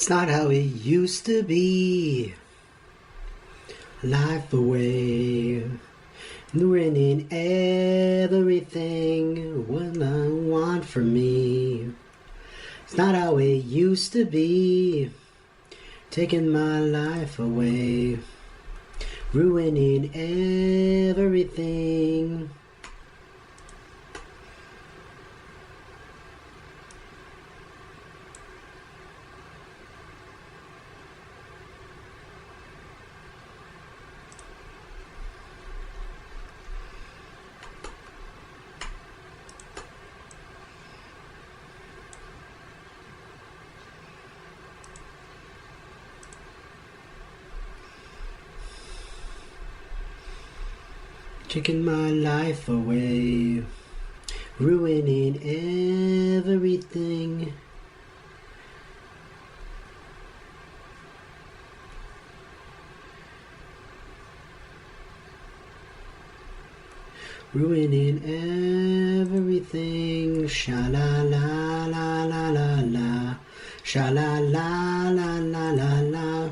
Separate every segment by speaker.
Speaker 1: It's not how it used to be. Life away, ruining everything what I want from me. It's not how it used to be. Taking my life away, ruining everything. Taking my life away, ruining everything. Ruining everything. Sha la la la la la la. Sha la la la la la la.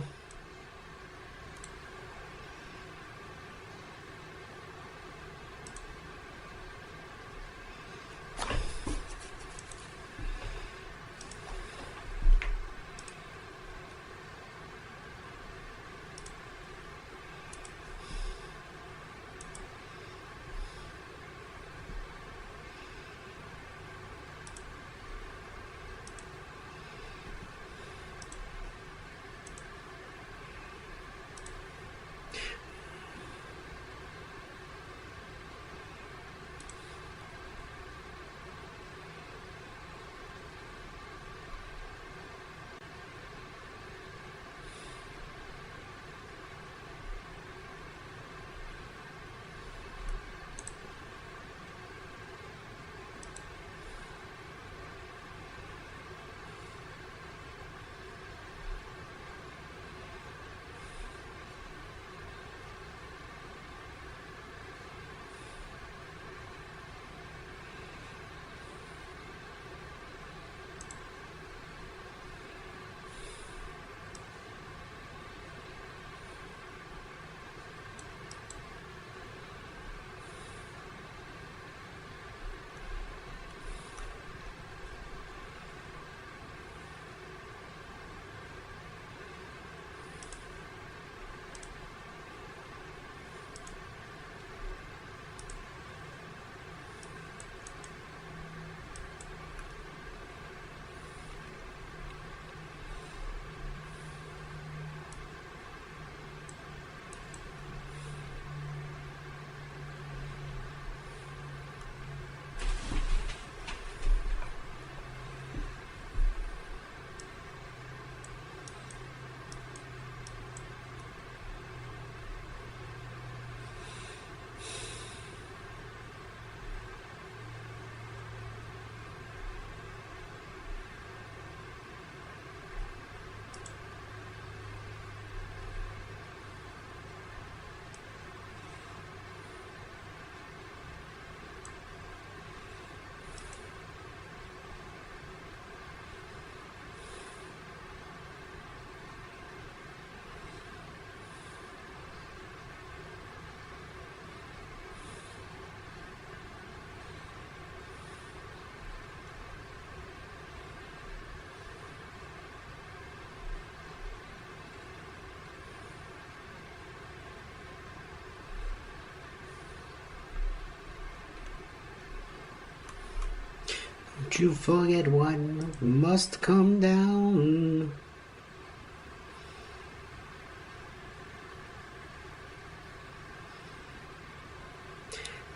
Speaker 1: Don't you forget what must come down.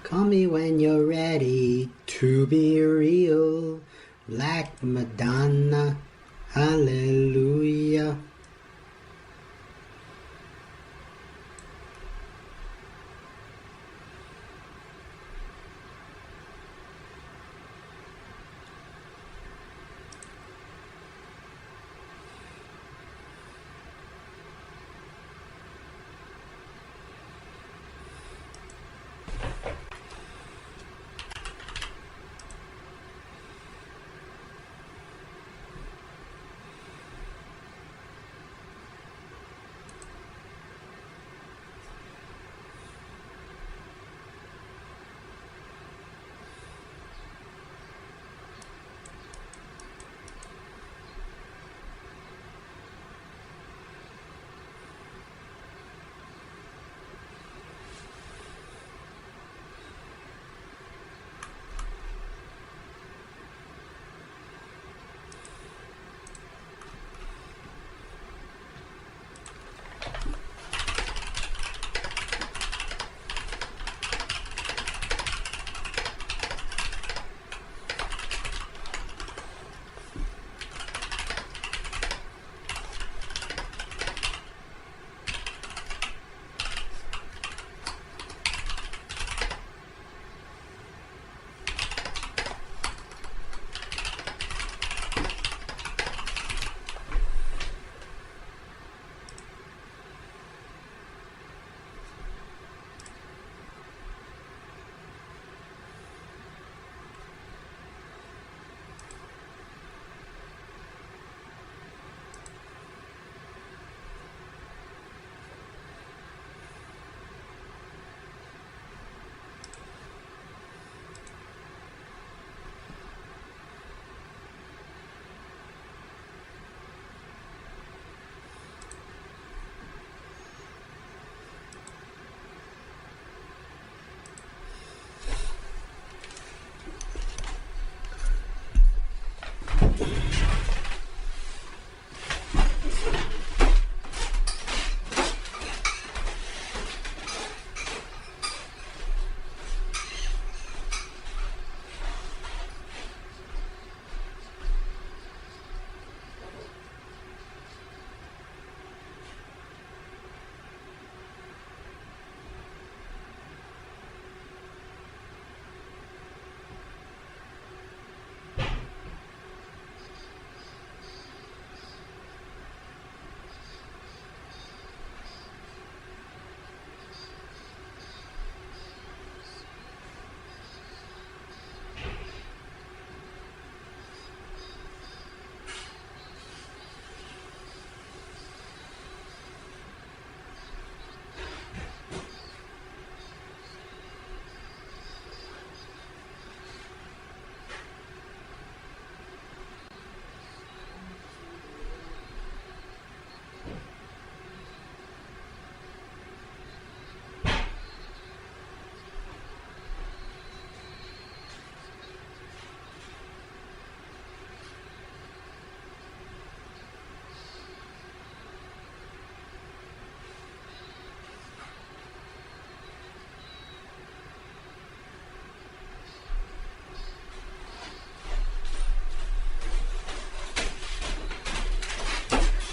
Speaker 1: Call me when you're ready to be real. Black Madonna, hallelujah.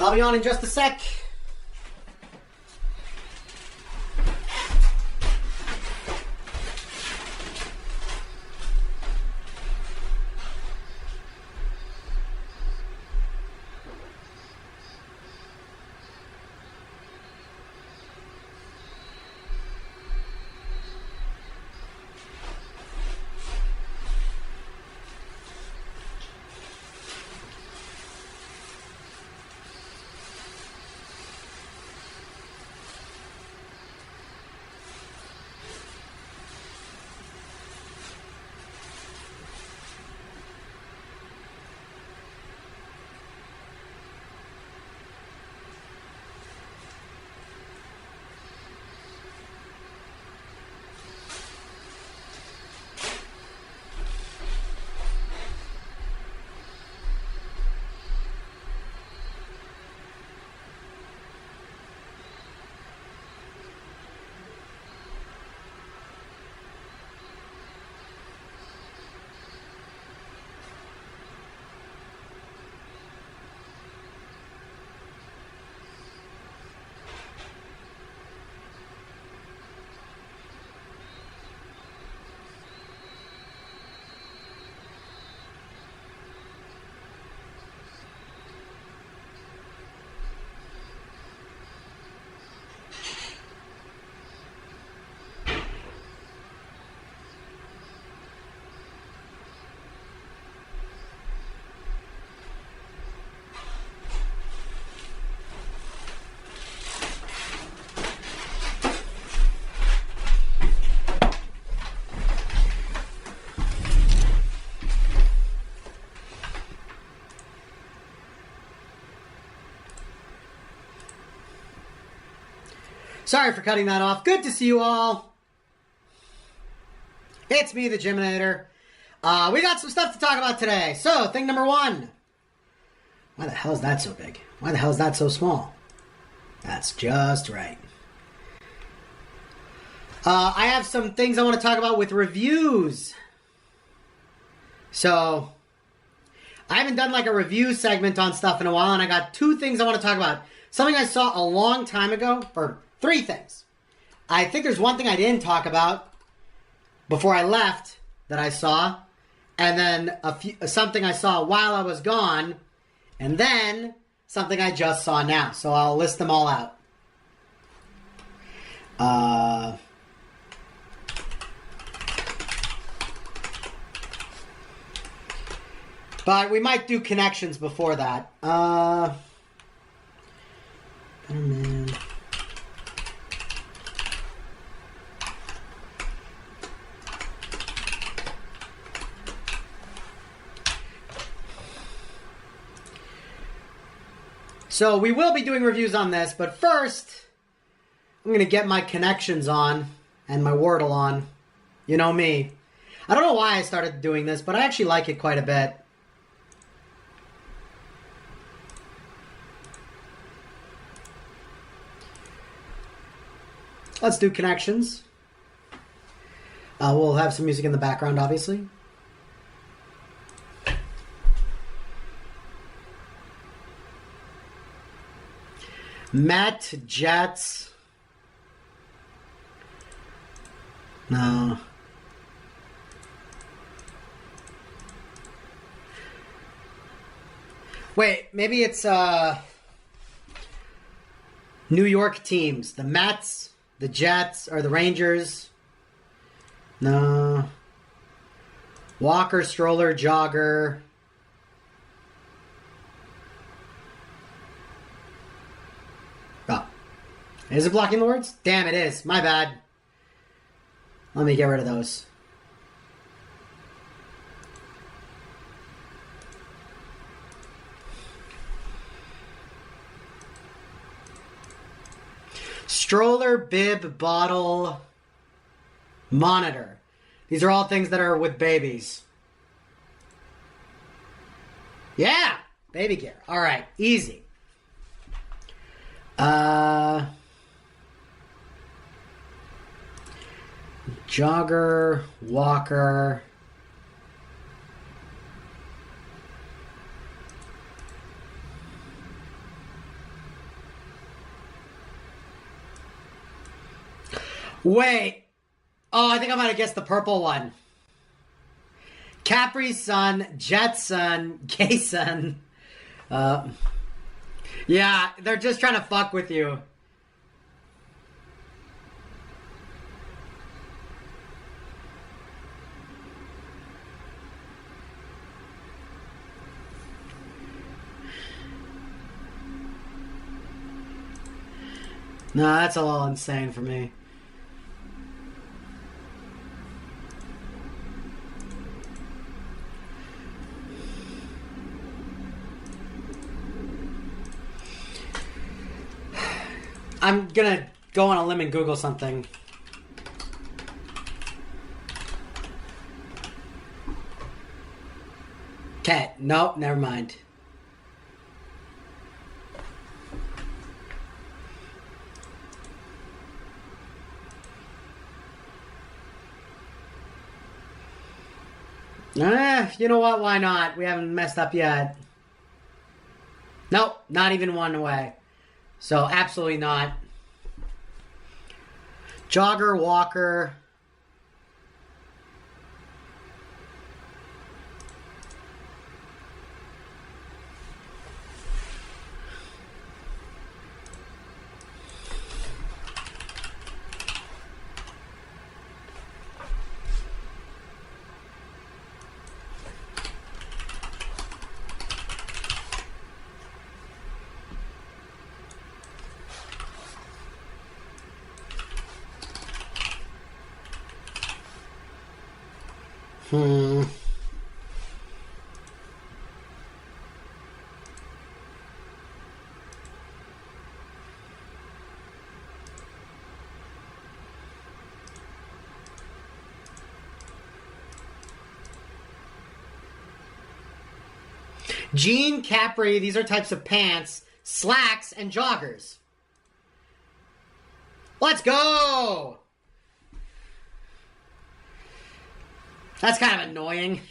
Speaker 1: I'll be on in just a sec. Sorry for cutting that off. Good to see you all. It's me, the 𝔹𝕃ℂ𝔻. We got some stuff to talk about today. So, thing number one. Why the hell is that so big? Why the hell is that so small? That's just right. I have some things I want to talk about with reviews. So, I haven't done like a review segment on stuff in a while, and I got two things I want to talk about. Something I saw a long time ago, or three things. I think there's one thing I didn't talk about before I left that I saw, and then something I saw while I was gone, and then something I just saw now. So I'll list them all out. But we might do connections before that. So we will be doing reviews on this, but first, I'm going to get my connections on and my Wordle on. You know me. I don't know why I started doing this, but I actually like it quite a bit. Let's do connections. We'll have some music in the background, obviously. Met Jets. No. Wait, maybe it's New York teams. The Mets, the Jets, or the Rangers. No. Walker, stroller, jogger. Oh. Is it blocking the words? Damn, it is. My bad. Let me get rid of those. Stroller, bib, bottle, monitor. These are all things that are with babies. Yeah! Baby gear. All right. Easy. Jogger, walker. Wait. Oh, I think I might have guessed the purple one. Capri Sun, Jet Sun, Gay Sun. Yeah, they're just trying to fuck with you. No, that's a little insane for me. I'm gonna go on a limb and Google something. Okay, nope, never mind. You know what? Why not? We haven't messed up yet. Nope, not even one away. So, absolutely not. Jogger, walker. Jean, capri, these are types of pants, slacks, and joggers. Let's go! That's kind of annoying.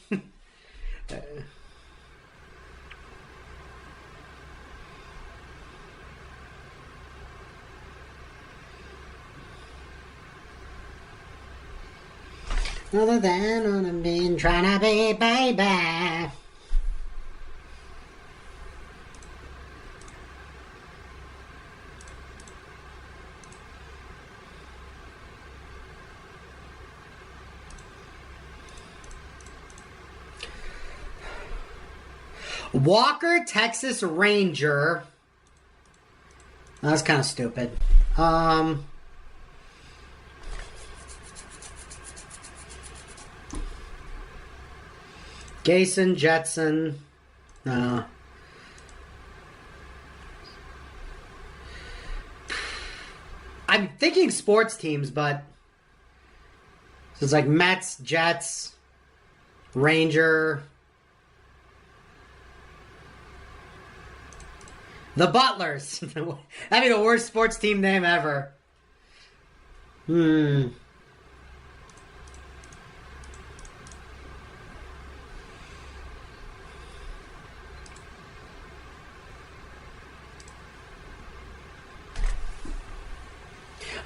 Speaker 1: Other than what I've been trying to be, baby. Walker, Texas Ranger. That's kind of stupid. Gayson, Jetson. I'm thinking sports teams, but so it's like Mets, Jets, Ranger. The Butlers. That'd be the worst sports team name ever.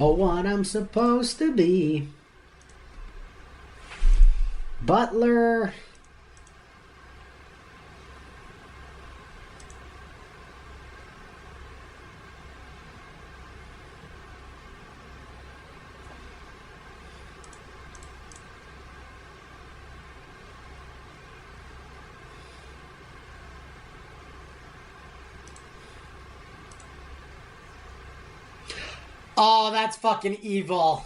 Speaker 1: Oh, what I'm supposed to be. Butler. Oh, that's fucking evil.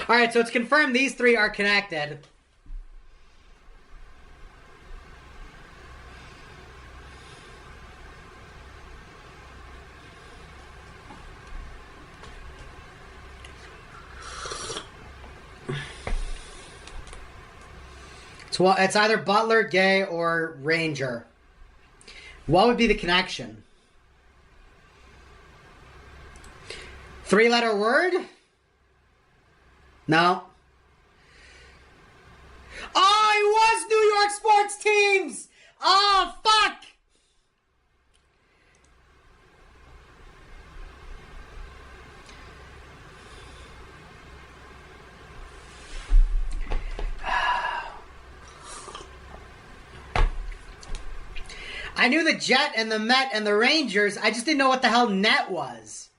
Speaker 1: All right, so it's confirmed these three are connected. So it's either Butler, Gay, or Ranger. What would be the connection? Three-letter word? No. Oh, it was New York sports teams! Oh, fuck! I knew the Jet and the Met and the Rangers. I just didn't know what the hell net was.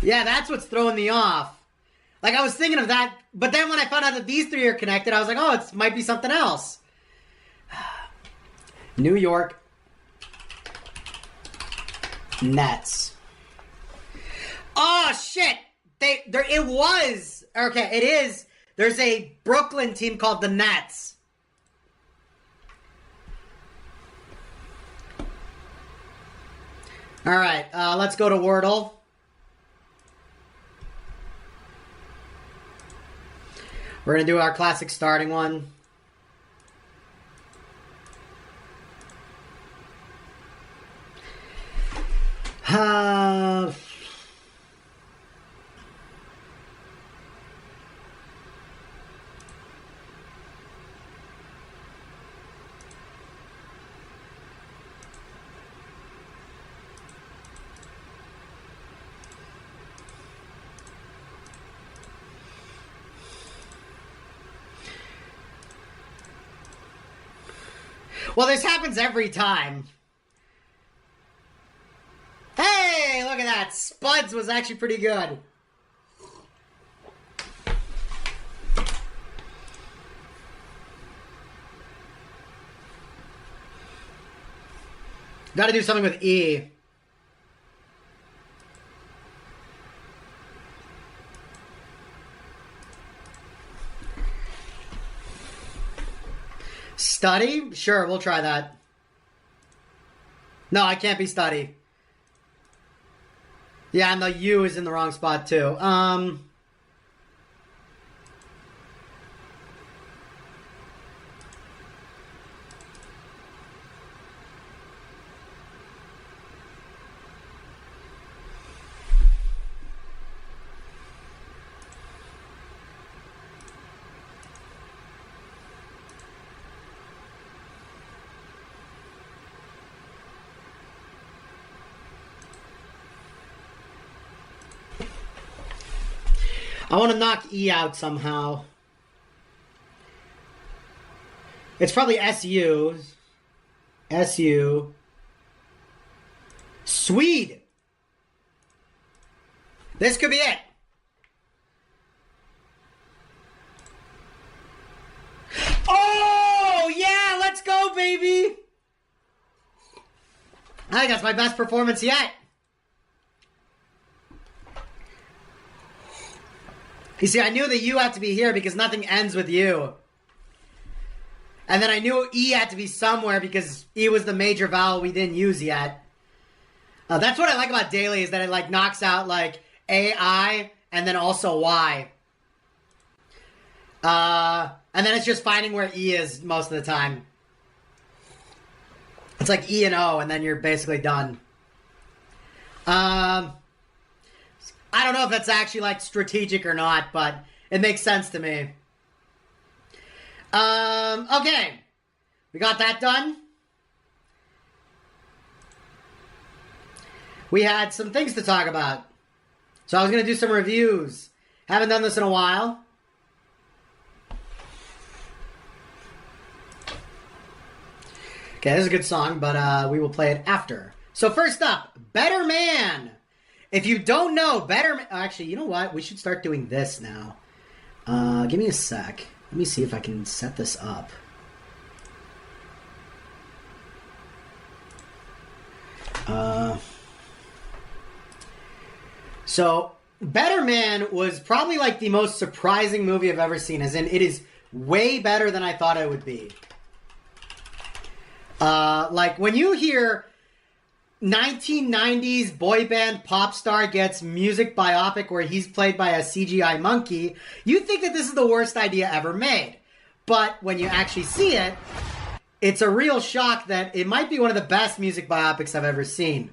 Speaker 1: Yeah, that's what's throwing me off. Like, I was thinking of that, but then when I found out that these three are connected, I was like, oh, it might be something else. New York Nets. Oh, shit. It was. Okay, it is. There's a Brooklyn team called the Nets. All right, let's go to Wordle. We're going to do our classic starting one. Well, this happens every time. Hey, look at that. Spuds was actually pretty good. Got to do something with E. Study? Sure, we'll try that. No, I can't be study. Yeah, and the U is in the wrong spot too. I want to knock E out somehow. It's probably SU. SU. Swede. This could be it. Oh, yeah, let's go, baby. I think that's my best performance yet. You see, I knew the U had to be here because nothing ends with U. And then I knew E had to be somewhere because E was the major vowel we didn't use yet. That's what I like about Daily is that it like knocks out like A-I and then also Y. And then it's just finding where E is most of the time. It's like E and O and then you're basically done. I don't know if that's actually, like, strategic or not, but it makes sense to me. Okay. We got that done. We had some things to talk about. So I was going to do some reviews. Haven't done this in a while. Okay, this is a good song, but we will play it after. So first up, Better Man. If you don't know, Better Man... Actually, you know what? We should start doing this now. Give me a sec. Let me see if I can set this up. So, Better Man was probably like the most surprising movie I've ever seen. As in, it is way better than I thought it would be. Like, when you hear 1990s boy band pop star gets music biopic where he's played by a CGI monkey, you think that this is the worst idea ever made. But when you actually see it, it's a real shock that it might be one of the best music biopics I've ever seen.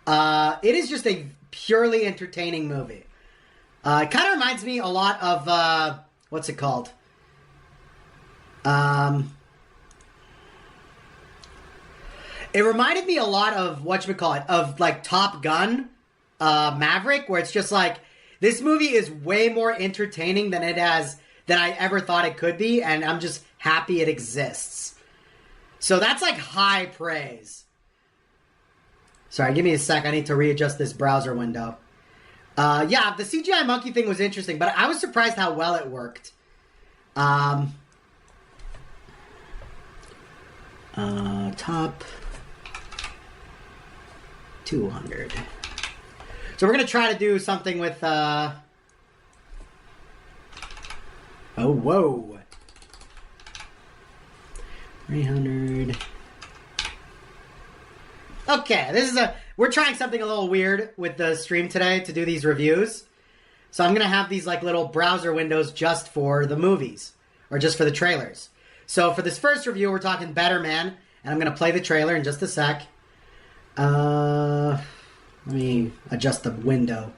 Speaker 1: It is just a purely entertaining movie. It kind of reminds me a lot of, what's it called? It reminded me a lot of, whatchamacallit, of like Top Gun, Maverick, where it's just like, this movie is way more entertaining than I ever thought it could be, and I'm just happy it exists. So that's like high praise. Sorry, give me a sec. I need to readjust this browser window. Yeah, the CGI monkey thing was interesting, but I was surprised how well it worked. Top 200. So we're going to try to do something with, oh, whoa. 300. Okay, we're trying something a little weird with the stream today to do these reviews. So I'm going to have these like little browser windows just for the movies, or just for the trailers. So for this first review, we're talking Better Man, and I'm going to play the trailer in just a sec. Let me adjust the window.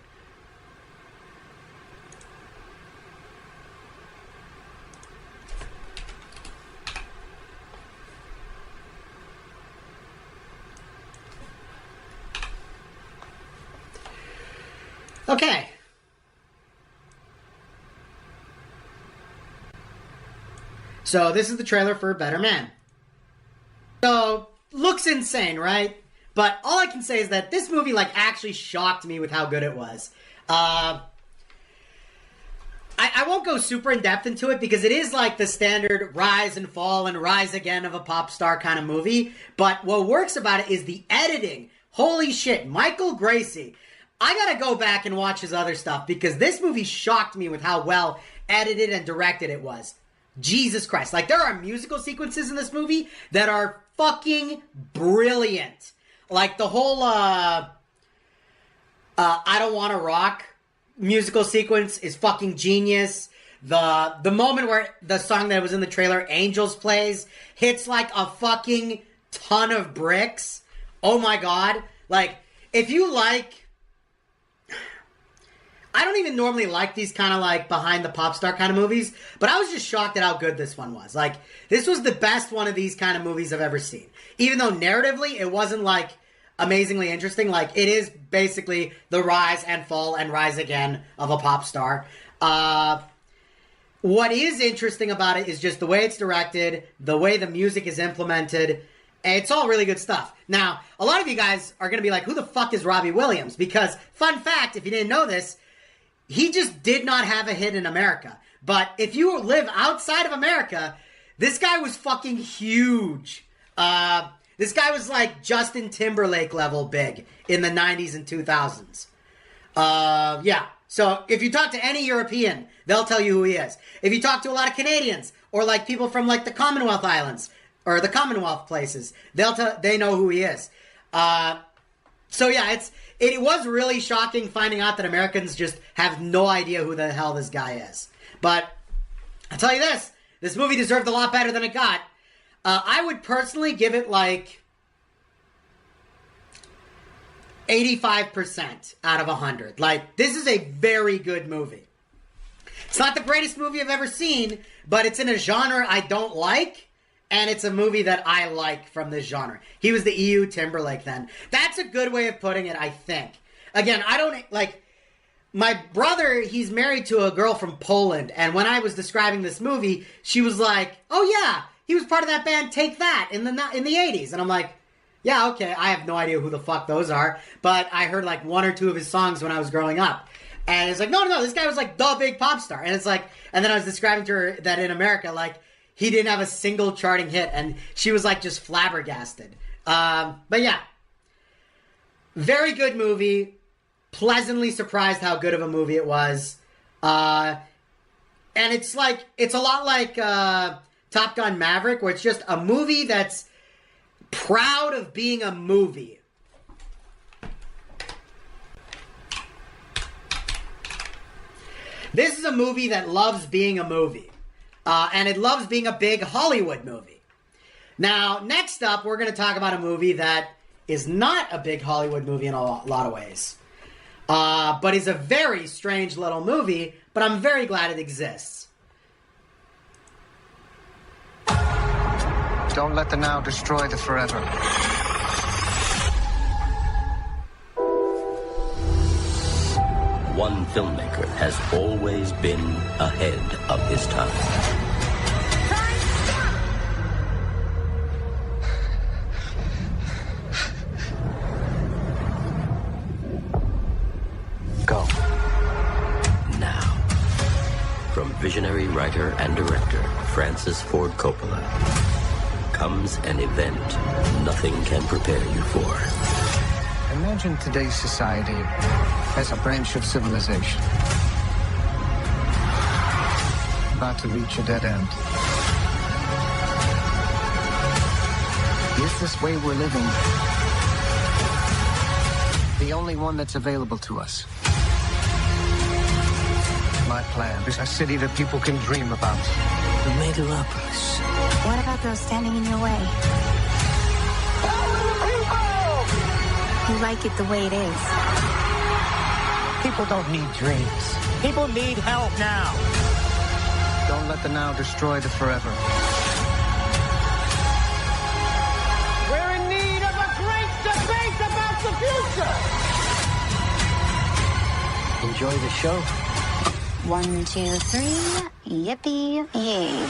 Speaker 1: Okay. So this is the trailer for Better Man. So, looks insane, right? But all I can say is that this movie, like, actually shocked me with how good it was. I won't go super in-depth into it because it is like the standard rise and fall and rise again of a pop star kind of movie. But what works about it is the editing. Holy shit, Michael Gracie. I gotta go back and watch his other stuff because this movie shocked me with how well edited and directed it was. Jesus Christ. Like, there are musical sequences in this movie that are fucking brilliant. Like, the whole, I Don't Wanna Rock musical sequence is fucking genius. The moment where the song that was in the trailer, Angels, plays, hits like a fucking ton of bricks. Oh my god. Like, if you like... I don't even normally like these kind of like behind the pop star kind of movies, but I was just shocked at how good this one was. Like, this was the best one of these kind of movies I've ever seen. Even though narratively it wasn't like amazingly interesting, like it is basically the rise and fall and rise again of a pop star. What is interesting about it is just the way it's directed, the way the music is implemented. It's all really good stuff. Now, a lot of you guys are going to be like, who the fuck is Robbie Williams? Because, fun fact, if you didn't know this, he just did not have a hit in America. But if you live outside of America, this guy was fucking huge. This guy was like Justin Timberlake level big in the 90s and 2000s. Yeah. So if you talk to any European, they'll tell you who he is. If you talk to a lot of Canadians or like people from like the Commonwealth Islands or the Commonwealth places, they know who he is. So yeah, it was really shocking finding out that Americans just have no idea who the hell this guy is. But I'll tell you this movie deserved a lot better than it got. I would personally give it like 85% out of 100. Like, this is a very good movie. It's not the greatest movie I've ever seen, but it's in a genre I don't like. And it's a movie that I like from this genre. He was the EU Timberlake then. That's a good way of putting it, I think. Again, I don't, like, my brother, he's married to a girl from Poland. And when I was describing this movie, she was like, oh yeah, he was part of that band Take That in the 80s. And I'm like, yeah, okay, I have no idea who the fuck those are. But I heard like one or two of his songs when I was growing up. And it's like, no, this guy was like the big pop star. And it's like, and then I was describing to her that in America, like, he didn't have a single charting hit, and she was, like, just flabbergasted. But, yeah. Very good movie. Pleasantly surprised how good of a movie it was. And it's a lot like Top Gun Maverick, where it's just a movie that's proud of being a movie. This is a movie that loves being a movie. And it loves being a big Hollywood movie. Now, next up, we're going to talk about a movie that is not a big Hollywood movie in a lot of ways. But is a very strange little movie, but I'm very glad it exists.
Speaker 2: Don't let the now destroy the forever.
Speaker 3: One filmmaker has always been ahead of his time.
Speaker 2: Go.
Speaker 3: Now, from visionary writer and director Francis Ford Coppola, comes an event nothing can prepare you for.
Speaker 2: Imagine today's society as a branch of civilization about to reach a dead end. Is this way we're living the only one that's available to us? My plan is a city that people can dream about.
Speaker 3: The Megalopolis.
Speaker 4: What about those standing in your way? You like it the way it is.
Speaker 2: People don't need dreams.
Speaker 5: People need help now.
Speaker 2: Don't let the now destroy the forever.
Speaker 5: We're in need of a great debate about the future.
Speaker 2: Enjoy the show.
Speaker 4: 1, 2, 3, yippee yay.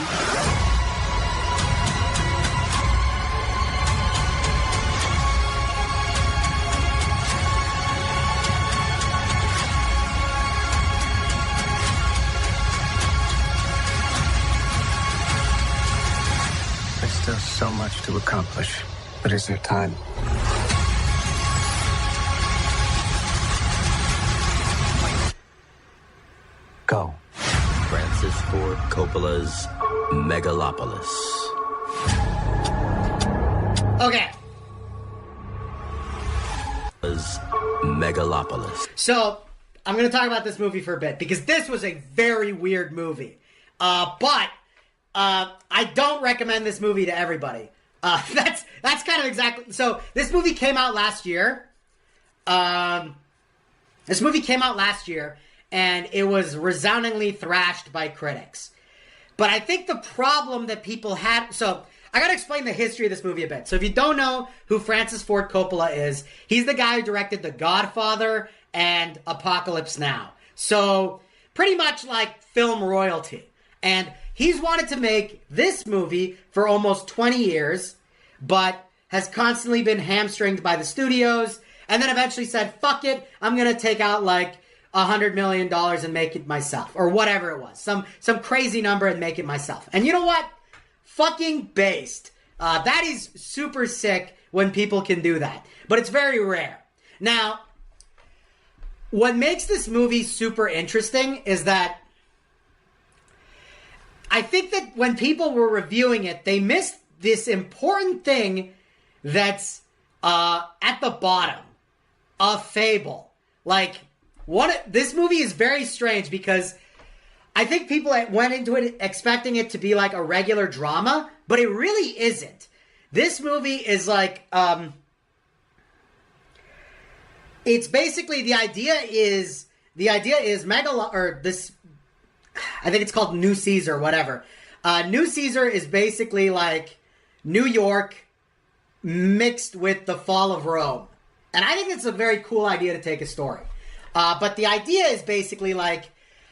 Speaker 2: There's still so much to accomplish, but is there time? Go.
Speaker 3: Francis Ford Coppola's Megalopolis.
Speaker 1: Okay.
Speaker 3: Megalopolis.
Speaker 1: So, I'm going to talk about this movie for a bit, because this was a very weird movie. But I don't recommend this movie to everybody. That's kind of exactly... So, this movie came out last year. And it was resoundingly thrashed by critics. But I think the problem that people had... So, I gotta explain the history of this movie a bit. So, if you don't know who Francis Ford Coppola is, he's the guy who directed The Godfather and Apocalypse Now. So, pretty much like film royalty. And he's wanted to make this movie for almost 20 years, but has constantly been hamstringed by the studios, and then eventually said, fuck it, I'm gonna take out like $100 million and make it myself, or whatever it was. Some crazy number and make it myself. And you know what? Fucking based. That is super sick when people can do that. But it's very rare. Now, what makes this movie super interesting is that I think that when people were reviewing it, they missed this important thing that's at the bottom. A fable. Like, this movie is very strange because I think people went into it expecting it to be like a regular drama, but it really isn't. This movie is like, it's basically, the idea is I think it's called New Caesar, whatever. New Caesar is basically like New York mixed with the fall of Rome. And I think it's a very cool idea to take a story. But the idea is basically like,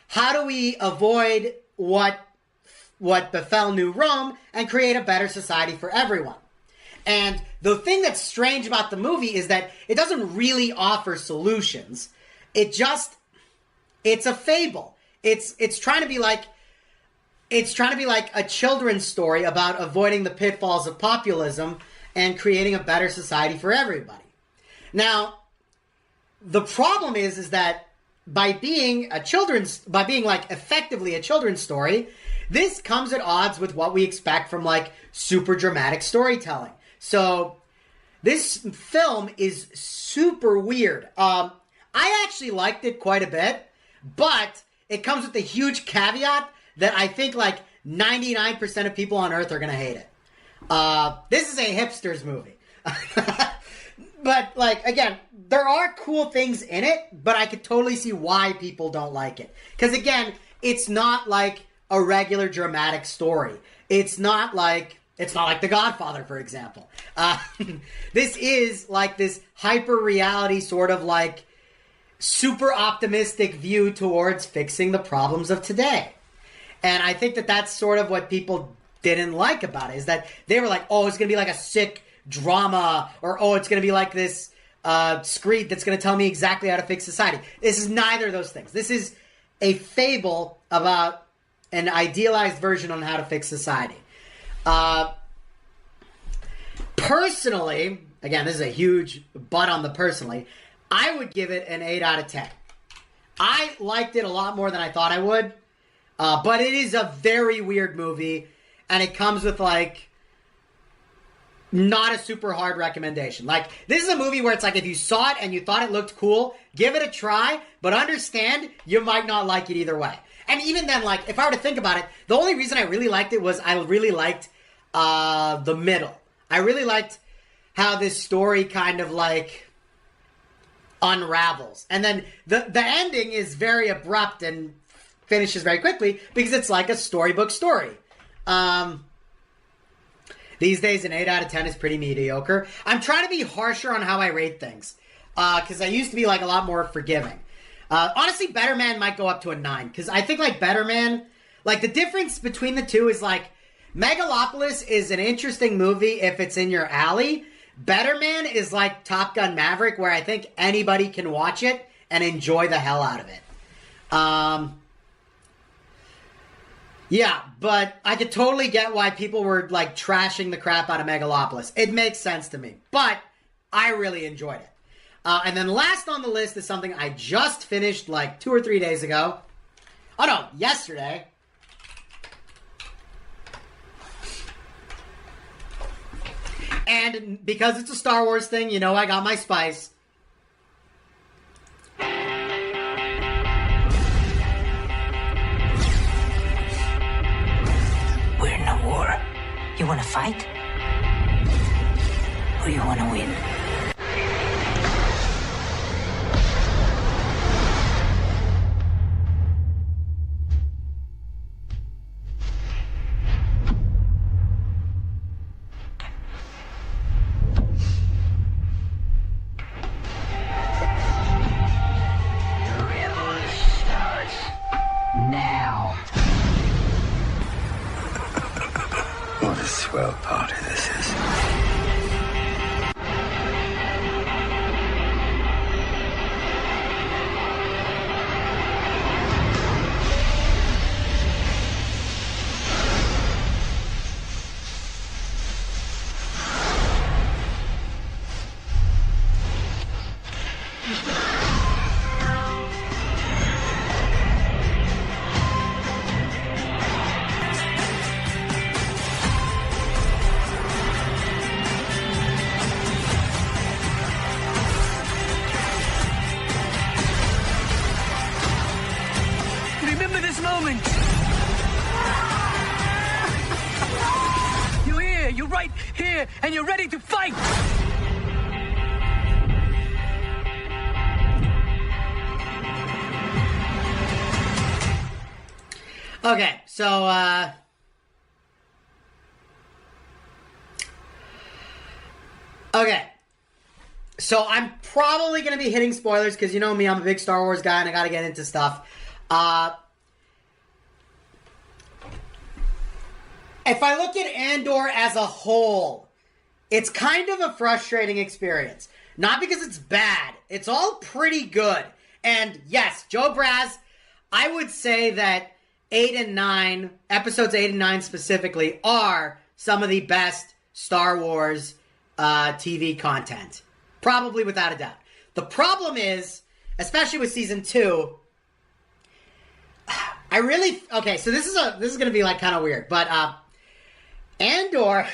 Speaker 1: how do we avoid what befell New Rome and create a better society for everyone? And the thing that's strange about the movie is that it doesn't really offer solutions. It's a fable. It's trying to be like a children's story about avoiding the pitfalls of populism and creating a better society for everybody. Now, the problem is that by being like effectively a children's story, this comes at odds with what we expect from like super dramatic storytelling. So this film is super weird. I actually liked it quite a bit, but it comes with a huge caveat that I think like 99% of people on Earth are going to hate it. This is a hipster's movie. But, like, again, there are cool things in it, but I could totally see why people don't like it. Because, again, it's not like a regular dramatic story. It's not like The Godfather, for example. This is like this hyper-reality sort of like super optimistic view towards fixing the problems of today. And I think that that's sort of what people didn't like about it, is that they were like, oh, it's going to be like a sick drama, or oh, it's going to be like this screed that's going to tell me exactly how to fix society. This is neither of those things. This is a fable about an idealized version on how to fix society. Personally, again, this is a huge butt on the personally, I would give it an 8 out of 10. I liked it a lot more than I thought I would, but it is a very weird movie, and it comes with, like, not a super hard recommendation. Like, this is a movie where it's like, if you saw it and you thought it looked cool, give it a try, but understand you might not like it either way. And even then, like, if I were to think about it, the only reason I really liked it was I really liked the middle. I really liked how this story kind of, like, unravels. And then the ending is very abrupt and finishes very quickly because it's like a storybook story. These days, an 8 out of 10 is pretty mediocre. I'm trying to be harsher on how I rate things because I used to be, like, a lot more forgiving. Honestly, Better Man might go up to a 9 because I think, like, Better Man, like, the difference between the two is, like, Megalopolis is an interesting movie if it's in your alley. Better Man is like Top Gun Maverick, where I think anybody can watch it and enjoy the hell out of it. Yeah, but I could totally get why people were, like, trashing the crap out of Megalopolis. It makes sense to me, but I really enjoyed it. And then last on the list is something I just finished, like, 2 or 3 days ago. Oh, no, yesterday. And because it's a Star Wars thing, you know I got my spice.
Speaker 6: We're in a war. You want to fight? Or you want to win?
Speaker 3: What a swell party this is.
Speaker 6: Remember this moment. You're here, you're right here, and you're ready to fight.
Speaker 1: Okay, so, okay. So I'm probably going to be hitting spoilers because you know me, I'm a big Star Wars guy and I got to get into stuff. If I look at Andor as a whole, it's kind of a frustrating experience. Not because it's bad. It's all pretty good. And yes, Joe Braz, I would say that 8 and 9, episodes 8 and 9 specifically, are some of the best Star Wars TV content. Probably without a doubt. The problem is, especially with season 2, I really... Okay, so this is going to be like kind of weird, but Andor...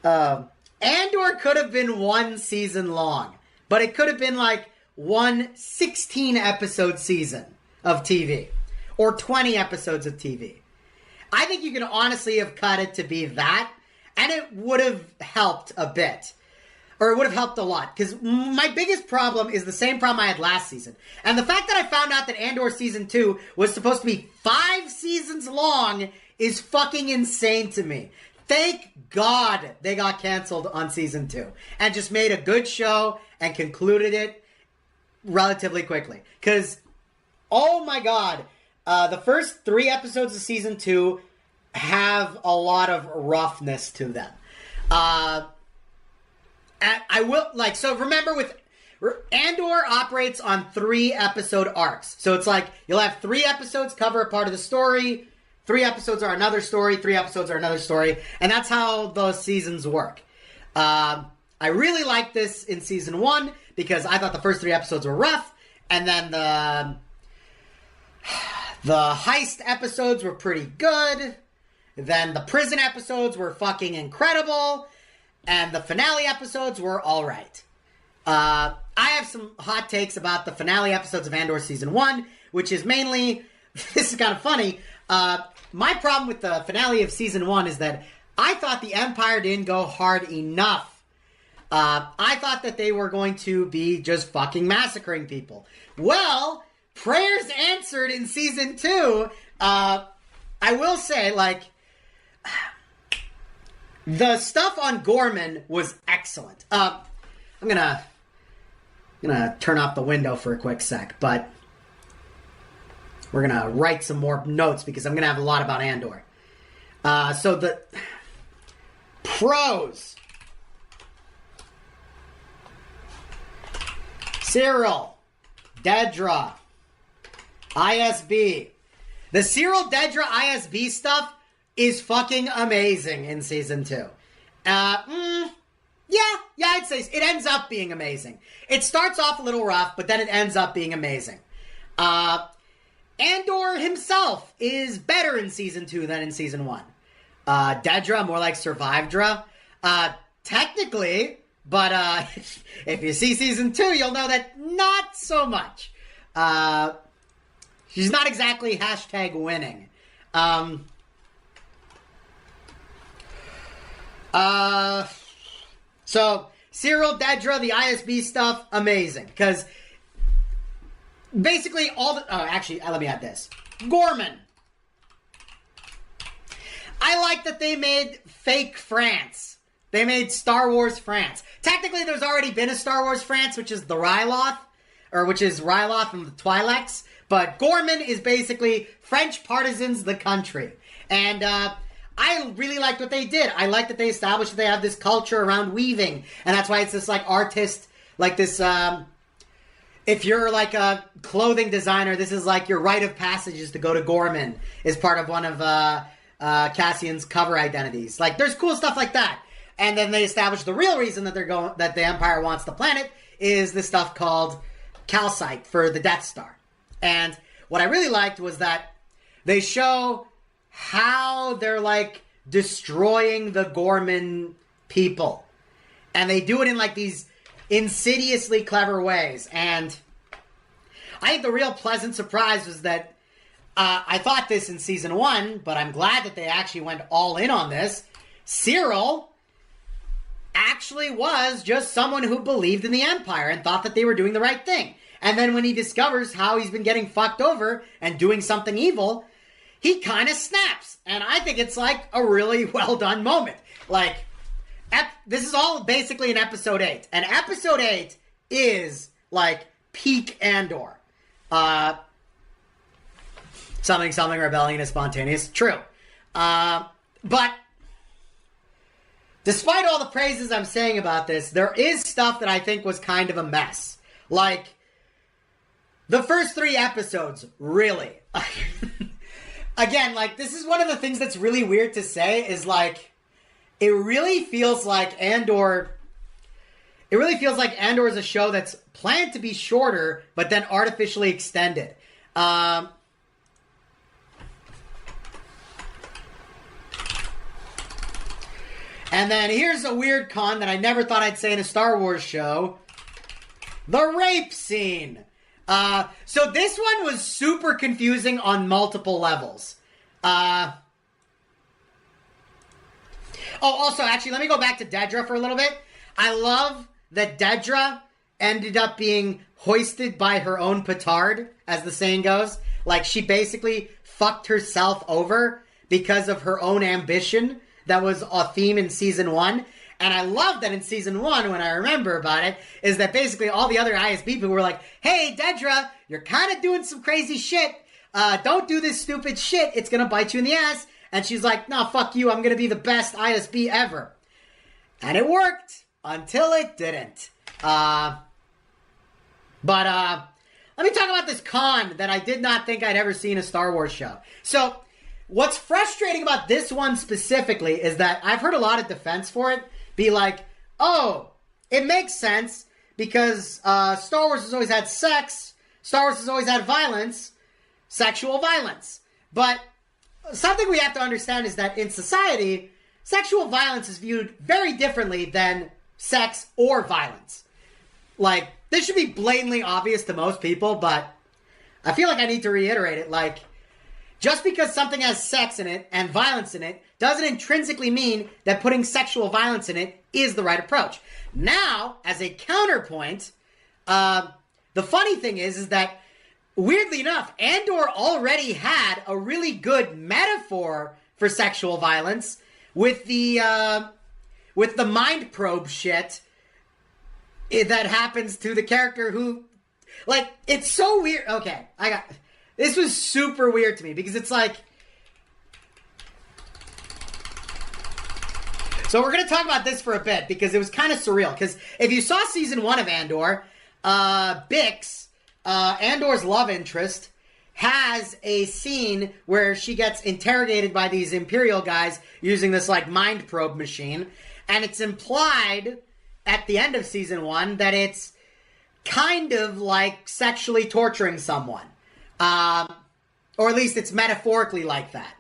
Speaker 1: Andor could have been 1 season long, but it could have been like 1 16-episode season of TV, or 20 episodes of TV. I think you can honestly have cut it to be that, and it would have helped a bit. or it would have helped a lot. Because my biggest problem is the same problem I had last season. And the fact that I found out that Andor Season 2 was supposed to be 5 seasons long is fucking insane to me. Thank God they got canceled on Season 2. And just made a good show and concluded it relatively quickly. Because, oh my God, the first 3 episodes of Season 2 have a lot of roughness to them. I will, like, so remember with Andor operates on 3 episode arcs. So it's like you'll have 3 episodes cover a part of the story, 3 episodes are another story, 3 episodes are another story, and that's how those seasons work. I really liked this in season 1 because I thought the first 3 episodes were rough, and then the heist episodes were pretty good. Then the prison episodes were fucking incredible. And the finale episodes were alright. I have some hot takes about the finale episodes of Andor Season 1, which is mainly, this is kind of funny, my problem with the finale of Season 1 is that I thought the Empire didn't go hard enough. I thought that they were going to be just fucking massacring people. Well, prayers answered in Season 2. I will say, like, the stuff on Gorman was excellent. I'm gonna turn off the window for a quick sec, but we're gonna write some more notes because I'm gonna have a lot about Andor. So the pros. Cyril, Dedra, ISB. The Cyril, Dedra, ISB stuff is fucking amazing in Season 2. Yeah, I'd say it ends up being amazing. It starts off a little rough, but then it ends up being amazing. Andor himself is better in Season 2 than in Season 1. Dedra, more like Survivedra. Technically, but if you see Season 2, you'll know that not so much. She's not exactly #winning. So Cyril, Dedra, the ISB stuff, amazing. Because basically all the... Oh, actually, let me add this. Gorman. I like that they made fake France. They made Star Wars France. Technically, there's already been a Star Wars France, which is the Ryloth, or which is Ryloth and the Twi'leks. But Gorman is basically French partisans the country. And, I really liked what they did. I like that they established that they have this culture around weaving. And that's why it's this, like, artist, like this, if you're, like, a clothing designer, this is, like, your rite of passage is to go to Gorman, is part of one of, Cassian's cover identities. Like, there's cool stuff like that. And then they established the real reason that that the Empire wants the planet is this stuff called calcite for the Death Star. And what I really liked was that they show how they're, like, destroying the Gorman people. And they do it in, like, these insidiously clever ways. And I think the real pleasant surprise was that I thought this in Season 1, but I'm glad that they actually went all in on this. Cyril actually was just someone who believed in the Empire and thought that they were doing the right thing. And then when he discovers how he's been getting fucked over and doing something evil, he kind of snaps. And I think it's, like, a really well-done moment. Like, this is all basically in Episode 8. And Episode 8 is, like, peak Andor. Something, rebellion is spontaneous. True. But despite all the praises I'm saying about this, there is stuff that I think was kind of a mess. Like, the first 3 episodes, really. Again, like, this is one of the things that's really weird to say, is, like, it really feels like Andor is a show that's planned to be shorter, but then artificially extended. And then here's a weird con that I never thought I'd say in a Star Wars show. The rape scene. So this one was super confusing on multiple levels. Also, actually, let me go back to Dedra for a little bit. I love that Dedra ended up being hoisted by her own petard, as the saying goes. Like, she basically fucked herself over because of her own ambition. That was a theme in season 1. And I love that in season 1, when I remember about it, is that basically all the other ISB people were like, hey, Dedra, you're kind of doing some crazy shit. Don't do this stupid shit. It's going to bite you in the ass. And she's like, no, fuck you. I'm going to be the best ISB ever. And it worked until it didn't. But let me talk about this con that I did not think I'd ever see in a Star Wars show. So what's frustrating about this one specifically is that I've heard a lot of defense for it be like, oh, it makes sense because Star Wars has always had sex. Star Wars has always had violence, sexual violence. But something we have to understand is that in society, sexual violence is viewed very differently than sex or violence. Like, this should be blatantly obvious to most people, but I feel like I need to reiterate it. Like, just because something has sex in it and violence in it doesn't intrinsically mean that putting sexual violence in it is the right approach. Now, as a counterpoint, the funny thing is that weirdly enough, Andor already had a really good metaphor for sexual violence with the mind probe shit that happens to the character who, like, it's so weird. Okay, this was super weird to me because it's like, so we're going to talk about this for a bit because it was kind of surreal. Because if you saw season 1 of Andor, Bix, Andor's love interest, has a scene where she gets interrogated by these Imperial guys using this, like, mind probe machine. And it's implied at the end of season 1 that it's kind of like sexually torturing someone. Or at least it's metaphorically like that.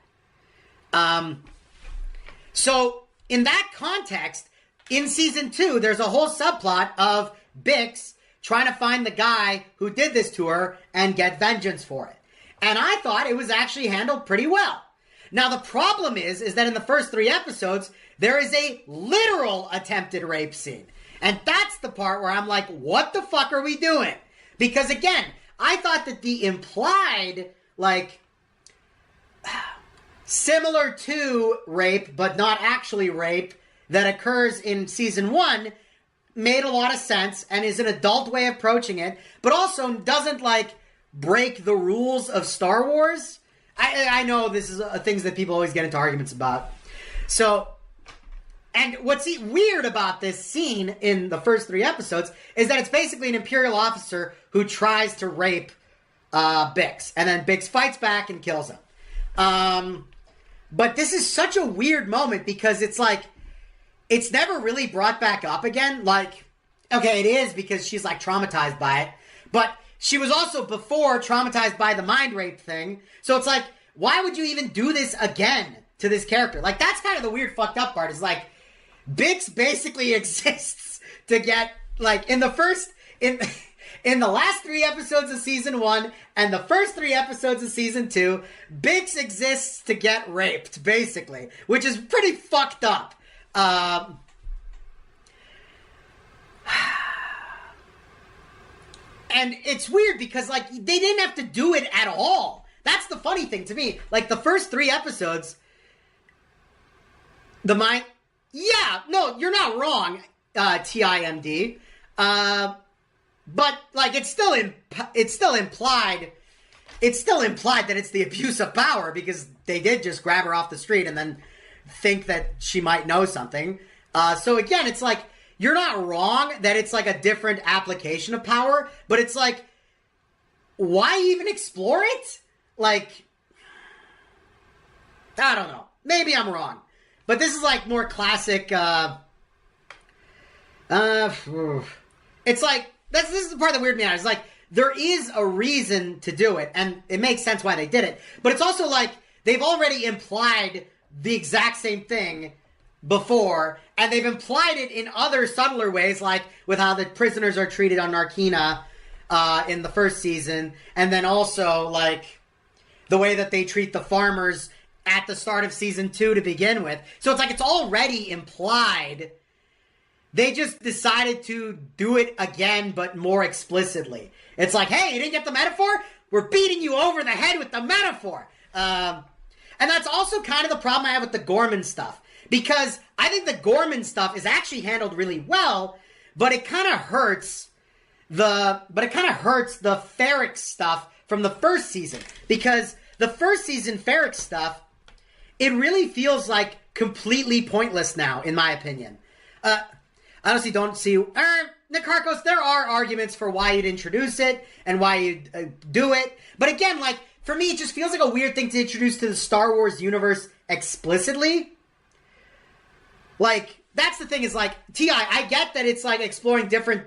Speaker 1: So, in that context, in season 2, there's a whole subplot of Bix trying to find the guy who did this to her and get vengeance for it. And I thought it was actually handled pretty well. Now, the problem is that in the first 3 episodes, there is a literal attempted rape scene. And that's the part where I'm like, what the fuck are we doing? Because, again, I thought that the implied, like, similar to rape, but not actually rape, that occurs in season 1 made a lot of sense and is an adult way of approaching it, but also doesn't, like, break the rules of Star Wars. I know this is things that people always get into arguments about. So, and what's weird about this scene in the first 3 episodes is that it's basically an Imperial officer who tries to rape Bix, and then Bix fights back and kills him. But this is such a weird moment because it's like, it's never really brought back up again. Like, okay, it is because she's, like, traumatized by it. But she was also before traumatized by the mind rape thing. So it's like, why would you even do this again to this character? Like, that's kind of the weird fucked up part. Is like, Bix basically exists to get, like, in the last 3 episodes of season 1 and the first 3 episodes of season 2, Bix exists to get raped, basically. Which is pretty fucked up. And it's weird because, like, they didn't have to do it at all. That's the funny thing to me. Like, the first 3 episodes, yeah, no, you're not wrong, TIMD. But, like, it's still implied that it's the abuse of power because they did just grab her off the street and then think that she might know something. So again, it's like, you're not wrong that it's like a different application of power, but it's like, why even explore it? Like, I don't know. Maybe I'm wrong. But this is like more classic, it's like, this is the part that weirded me out. It's like, there is a reason to do it, and it makes sense why they did it. But it's also like, they've already implied the exact same thing before, and they've implied it in other subtler ways, like with how the prisoners are treated on Narkina in the first season, and then also, like, the way that they treat the farmers at the start of season 2 to begin with. So it's like, it's already implied they just decided to do it again, but more explicitly. It's like, hey, you didn't get the metaphor? We're beating you over the head with the metaphor. And that's also kind of the problem I have with the Gorman stuff. Because I think the Gorman stuff is actually handled really well, but it kind of hurts the Ferrick stuff from the first season. Because the first season Ferrick stuff, it really feels like completely pointless now, in my opinion. I honestly don't see... Nikarkos, there are arguments for why you'd introduce it and why you'd do it. But again, like, for me, it just feels like a weird thing to introduce to the Star Wars universe explicitly. Like, that's the thing is, like, T.I., I get that it's, like, exploring different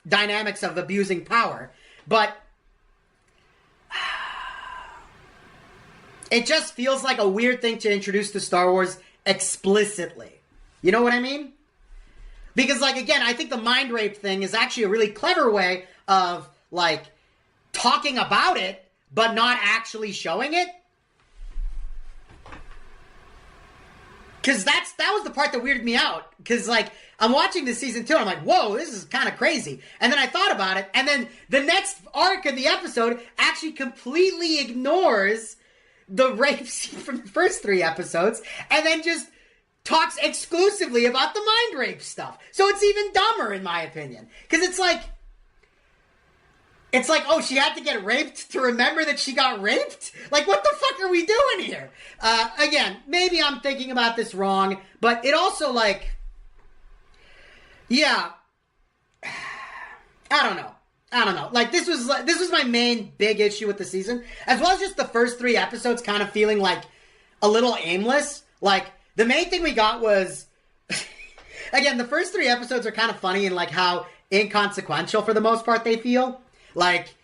Speaker 1: dynamics of abusing power. But it just feels like a weird thing to introduce to Star Wars explicitly. You know what I mean? Because, like, again, I think the mind rape thing is actually a really clever way of, like, talking about it, but not actually showing it. Because that was the part that weirded me out. Because, like, I'm watching this season 2, and I'm like, whoa, this is kind of crazy. And then I thought about it, and then the next arc of the episode actually completely ignores the rape scene from the first 3 episodes, and then just talks exclusively about the mind rape stuff. So it's even dumber, in my opinion. Because it's like, oh, she had to get raped to remember that she got raped? Like, what the fuck are we doing here? Again, maybe I'm thinking about this wrong, but it also, like, yeah, I don't know. Like, this was my main big issue with the season, as well as just the first 3 episodes kind of feeling, like, a little aimless. Like, the main thing we got was, again, the first 3 episodes are kind of funny and, like, how inconsequential for the most part they feel. Like,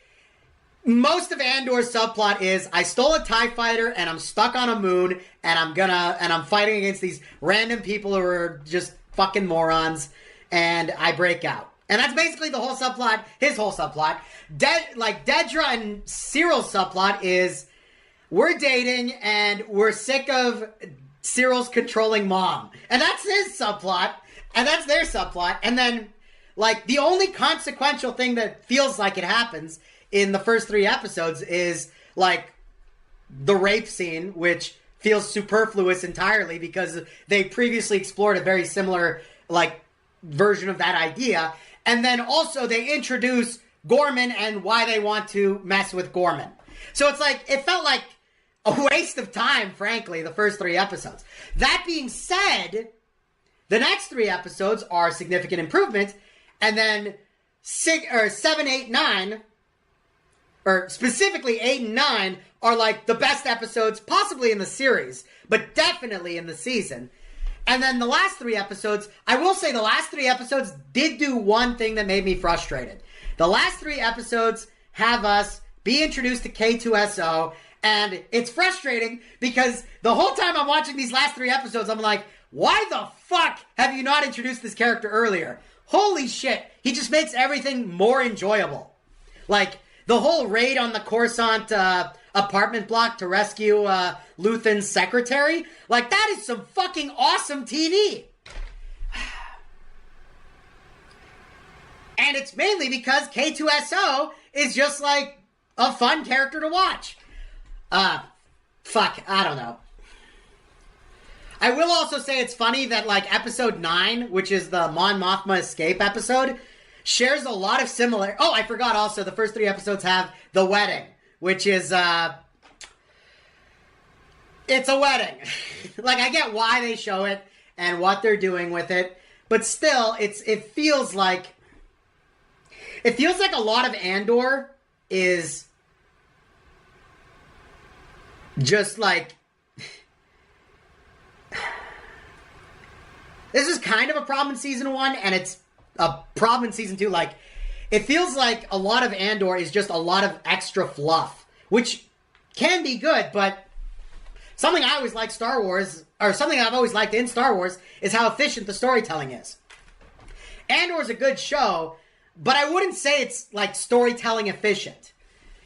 Speaker 1: most of Andor's subplot is, I stole a TIE fighter and I'm stuck on a moon and I'm fighting against these random people who are just fucking morons and I break out. And that's basically the whole subplot, his whole subplot. Dedra and Cyril's subplot is, we're dating and we're sick of Cyril's controlling mom. And that's his subplot. And that's their subplot. And then, like, the only consequential thing that feels like it happens in the first 3 episodes is, like, the rape scene, which feels superfluous entirely because they previously explored a very similar, like, version of that idea. And then also they introduce Gorman and why they want to mess with Gorman. So it's like, it felt like a waste of time, frankly, the first 3 episodes. That being said, the next 3 episodes are significant improvement, and then 7, 8, 9, or specifically 8 and 9, are like the best episodes possibly in the series, but definitely in the season. And then the last 3 episodes, I will say the last 3 episodes did do one thing that made me frustrated. The last 3 episodes have us be introduced to K2SO, and it's frustrating because the whole time I'm watching these last 3 episodes, I'm like, why the fuck have you not introduced this character earlier? Holy shit, he just makes everything more enjoyable. Like, the whole raid on the Coruscant apartment block to rescue Luthen's secretary, like, that is some fucking awesome TV. And it's mainly because K2SO is just, like, a fun character to watch. Fuck, I don't know. I will also say it's funny that, like, episode 9, which is the Mon Mothma escape episode, shares a lot of similar... Oh, I forgot also, the first 3 episodes have the wedding, which is, it's a wedding. Like, I get why they show it and what they're doing with it, but still, it feels like a lot of Andor is just, like... This is kind of a problem in Season 1, and it's a problem in Season 2. Like, it feels like a lot of Andor is just a lot of extra fluff, which can be good, but something I always like Star Wars, or something I've always liked in Star Wars, is how efficient the storytelling is. Andor's a good show, but I wouldn't say it's, like, storytelling efficient.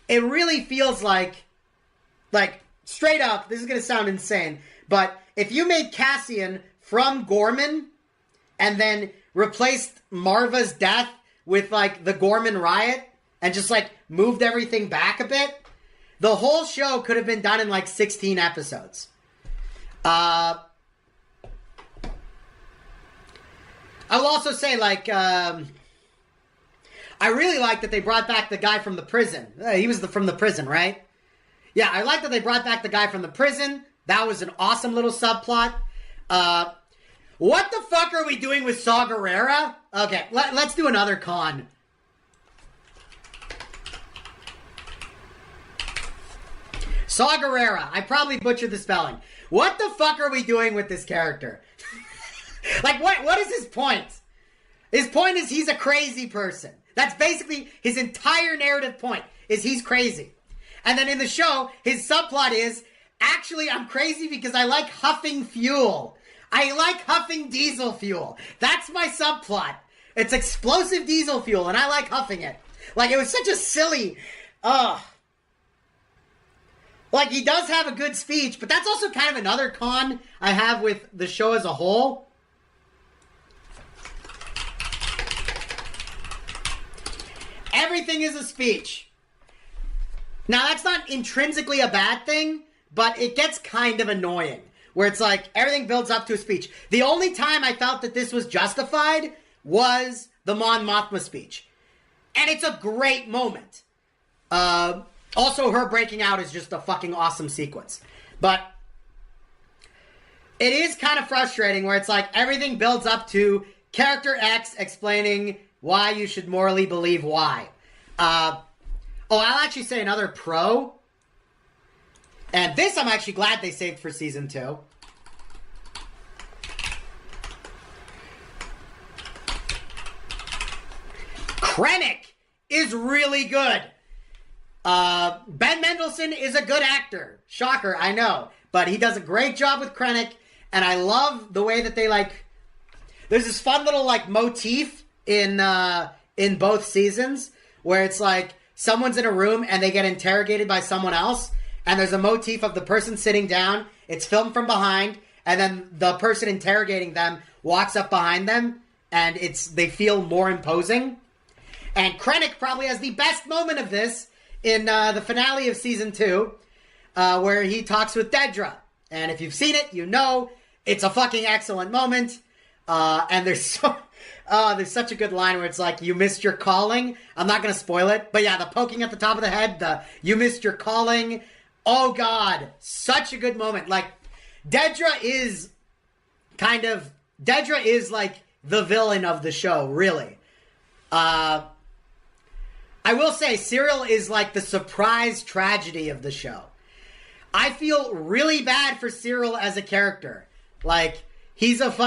Speaker 1: It really feels like, straight up, this is going to sound insane, but if you made Cassian from Gorman, and then replaced Marva's death with, like, the Gorman riot and just, like, moved everything back a bit, the whole show could have been done in, like, 16 episodes. I will also say, like, I really like that they brought back the guy from the prison. He was from the prison, right? Yeah, I like that they brought back the guy from the prison. That was an awesome little subplot. What the fuck are we doing with Saw Gerrera? Okay, let's do another con. Saw Gerrera. I probably butchered the spelling. What the fuck are we doing with this character? Like, what is his point? His point is he's a crazy person. That's basically his entire narrative point, is he's crazy. And then in the show, his subplot is, actually, I'm crazy because I like huffing fuel. I like huffing diesel fuel. That's my subplot. It's explosive diesel fuel, and I like huffing it. Like, it was such a silly... Like, he does have a good speech, but that's also kind of another con I have with the show as a whole. Everything is a speech. Now, that's not intrinsically a bad thing, but it gets kind of annoying, where it's like, everything builds up to a speech. The only time I felt that this was justified was the Mon Mothma speech. And it's a great moment. Also, her breaking out is just a fucking awesome sequence. But it is kind of frustrating where it's like, everything builds up to character X explaining why you should morally believe Y. I'll actually say another pro. And this I'm actually glad they saved for season 2. Krennic is really good. Ben Mendelsohn is a good actor. Shocker, I know. But he does a great job with Krennic. And I love the way that they, like... There's this fun little, like, motif in both seasons where it's like someone's in a room and they get interrogated by someone else, and there's a motif of the person sitting down, it's filmed from behind, and then the person interrogating them walks up behind them, and they feel more imposing. And Krennic probably has the best moment of this in the finale of season 2, where he talks with Dedra. And if you've seen it, you know it's a fucking excellent moment. And there's such a good line where it's like, you missed your calling. I'm not going to spoil it. But yeah, the poking at the top of the head, you missed your calling. Oh God, such a good moment. Like, Dedra is like the villain of the show, really. I will say, Cyril is like the surprise tragedy of the show. I feel really bad for Cyril as a character. Like, he's like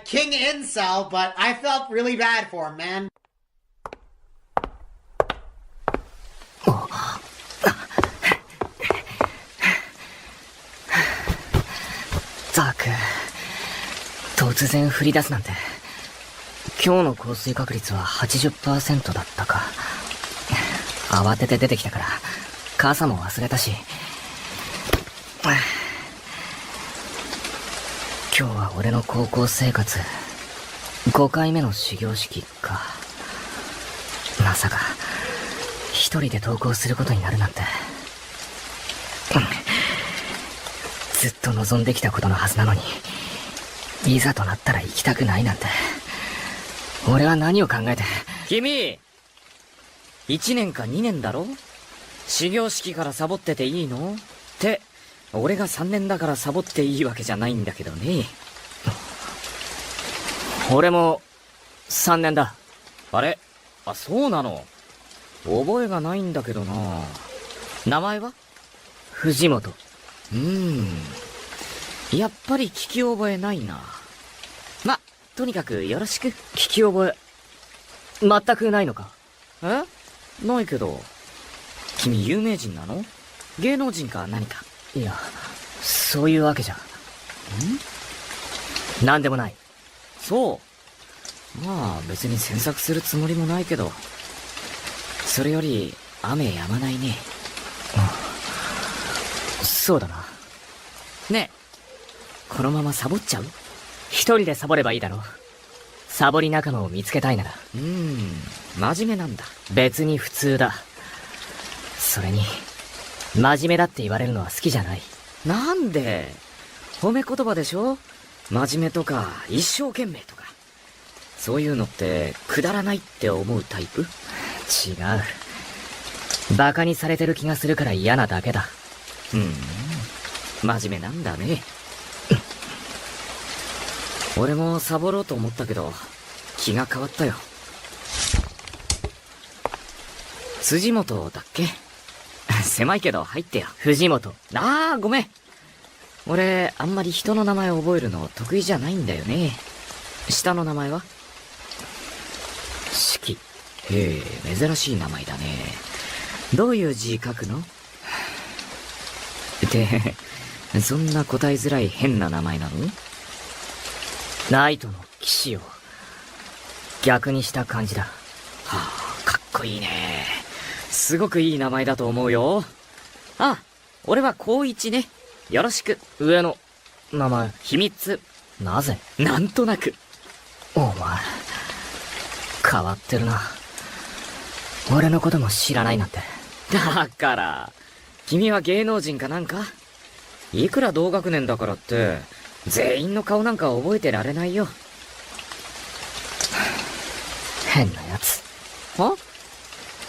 Speaker 1: King Incel, but I felt really bad for him, man.
Speaker 7: Fuck. 突然降り出すなんて。今日の降水確率は 80% だったか。慌てて出てきたから傘も忘れたし。今日は俺の高校生活5回目の始業式か。まさか一人で登校することになるなんて。ずっと望んできたことのはずなのに、いざとなったら行きたくないなんて。俺は何を考えて。君、1年か2年だろ？始業式からサボってていいの？って、俺が3年だからサボっていいわけじゃないんだけどね。俺も3年だ。あれ？あ、そうなの。覚えがないんだけどな。名前は？藤本。やっぱり聞き覚えないな。ま、とにかくよろしく。聞き覚え全くないのか？え？ないけど。君有名人なの？芸能人か何か？いや、そういうわけじゃ。なんでもない。そう。まあ別に詮索するつもりもないけど。それより雨止まないね。そうだな。ねえ、このままサボっちゃう？一人でサボればいいだろう。サボり仲間を見つけたいなら。
Speaker 8: 真面目なんだ。
Speaker 7: 別に普通だ。それに、真面目だって言われるのは好きじゃない。
Speaker 8: なんで？褒め言葉でしょ？真面目とか、一生懸命とか。そういうのって、くだらないって思うタイプ？
Speaker 7: 違う。バカにされてる気がするから嫌なだけだ。
Speaker 8: 真面目なんだね。俺もサボろうと思ったけど、気が変わったよ。辻本だっけ？狭いけど入ってよ。
Speaker 7: 藤本。
Speaker 8: ごめん。俺、あんまり人の名前を覚えるの得意じゃないんだよね。下の名前は？
Speaker 7: 四季。
Speaker 8: へえ、珍しい名前だね。どういう字書くの？で、そんな答えづらい変な名前なの？
Speaker 7: ナイトの騎士を逆にした感じだ。
Speaker 8: かっこいいね。すごくいい名前だと思うよ。俺は光一ね。よろしく。
Speaker 7: 上の名前。
Speaker 8: 秘密。
Speaker 7: なぜ？
Speaker 8: なんとなく。
Speaker 7: お前、変わってるな。俺のことも知らないなんて。
Speaker 8: だから、君は芸能人かなんか？いくら同学年だからって、全員の顔なんか覚えてられないよ。
Speaker 7: 変なやつ。
Speaker 8: は？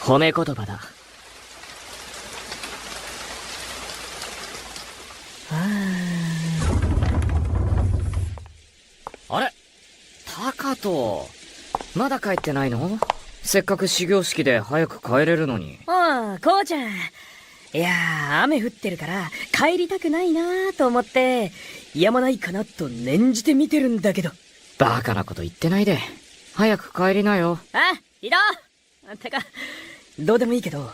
Speaker 7: 褒め言葉だ。
Speaker 8: あれ？高人、まだ帰ってないの？せっかく始業式で早く帰れるのに。
Speaker 9: こうちゃん。いやー、雨降ってるから帰りたくないなーと思って、やまないかなと念じて見てるんだけど。
Speaker 8: バカなこと言ってないで。早く帰りなよ。
Speaker 9: いいだ。てか、どうでもいいけど、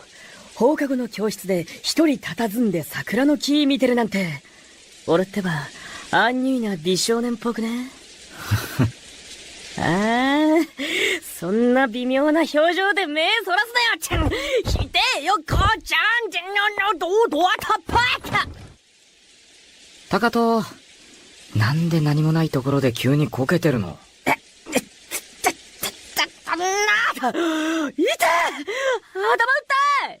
Speaker 9: 放課後の教室で一人佇んで桜の木見てるなんて、俺ってば、アンニュイな美少年っぽくね。そんな微妙な表情で目そらすなよ、ひでえよ、こうちゃん、どうたっぱか。
Speaker 8: 高人、なんで何もないところで急にこけてるの？
Speaker 9: 痛え！頭打ったい！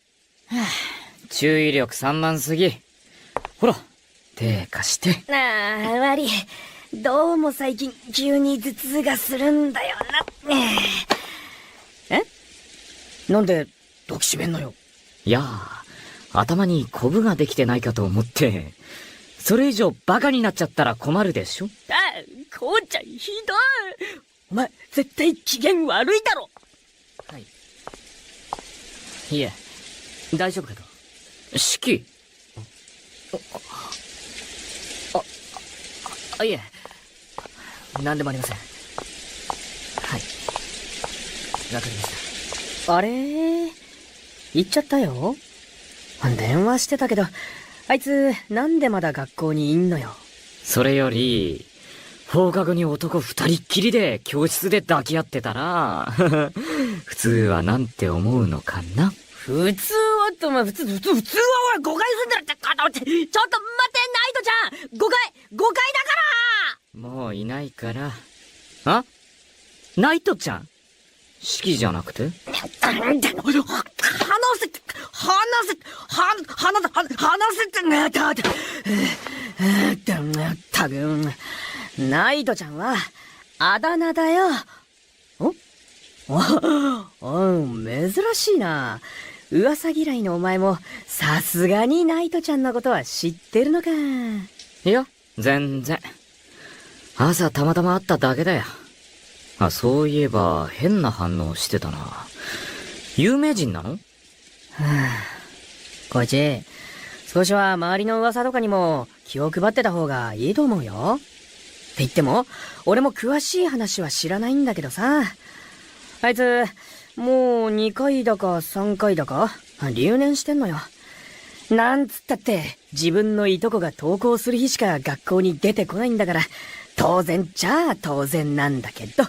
Speaker 8: 注意力散漫すぎ。ほら、手貸して。
Speaker 9: 悪い。どうも最近急に頭痛がするんだよな。なんで抱きしめんのよ。
Speaker 8: いや頭にコブができてないかと思って。それ以上バカになっちゃったら困るでしょ？
Speaker 9: こうちゃんひどい。お前絶対機嫌悪いだろ。
Speaker 7: はい。いえ、大丈夫かと。
Speaker 8: 四季。
Speaker 7: いえ、なんでもありません。はい。わかりました。
Speaker 9: あれー、行っちゃったよ。電話してたけど、あいつ、なんでまだ学校にいんのよ。
Speaker 8: それより、放課後に男二人っきりで教室で抱き合ってたら、普通はなんて思うのかな？
Speaker 9: 普通はってお前、普通は俺誤解すんだろって、ちょっと待って、ナイトちゃん誤解だから
Speaker 8: もういないから。ナイトちゃん？式じゃなくて？
Speaker 9: 話せってね、たくナイトちゃんは、あだ名だよ。珍しいな。噂嫌いのお前も、さすがにナイトちゃんのことは知ってるのか。
Speaker 8: いや、全然。朝たまたま会っただけだよ。そういえば、変な反応してたな。有名人なの？
Speaker 9: こいち、少しは周りの噂とかにも気を配ってた方がいいと思うよ。って言っても、俺も詳しい話は知らないんだけどさ。あいつ、もう2回だか3回だか留年してんのよ。なんつったって、自分のいとこが登校する日しか学校に出てこないんだから、当然じゃあ当然なんだけど。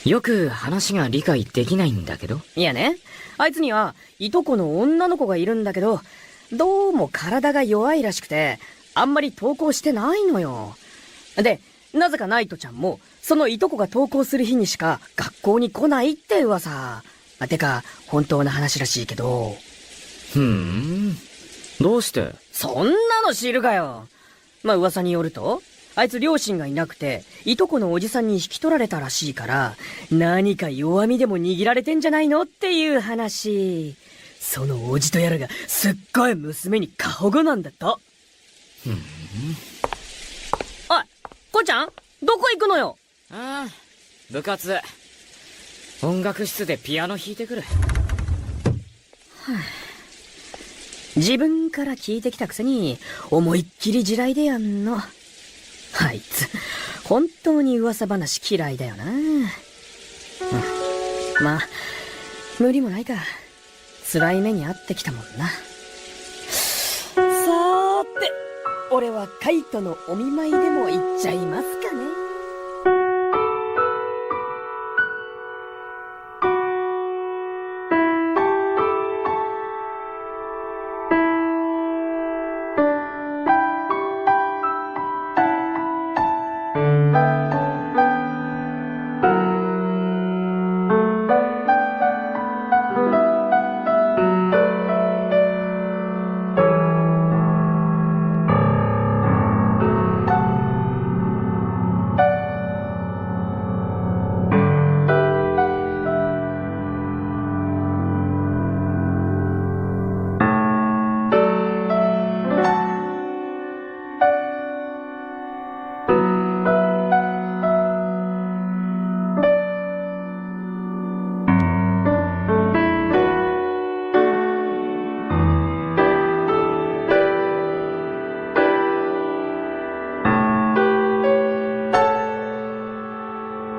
Speaker 8: よく話が理解できないんだけど。
Speaker 9: いやね、あいつにはいとこの女の子がいるんだけど、どうも体が弱いらしくて、あんまり登校してないのよ。で、なぜかナイトちゃんも、そのいとこが登校する日にしか学校に来ないって噂。てか、本当の話らしいけど。
Speaker 8: どうして？
Speaker 9: そんなの知るかよ。噂によると、あいつ両親がいなくて、いとこのおじさんに引き取られたらしいから、何か弱みでも握られてんじゃないのっていう話。そのおじとやらがすっごい娘に過保護なんだと。おい、こうちゃんどこ行くのよ？
Speaker 8: 部活。音楽室でピアノ弾いてくる。
Speaker 9: 自分から聞いてきたくせに、思いっきり地雷でやんの。あいつ、本当に噂話嫌いだよな。まあ、無理もないか。辛い目に遭ってきたもんな。さーて、俺はカイトのお見舞いでも行っちゃいますかね。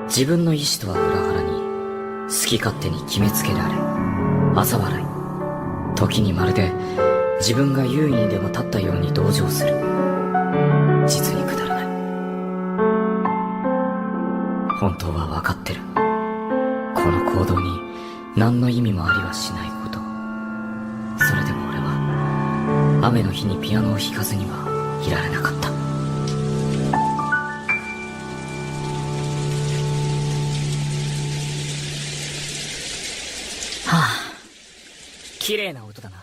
Speaker 8: 自分の意志とは裏腹に好き勝手に決めつけられ、嘲笑い、時にまるで自分が優位にでも立ったように同情する。実にくだらない。本当は分かってる。この行動に何の意味もありはしないこと。それでも俺は雨の日にピアノを弾かずにはいられなかった。綺麗な音だな。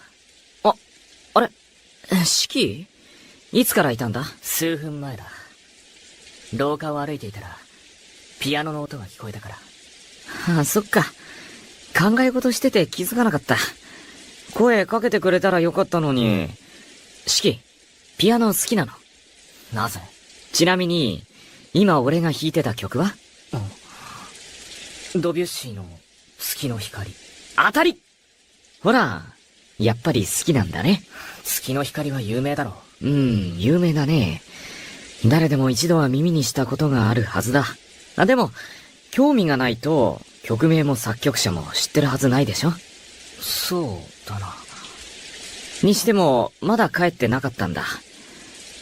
Speaker 8: あれ四季？いつからいたんだ？
Speaker 9: 数分前だ。廊下を歩いていたら、ピアノの音が聞こえたから。
Speaker 8: そっか。考え事してて気づかなかった。声かけてくれたらよかったのに。四季、ピアノ好きなの？
Speaker 9: なぜ？
Speaker 8: ちなみに、今俺が弾いてた曲は？
Speaker 9: ドビュッシーの月の光。
Speaker 8: 当たり！ほら、やっぱり好きなんだね。
Speaker 9: 月の光は有名だろ。
Speaker 8: 有名だね。誰でも一度は耳にしたことがあるはずだ。でも、興味がないと、曲名も作曲者も知ってるはずないでしょ？
Speaker 9: そうだな。
Speaker 8: にしても、まだ帰ってなかったんだ。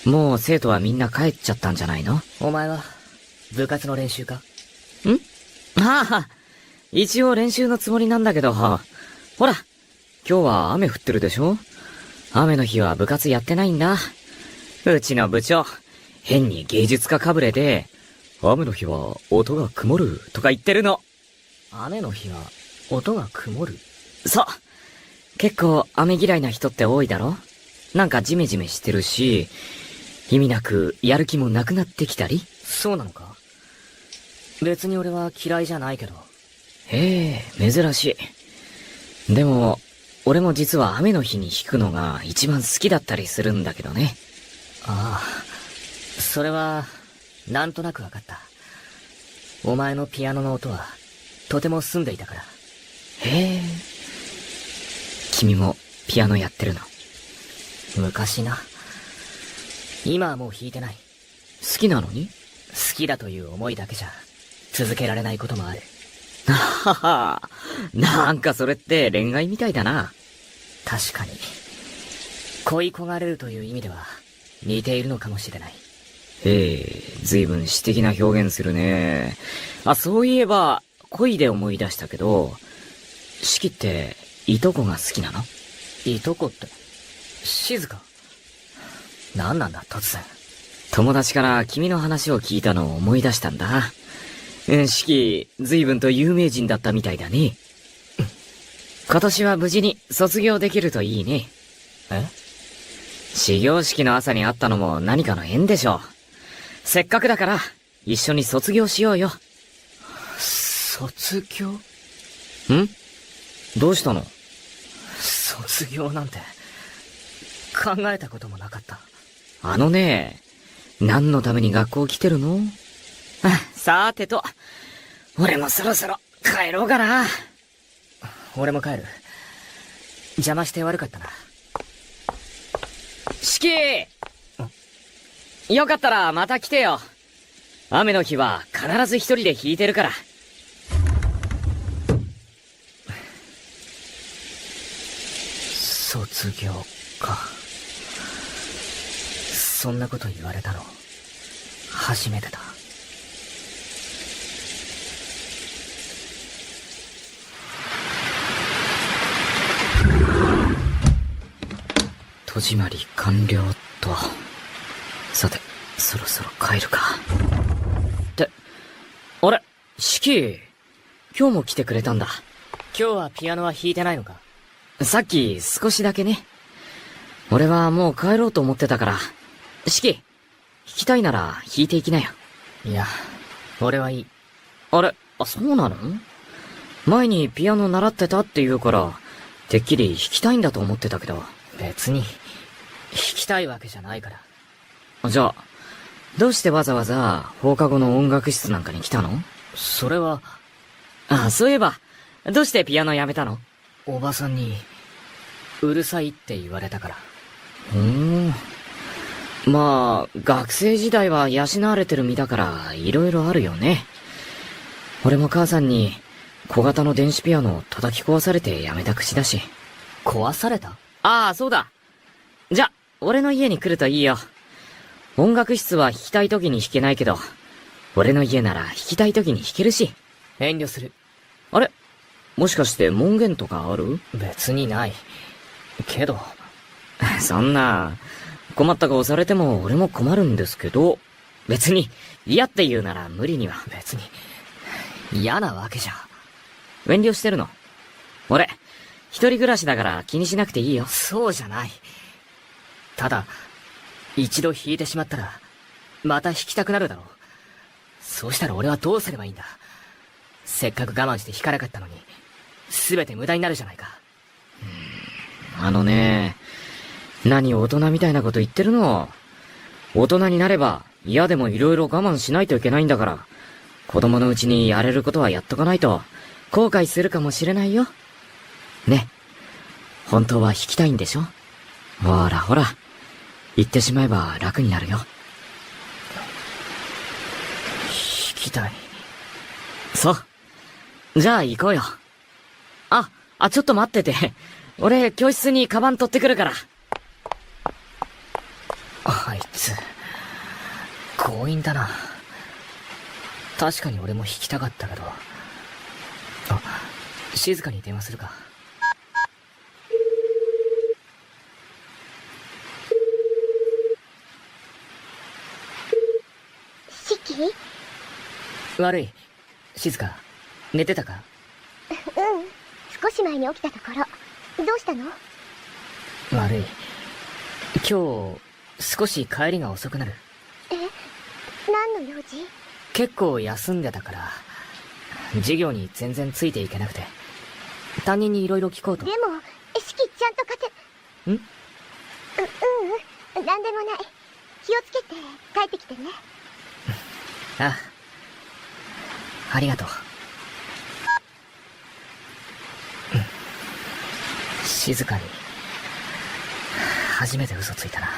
Speaker 8: もう生徒はみんな帰っちゃったんじゃないの？
Speaker 9: お前は、部活の練習か？
Speaker 8: 一応練習のつもりなんだけど、ほら、今日は雨降ってるでしょ？雨の日は部活やってないんだ。うちの部長、変に芸術家かぶれで、雨の日は音が曇るとか言ってるの。
Speaker 9: 雨の日は音が曇る？
Speaker 8: そう。結構雨嫌いな人って多いだろ？なんかジメジメしてるし、意味なくやる気もなくなってきたり。
Speaker 9: そうなのか？別に俺は嫌いじゃないけど。
Speaker 8: 珍しい。でも、俺も実は雨の日に弾くのが一番好きだったりするんだけどね。
Speaker 9: ああ、それは、なんとなくわかった。お前のピアノの音は、とても澄んでいたから。
Speaker 8: 君もピアノやってるの？
Speaker 9: 昔な。今はもう弾いてない。
Speaker 8: 好きなのに？
Speaker 9: 好きだという思いだけじゃ、続けられないこともある。
Speaker 8: なんかそれって恋愛みたいだな。
Speaker 9: 確かに。恋焦がれるという意味では、似ているのかもしれない。
Speaker 8: 随分詩的な表現するね。そういえば、恋で思い出したけど、四季って、いとこが好きなの？
Speaker 9: いとこって、静か？何なんだ、突然。
Speaker 8: 友達から君の話を聞いたのを思い出したんだ。四季、随分と有名人だったみたいだね。今年は無事に卒業できるといいね。
Speaker 9: え？
Speaker 8: 始業式の朝に会ったのも何かの縁でしょう。せっかくだから、一緒に卒業しようよ。
Speaker 9: 卒業？
Speaker 8: どうしたの？
Speaker 9: 卒業なんて、考えたこともなかった。
Speaker 8: 何のために学校来てるの？さてと、俺もそろそろ帰ろうかな。
Speaker 9: 俺も帰る。邪魔して悪かったな。
Speaker 8: 四季！よかったらまた来てよ。雨の日は必ず一人で弾いてるから。
Speaker 9: 卒業か。そんなこと言われたの、初めてだ。
Speaker 8: 戸締まり完了と。さて、そろそろ帰るか。あれ、四季、今日も来てくれたんだ。
Speaker 9: 今日はピアノは弾いてないのか？
Speaker 8: さっき少しだけね。俺はもう帰ろうと思ってたから。四季、弾きたいなら弾いていきなよ。
Speaker 9: いや、俺はいい。
Speaker 8: あれ、そうなの？前にピアノ習ってたって言うから、てっきり弾きたいんだと思ってたけど。
Speaker 9: 別に、弾きたいわけじゃないから。
Speaker 8: じゃあ、どうしてわざわざ放課後の音楽室なんかに来たの？
Speaker 9: それは、
Speaker 8: そういえば、どうしてピアノやめたの？
Speaker 9: おばさんに、うるさいって言われたから。
Speaker 8: まあ、学生時代は養われてる身だから、いろいろあるよね。俺も母さんに、小型の電子ピアノを叩き壊されてやめた口だし。
Speaker 9: 壊された？
Speaker 8: そうだ。じゃ、俺の家に来るといいよ。音楽室は弾きたい時に弾けないけど、俺の家なら弾きたい時に弾けるし。
Speaker 9: 遠慮する。
Speaker 8: あれ？もしかして門限とかある？
Speaker 9: 別にない。けど。
Speaker 8: そんな、困った顔されても俺も困るんですけど、別に嫌って言うなら無理には。
Speaker 9: 別に、嫌なわけじゃ。
Speaker 8: 遠慮してるの？俺、一人暮らしだから気にしなくていいよ。
Speaker 9: そうじゃない。ただ、一度弾いてしまったら、また弾きたくなるだろう。そうしたら俺はどうすればいいんだ。せっかく我慢して弾かなかったのに、すべて無駄になるじゃないか。
Speaker 8: 何大人みたいなこと言ってるの？大人になれば嫌でもいろいろ我慢しないといけないんだから、子供のうちにやれることはやっとかないと後悔するかもしれないよ。ね。本当は弾きたいんでしょ？ほらほら。言ってしまえば楽になるよ。弾
Speaker 9: きたい。
Speaker 8: そう。じゃあ行こうよ。ちょっと待ってて。俺、教室にカバン取ってくるから。
Speaker 9: あいつ、強引だな。確かに俺も弾きたかったけど。静かに電話するか。
Speaker 10: シキ？
Speaker 9: 悪い。静か、寝てたか？
Speaker 10: 少し前に起きたところ。どうしたの？
Speaker 9: 悪い。今日、少し帰りが遅くなる。
Speaker 10: 何の用事？
Speaker 9: 結構休んでたから、授業に全然ついていけなくて、担任にいろいろ聞こうと。
Speaker 10: でも、シキちゃんとなんでもない。気をつけて帰ってきてね。
Speaker 9: ありがとう。静かに、初めて嘘ついたな。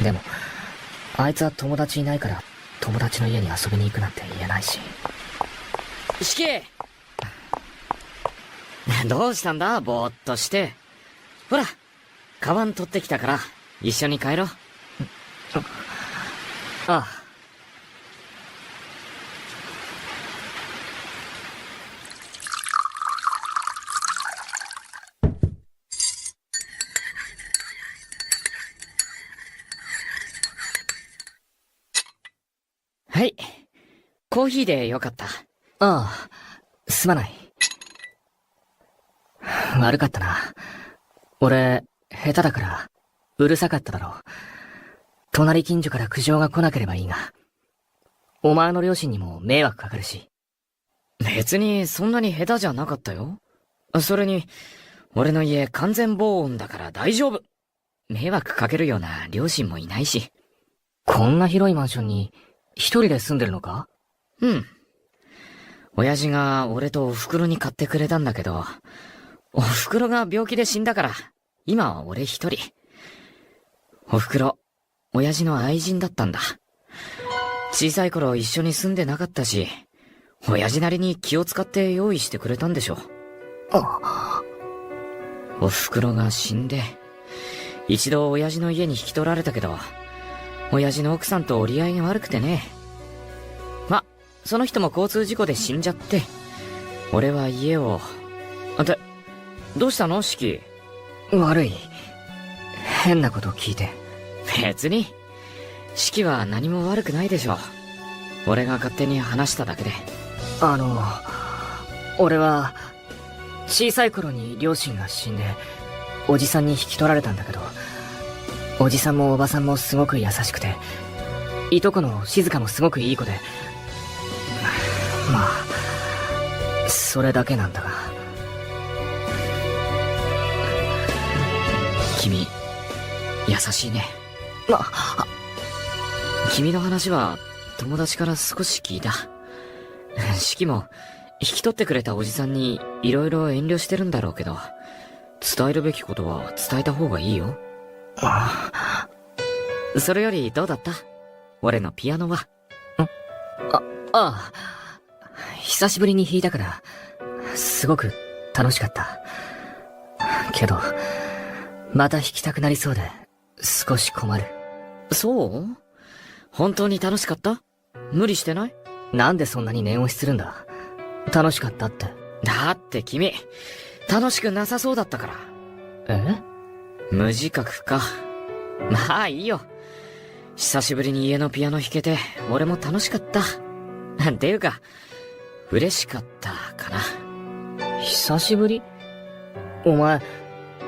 Speaker 9: でも、あいつは友達いないから、友達の家に遊びに行くなんて言えないし。
Speaker 8: 四季どうしたんだぼーっとして。ほら、カバン取ってきたから、一緒に帰ろう。
Speaker 9: ああ。
Speaker 8: コーヒーでよかった。
Speaker 7: ああ、すまない。悪かったな。俺、下手だから、うるさかっただろう。隣近所から苦情が来なければいいが。お前の両親にも迷惑かかるし。
Speaker 8: 別にそんなに下手じゃなかったよ。それに、俺の家完全防音だから大丈夫。迷惑かけるような両親もいないし。
Speaker 7: こんな広いマンションに一人で住んでるのか？
Speaker 8: うん。親父が俺とお袋に買ってくれたんだけど、お袋が病気で死んだから、今は俺一人。お袋、親父の愛人だったんだ。小さい頃一緒に住んでなかったし、親父なりに気を使って用意してくれたんでしょ。お袋が死んで、一度親父の家に引き取られたけど、親父の奥さんと折り合いが悪くてね。ま、その人も交通事故で死んじゃって、俺は家を、って、どうしたのシキ？
Speaker 7: 悪い。変なこと聞いて。
Speaker 8: 別に、シキは何も悪くないでしょ。俺が勝手に話しただけで。
Speaker 7: 俺は、小さい頃に両親が死んで、おじさんに引き取られたんだけど、おじさんもおばさんもすごく優しくて、いとこの静香もすごくいい子で、まあ、それだけなんだが。
Speaker 8: 君、優しいね。君の話は友達から少し聞いた。シキも引き取ってくれたおじさんにいろいろ遠慮してるんだろうけど、伝えるべきことは伝えた方がいいよ。それよりどうだった？俺のピアノは。
Speaker 7: 久しぶりに弾いたから、すごく楽しかった。けど、また弾きたくなりそうで、少し困る。
Speaker 8: そう？本当に楽しかった？無理してない？
Speaker 7: なんでそんなに念押しするんだ？楽しかったって。
Speaker 8: だって君、楽しくなさそうだったから。無自覚か。まあいいよ。久しぶりに家のピアノ弾けて、俺も楽しかった。っていうか、嬉しかったかな。
Speaker 7: 久しぶり？お前、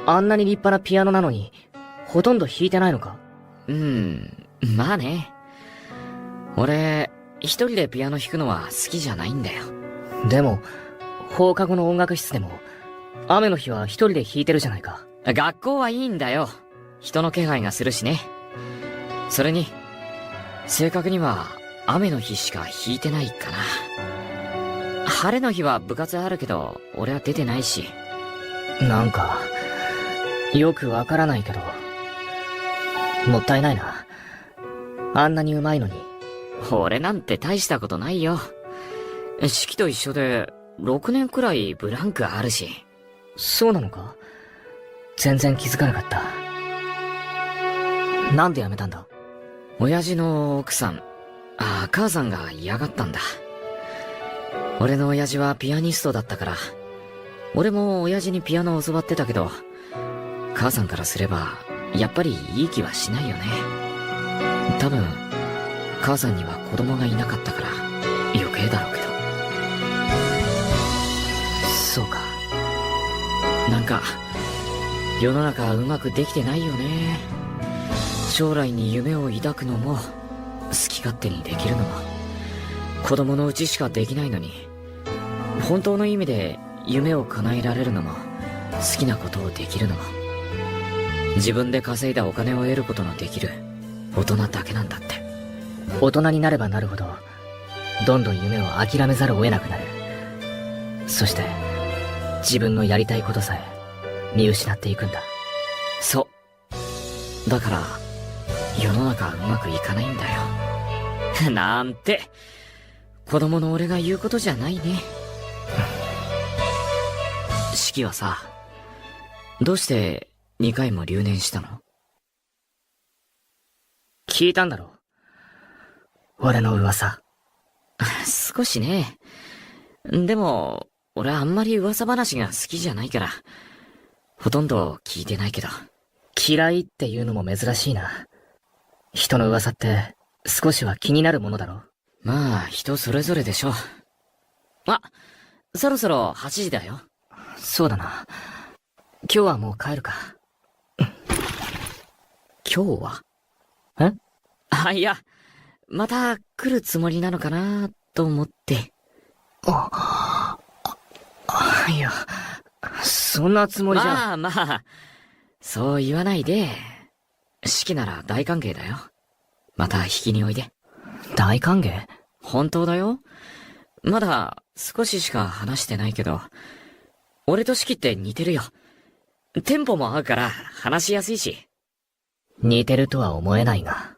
Speaker 7: あんなに立派なピアノなのに、ほとんど弾いてないのか？
Speaker 8: まあね。俺、一人でピアノ弾くのは好きじゃないんだよ。
Speaker 7: でも、放課後の音楽室でも、雨の日は一人で弾いてるじゃないか。
Speaker 8: 学校はいいんだよ。人の気配がするしね。それに、正確には雨の日しか弾いてないかな。晴れの日は部活あるけど、俺は出てないし。
Speaker 7: なんか、よくわからないけど、もったいないな。あんなに上手いのに。
Speaker 8: 俺なんて大したことないよ。式と一緒で、6年くらいブランクあるし。
Speaker 7: そうなのか？全然気づかなかった。なんで辞めたんだ？
Speaker 8: 親父の奥さん、母さんが嫌がったんだ。俺の親父はピアニストだったから、俺も親父にピアノを教わってたけど、母さんからすれば、やっぱりいい気はしないよね。多分、母さんには子供がいなかったから、余計だろうけど。
Speaker 7: そうか。
Speaker 8: なんか、世の中うまくできてないよね。将来に夢を抱くのも、好き勝手にできるのも、子供のうちしかできないのに、本当の意味で夢を叶えられるのも、好きなことをできるのも、自分で稼いだお金を得ることのできる大人だけなんだって。
Speaker 7: 大人になればなるほど、どんどん夢を諦めざるを得なくなる。そして、自分のやりたいことさえ見失っていくんだ。
Speaker 8: そう。だから、世の中うまくいかないんだよ。なんて、子供の俺が言うことじゃないね。式はさ、どうして2回も留年したの？
Speaker 7: 聞いたんだろ？俺の噂。
Speaker 8: 少しね。でも、俺はあんまり噂話が好きじゃないから、ほとんど聞いてないけど。
Speaker 7: 嫌いっていうのも珍しいな。人の噂って少しは気になるものだろ？
Speaker 8: まあ、人それぞれでしょ。あ、そろそろ8時だよ。
Speaker 7: そうだな。今日はもう帰るか。
Speaker 8: 今日は？
Speaker 7: え？
Speaker 8: あ、いや、また来るつもりなのかなと思って。
Speaker 7: いや、そんなつもりじゃ。
Speaker 8: まあまあ、そう言わないで。式なら大歓迎だよ。また引きにおいで。
Speaker 7: 大歓迎？
Speaker 8: 本当だよ。まだ少ししか話してないけど、俺と式って似てるよ。テンポも合うから話しやすいし。
Speaker 7: 似てるとは思えないが。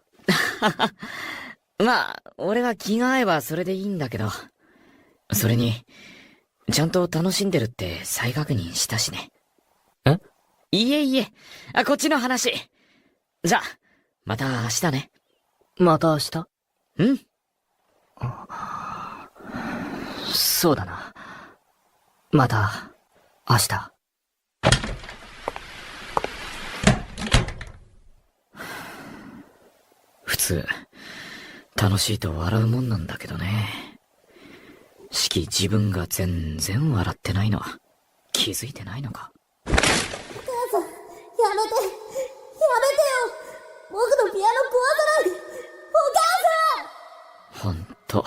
Speaker 8: まあ、俺は気が合えばそれでいいんだけど。それに、ちゃんと楽しんでるって再確認したしね。
Speaker 7: え？
Speaker 8: いえいえ、こっちの話。じゃ、また明日ね。
Speaker 7: また明日？
Speaker 8: うん。
Speaker 7: そうだな。また、明日。
Speaker 8: 普通、楽しいと笑うもんなんだけどね。式自分が全然笑ってないの。気づいてないのか。
Speaker 11: お母さん、やめてよ。僕のピアノ壊さないで。お母さん！
Speaker 8: ほんと、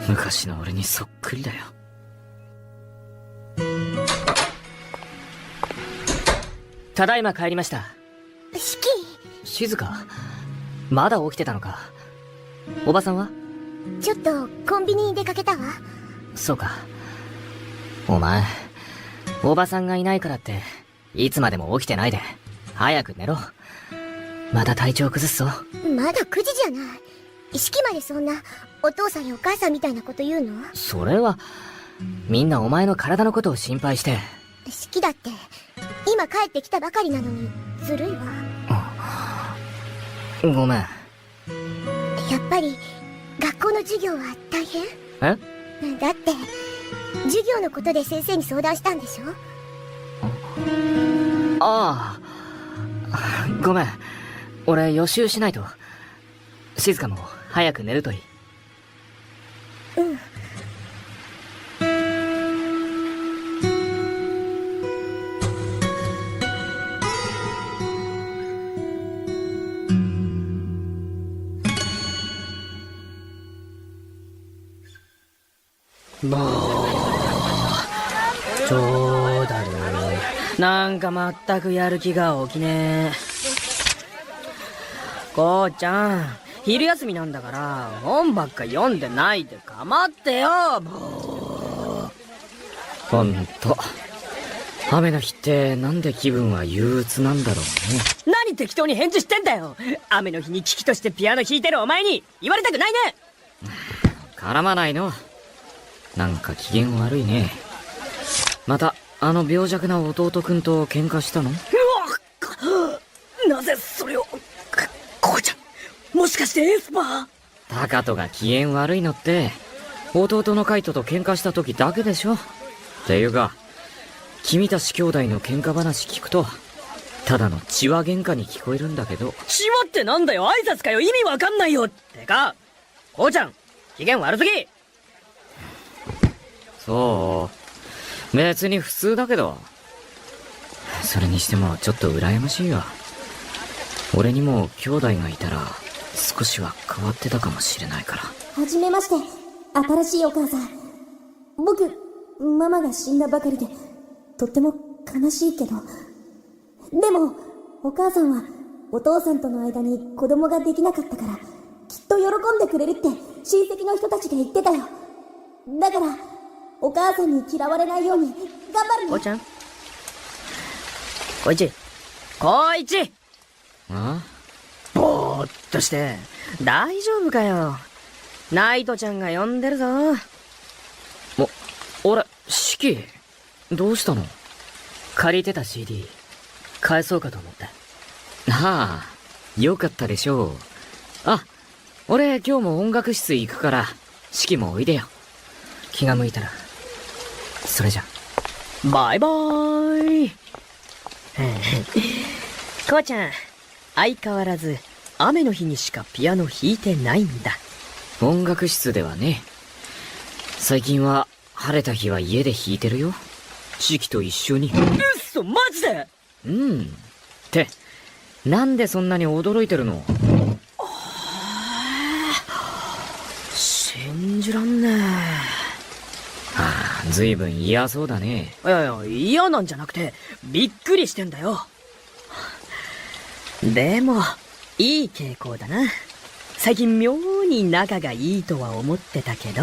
Speaker 8: 昔の俺にそっくりだよ。
Speaker 7: ただいま帰りました。
Speaker 10: 式？
Speaker 7: 静か。まだ起きてたのか。おばさんは？
Speaker 10: ちょっとコンビニに出かけたわ。
Speaker 7: そうか。お前、おばさんがいないからって、いつまでも起きてないで、早く寝ろ。また体調崩すぞ。
Speaker 10: まだ9時じゃない。式までそんな、お父さんやお母さんみたいなこと言うの？
Speaker 7: それは、みんなお前の体のことを心配して。
Speaker 10: 式だって、今帰ってきたばかりなのに、ずるいわ。
Speaker 7: ごめん。
Speaker 10: やっぱり、学校の授業は大変？
Speaker 7: え？
Speaker 10: だって、授業のことで先生に相談したんでしょ？
Speaker 7: ああ。ごめん。俺予習しないと。静かも早く寝るといい。
Speaker 10: うん。
Speaker 9: もう、どうだろう。なんかまったくやる気が起きねえ。こうちゃん、昼休みなんだから、本ばっか読んでないで構ってよ、もう。
Speaker 8: ほんと。雨の日ってなんで気分は憂鬱なんだろうね。
Speaker 9: 何適当に返事してんだよ。雨の日に危機としてピアノ弾いてるお前に言われたくないね。
Speaker 8: 絡まないの。なんか機嫌悪いね。また、あの病弱な弟くんと喧嘩したの？
Speaker 9: なぜそれを。こうちゃん、もしかしてエスパー？
Speaker 8: タカトが機嫌悪いのって、弟のカイトと喧嘩した時だけでしょ。っていうか、君たち兄弟の喧嘩話聞くと、ただの血話喧嘩に聞こえるんだけど。
Speaker 9: 血話ってなんだよ、挨拶かよ、意味わかんないよ。てか、こうちゃん、機嫌悪すぎ。
Speaker 8: そう。別に普通だけど。それにしてもちょっと羨ましいわ。俺にも兄弟がいたら少しは変わってたかもしれないから。
Speaker 11: はじめまして、新しいお母さん。僕、ママが死んだばかりで、とっても悲しいけど。でも、お母さんはお父さんとの間に子供ができなかったから、きっと喜んでくれるって親戚の人たちが言ってたよ。だから、お母さんに嫌われないように頑張るね。
Speaker 9: こうちゃん、こいち、こいち。
Speaker 8: あ？
Speaker 9: ぼーっとして、大丈夫かよ。ナイトちゃんが呼んでるぞ。
Speaker 8: 俺、シキ、どうしたの？
Speaker 7: 借りてた CD、返そうかと思って。
Speaker 8: はあ、よかったでしょう。あ、俺今日も音楽室行くから、シキもおいでよ。
Speaker 7: 気が向いたら。それじゃ。
Speaker 9: バイバーイ。こうちゃん、相変わらず雨の日にしかピアノ弾いてないんだ。
Speaker 8: 音楽室ではね。最近は晴れた日は家で弾いてるよ。四季と一緒に。
Speaker 9: うっそ、マジで？
Speaker 8: って、なんでそんなに驚いてるの？
Speaker 9: 信じらんね
Speaker 8: え。ずいぶん嫌そうだね。
Speaker 9: いやいや、嫌なんじゃなくて、びっくりしてんだよ。でも、いい傾向だな。最近妙に仲がいいとは思ってたけど。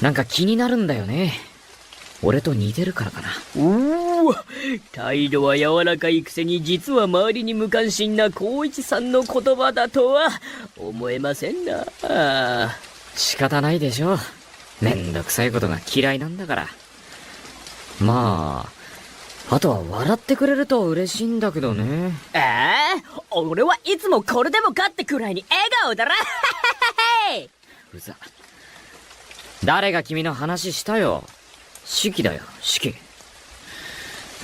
Speaker 8: なんか気になるんだよね。俺と似てるからかな。
Speaker 9: 態度は柔らかいくせに実は周りに無関心な光一さんの言葉だとは思えませんな。
Speaker 8: 仕方ないでしょ。めんどくさいことが嫌いなんだから。まあ、あとは笑ってくれると嬉しいんだけどね。
Speaker 9: 俺はいつもこれでもかってくらいに笑顔だろ。
Speaker 8: うざ。誰が君の話したよ。四季だよ、四季。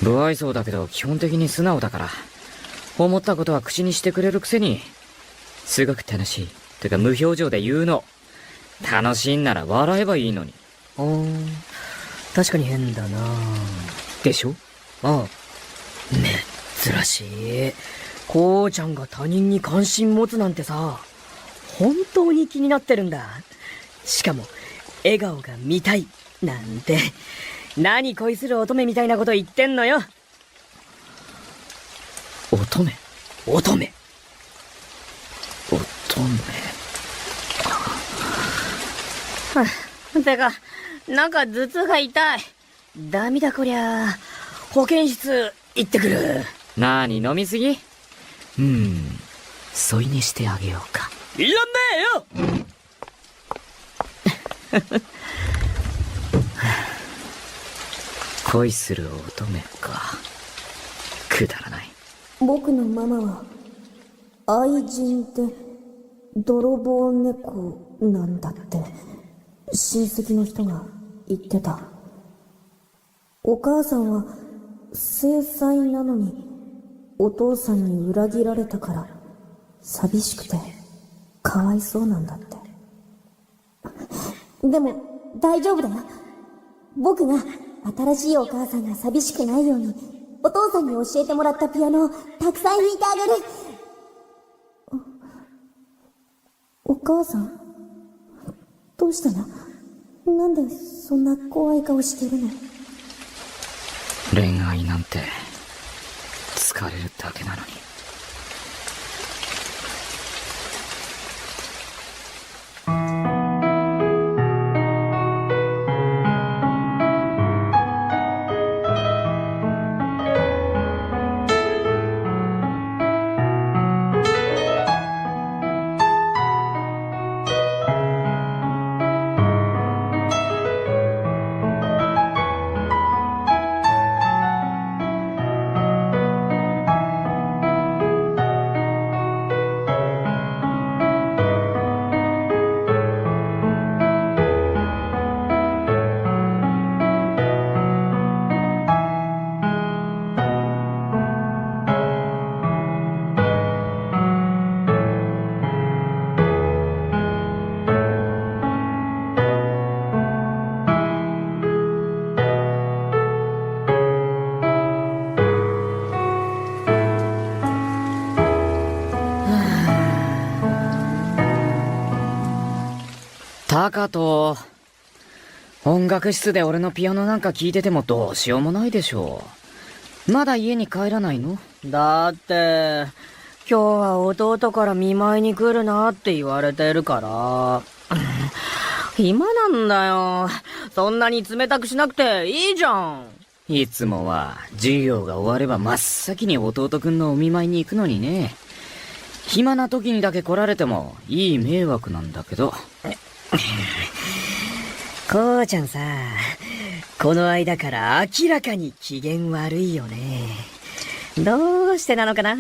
Speaker 8: 不愛想だけど基本的に素直だから、思ったことは口にしてくれるくせに、すごく楽しい。てか無表情で言うの。楽しいんなら笑えばいいのに。
Speaker 9: 確かに変だな。
Speaker 8: でしょ？
Speaker 9: 珍しい。こうちゃんが他人に関心持つなんてさ、本当に気になってるんだ。しかも、笑顔が見たい、なんて、何恋する乙女みたいなこと言ってんのよ。
Speaker 8: 乙女。
Speaker 9: てか、なんか頭痛が痛い。ダメだこりゃ。保健室行ってくる。
Speaker 8: なに飲みすぎ？添い寝してあげようか。
Speaker 9: いらんねえよ。
Speaker 8: 恋する乙女か。くだらない。
Speaker 11: 僕のママは愛人で泥棒猫なんだって親戚の人が言ってた。お母さんは正妻なのにお父さんに裏切られたから寂しくてかわいそうなんだって。でも大丈夫だよ。僕が新しいお母さんが寂しくないようにお父さんに教えてもらったピアノをたくさん弾いてあげる。お母さんどうしたの？なんでそんな怖い顔してるの？
Speaker 8: 恋愛なんて疲れるだけなのに。タカト、音楽室で俺のピアノなんか聴いててもどうしようもないでしょう。まだ家に帰らないの？
Speaker 9: だって、今日は弟から見舞いに来るなって言われてるから。暇なんだよ。そんなに冷たくしなくていいじゃん。
Speaker 8: いつもは授業が終われば真っ先に弟くんのお見舞いに行くのにね。暇な時にだけ来られてもいい迷惑なんだけど。
Speaker 9: こうちゃんさ、この間から明らかに機嫌悪いよね。どうしてなのかな？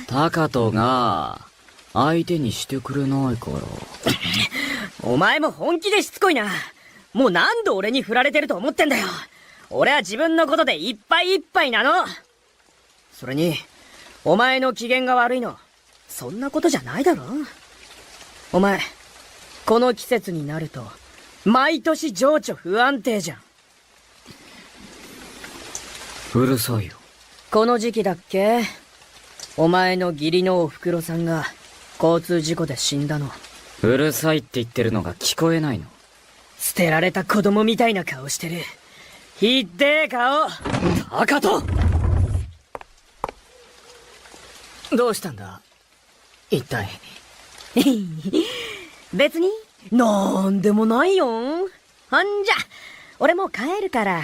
Speaker 8: タカトが相手にしてくれないから。
Speaker 9: お前も本気でしつこいな。もう何度俺に振られてると思ってんだよ。俺は自分のことでいっぱいいっぱいなの。それに、お前の機嫌が悪いの、そんなことじゃないだろ。お前、この季節になると、毎年情緒不安定じゃん。
Speaker 8: うるさいよ。
Speaker 9: この時期だっけ？お前の義理のお袋さんが交通事故で死んだの。
Speaker 8: うるさいって言ってるのが聞こえないの？
Speaker 9: 捨てられた子供みたいな顔してる。ひってえ顔。
Speaker 8: 赤と！
Speaker 9: どうしたんだ？一体。別に、なんでもないよ。ほんじゃ、俺もう帰るから、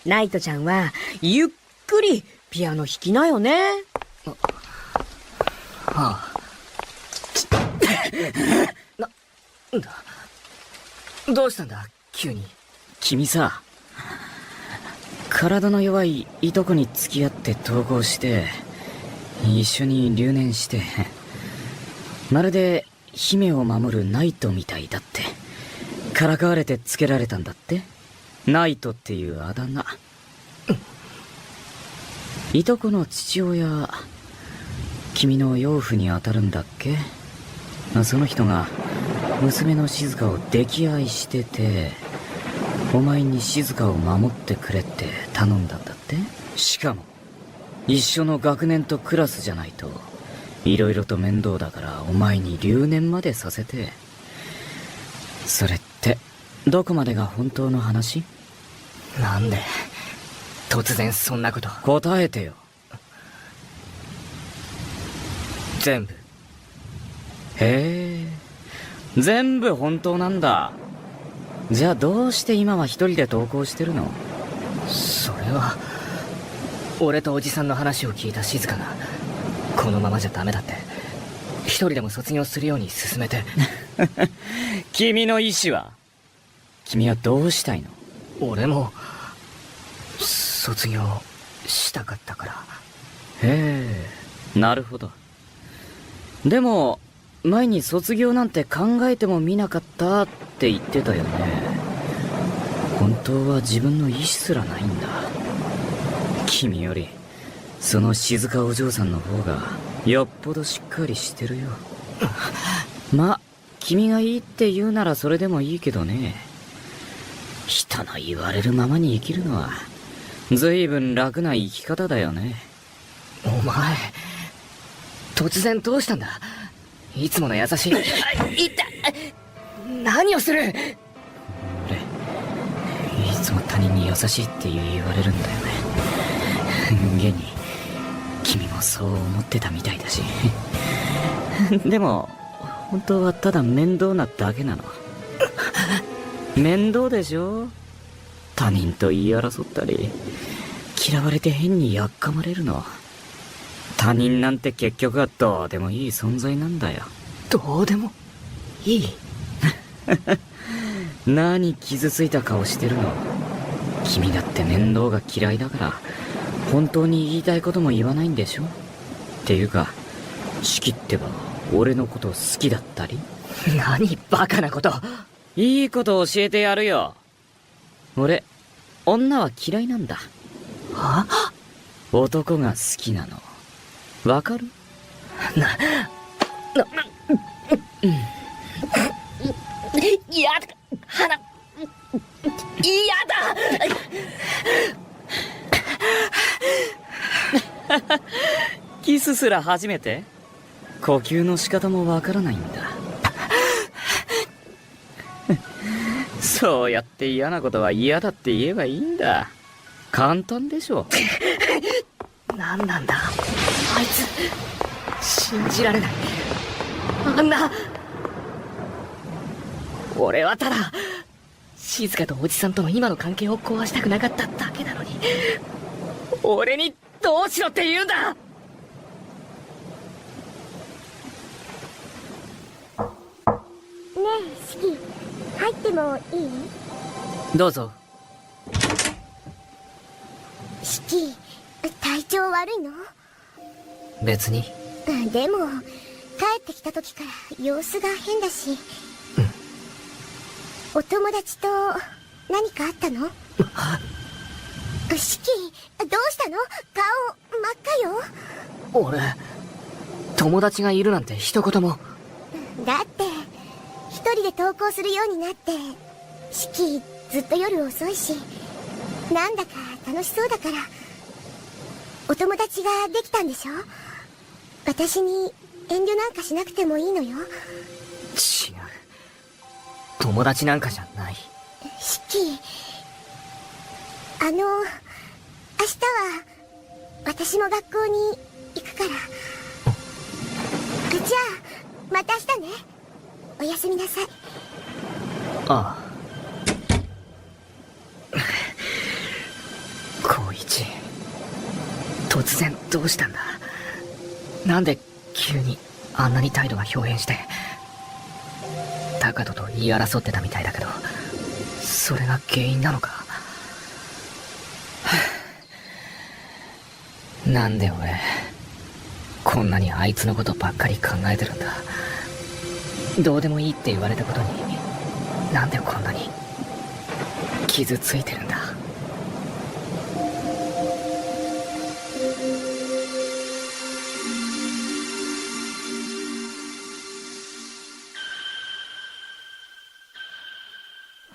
Speaker 9: ナイトちゃんは、ゆっくりピアノ弾きなよね。なんだ。どうしたんだ、急に。
Speaker 8: 君さ、体の弱いいとこに付き合って登校して、一緒に留年して、まるで姫を守るナイトみたいだって、からかわれてつけられたんだって？ナイトっていうあだ名。いとこの父親、君の養父に当たるんだっけ？その人が娘の静香を溺愛してて、お前に静香を守ってくれって頼んだんだって？しかも一緒の学年とクラスじゃないと色々と面倒だからお前に留年までさせて。それってどこまでが本当の話？
Speaker 9: なんで突然そんなこと。
Speaker 8: 答えてよ。
Speaker 9: 全部。
Speaker 8: へえ、全部本当なんだ。じゃあどうして今は一人で登校してるの？
Speaker 9: それは俺とおじさんの話を聞いた静香がこのままじゃダメだって一人でも卒業するように勧めて。
Speaker 8: 君の意思は？君はどうしたいの？
Speaker 9: 俺も卒業したかったから。
Speaker 8: へえ、なるほど。でも前に卒業なんて考えてもみなかったって言ってたよね。本当は自分の意思すらないんだ。君よりその静香お嬢さんの方がよっぽどしっかりしてるよ。ま、君がいいって言うならそれでもいいけどね。人の言われるままに生きるのは随分楽な生き方だよね。
Speaker 9: お前突然どうしたんだ？いつもの優しい。いた！何をする？
Speaker 8: 俺、いつも他人に優しいって言われるんだよね。現に君もそう思ってたみたいだし。でも本当はただ面倒なだけなの。面倒でしょ？他人と言い争ったり嫌われて変にやっかまれるの。他人なんて結局はどうでもいい存在なんだよ。
Speaker 9: どうでもいい？
Speaker 8: 何傷ついた顔してるの？君だって面倒が嫌いだから本当に言いたいことも言わないんでしょ？っていうか仕切ってば俺のこと好きだったり？
Speaker 9: 何バカなこと。
Speaker 8: いいこと教えてやるよ。俺女は嫌いなんだ。
Speaker 9: は？
Speaker 8: 男が好きなのわかる？
Speaker 9: やだ、鼻、や
Speaker 8: だ。キスすら初めて？呼吸の仕方もわからないんだ。そうやって嫌なことは嫌だって言えばいいんだ。簡単でしょ。
Speaker 9: 何なんだあいつ。信じられない。あんな。俺はただ静香とおじさんとの今の関係を壊したくなかっただけなのに、俺にどうしろって言うんだ。
Speaker 10: ねえシキ、入ってもいい？
Speaker 9: どうぞ。
Speaker 10: シキ、体調悪いの？
Speaker 9: 別に。
Speaker 10: でも帰ってきた時から様子が変だし。お友達と何かあったの？シキ、どうしたの？顔真っ赤よ。
Speaker 9: 俺友達がいるなんて一言も。
Speaker 10: だって人で登校するようになって、式ずっと夜遅いし、なんだか楽しそうだから、お友達ができたんでしょ？私に遠慮なんかしなくてもいいのよ。違う。
Speaker 8: 友達なんかじゃない。
Speaker 10: 式、明日は私も学校に行くから。じゃあまた明日ね。おやすみなさい。
Speaker 8: ああ。光一、突然どうしたんだ？なんで急にあんなに態度が表変して。高人と言い争ってたみたいだけど、それが原因なのか。なんで俺こんなにあいつのことばっかり考えてるんだ。どうでもいいって言われたことになんでこんなに傷ついてるんだ。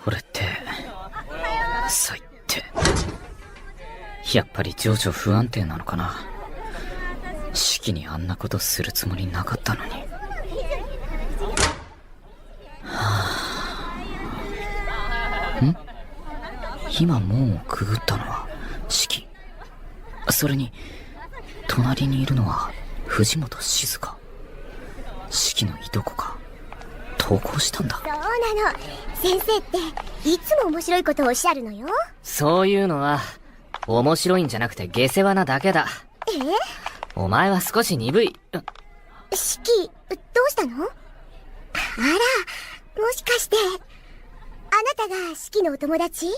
Speaker 8: 俺って最低。やっぱり情緒不安定なのかな。式にあんなことするつもりなかったのに。今門をくぐったのは式。それに隣にいるのは藤本静香。式のいとこか。投稿したんだ。
Speaker 10: そうなの。先生っていつも面白いことをおっしゃるのよ。
Speaker 8: そういうのは面白いんじゃなくて下世話なだけだ。お前は少し鈍い。
Speaker 10: 式、どうしたの？あら、もしかしてあなたが式のお友達？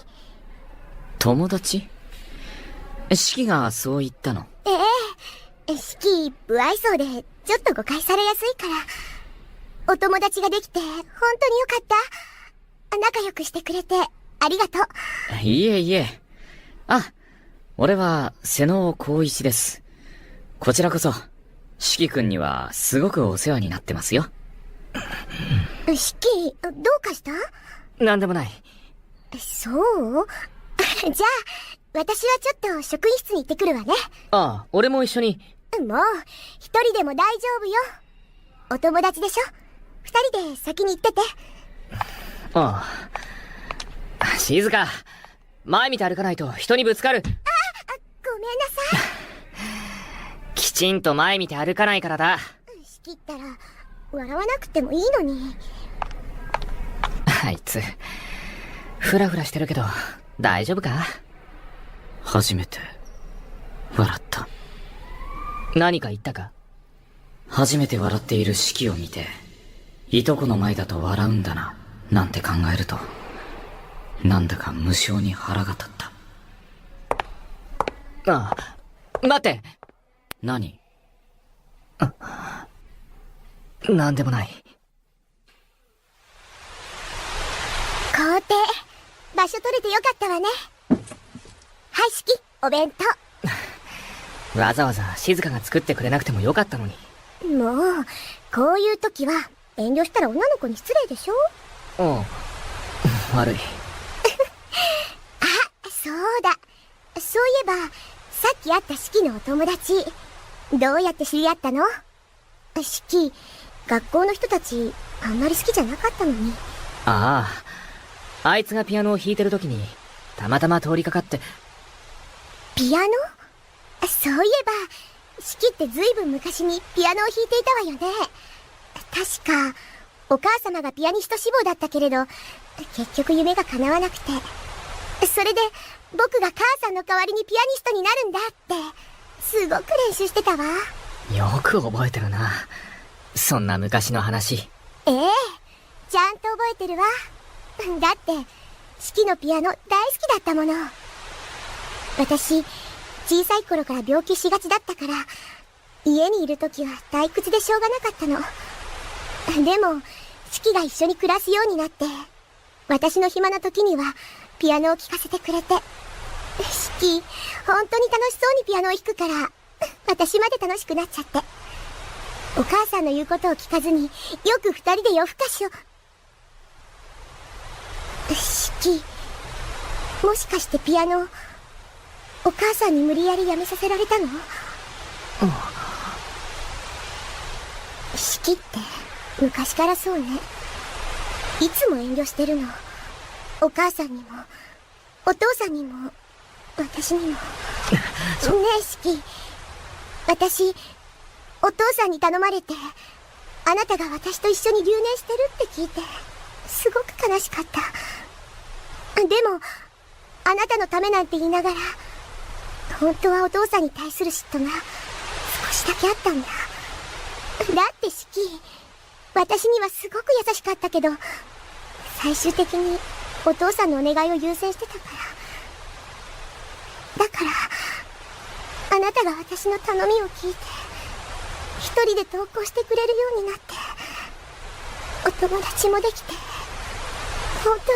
Speaker 8: 友達？式がそう言ったの？
Speaker 10: 式不愛想でちょっと誤解されやすいから、お友達ができて本当によかった。仲良くしてくれてありがとう。
Speaker 8: いえいえ。あ、俺は𝔹𝕃光一です。こちらこそ式くんにはすごくお世話になってますよ。
Speaker 10: 式、どうかした？
Speaker 8: なんでもない。
Speaker 10: そう？じゃあ私はちょっと職員室に行ってくるわね。
Speaker 8: ああ、俺も一緒に。
Speaker 10: もう一人でも大丈夫よ。お友達でしょ。二人で先に行ってて。
Speaker 8: ああ。静か。前見て歩かないと人にぶつかる。
Speaker 10: ごめんなさい。
Speaker 8: きちんと前見て歩かないからだ。
Speaker 10: 式ったら笑わなくてもいいのに。
Speaker 8: あいつフラフラしてるけど大丈夫か？初めて笑った。何か言ったか？初めて笑っている式を見て、いとこの前だと笑うんだななんて考えると、なんだか無性に腹が立った。ああ、待って。何？なんでもない。
Speaker 10: 校庭、場所取れてよかったわね。はい式、お弁当。
Speaker 8: わざわざ静香が作ってくれなくてもよかったのに。
Speaker 10: もうこういう時は遠慮したら女の子に失礼でしょ。
Speaker 8: 悪い。
Speaker 10: あ、そうだ。そういえばさっき会った式のお友達、どうやって知り合ったの？式、学校の人たちあんまり好きじゃなかったのに。
Speaker 8: ああ、あいつがピアノを弾いてる時にたまたま通りかかって。
Speaker 10: ピアノ？そういえば式ってずいぶん昔にピアノを弾いていたわよね。確かお母様がピアニスト志望だったけれど、結局夢が叶わなくて、それで僕が母さんの代わりにピアニストになるんだってすごく練習してたわ。
Speaker 8: よく覚えてるな、そんな昔の話。
Speaker 10: ちゃんと覚えてるわ。だって式のピアノ大好きだったもの。私小さい頃から病気しがちだったから、家にいる時は退屈でしょうがなかったの。でも式が一緒に暮らすようになって、私の暇な時にはピアノを聴かせてくれて、式本当に楽しそうにピアノを弾くから、私まで楽しくなっちゃって、お母さんの言うことを聞かずによく二人で夜更かしを。キ、もしかしてピアノ、お母さんに無理やりやめさせられたの？四季って昔からそうね。いつも遠慮してるの。お母さんにも、お父さんにも、私にも。ねえ、四季。私、お父さんに頼まれて、あなたが私と一緒に留年してるって聞いて、すごく悲しかった。でも、あなたのためなんて言いながら、本当はお父さんに対する嫉妬が少しだけあったんだ。だって四季、私にはすごく優しかったけど、最終的にお父さんのお願いを優先してたから。だから、あなたが私の頼みを聞いて、一人で登校してくれるようになって、お友達もできて、本当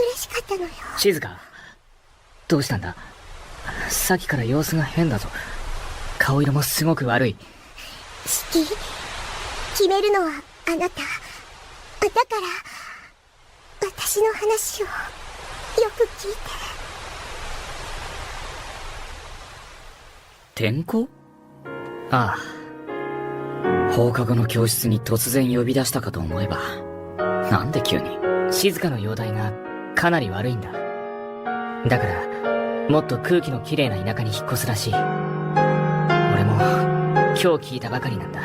Speaker 10: に嬉しかったのよ。
Speaker 7: 静香、どうしたんだ？さっきから様子が変だぞ。顔色もすごく悪い。
Speaker 10: 四季、決めるのはあなた。だから、私の話をよく聞いて。
Speaker 8: 転校？ああ。放課後の教室に突然呼び出したかと思えば、なんで急に？
Speaker 7: 静香の容体がかなり悪いんだ。だから、もっと空気のきれいな田舎に引っ越すらしい。俺も、今日聞いたばかりなんだ。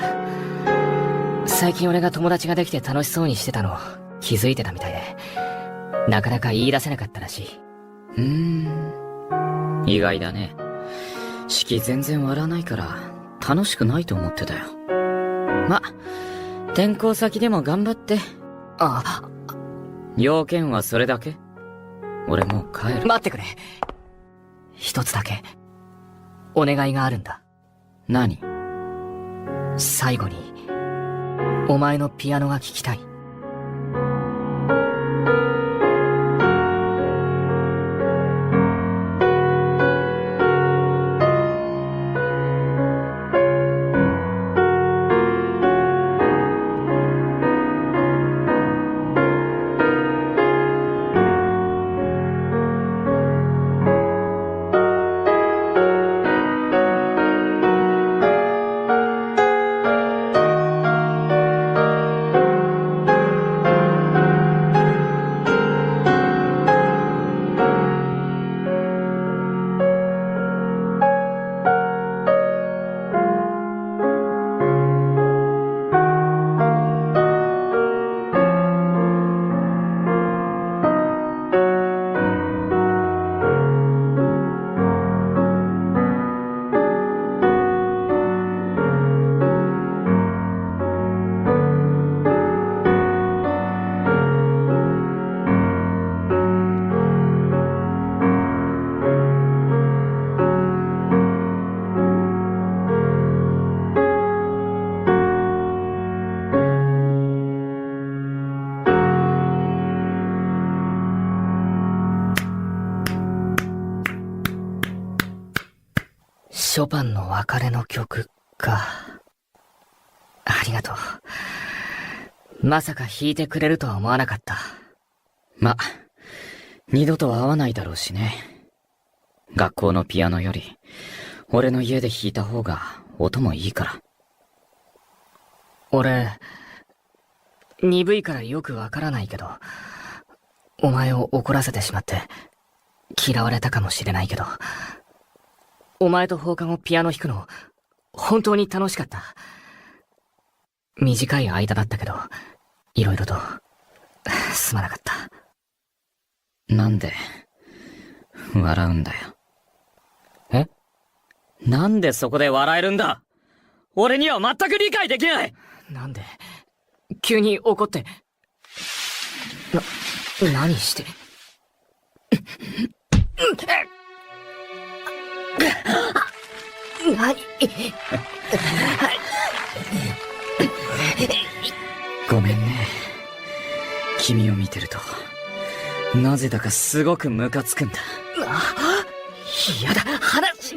Speaker 7: 最近俺が友達ができて楽しそうにしてたのを気づいてたみたいで、なかなか言い出せなかったらしい。
Speaker 8: 意外だね。四季全然笑わないから楽しくないと思ってたよ。ま、転校先でも頑張って。
Speaker 7: ああ。
Speaker 8: 要件はそれだけ？俺もう帰る。
Speaker 7: 待ってくれ。一つだけお願いがあるんだ。
Speaker 8: 何？
Speaker 7: 最後にお前のピアノが聴きたい。ショパンの別れの曲か。ありがとう。まさか弾いてくれるとは思わなかった。
Speaker 8: ま、二度とは会わないだろうしね。学校のピアノより、俺の家で弾いた方が音もいいから。
Speaker 7: 俺、鈍いからよくわからないけど、お前を怒らせてしまって、嫌われたかもしれないけど、お前と放課後ピアノ弾くの、本当に楽しかった。短い間だったけど、いろいろと、すまなかった。
Speaker 8: なんで、笑うんだよ。
Speaker 7: え？
Speaker 8: なんでそこで笑えるんだ？俺には全く理解できない！
Speaker 7: なんで、急に怒って、何して、何
Speaker 8: ごめんね。君を見てると、なぜだかすごくムカつくんだ。
Speaker 7: やだ、話。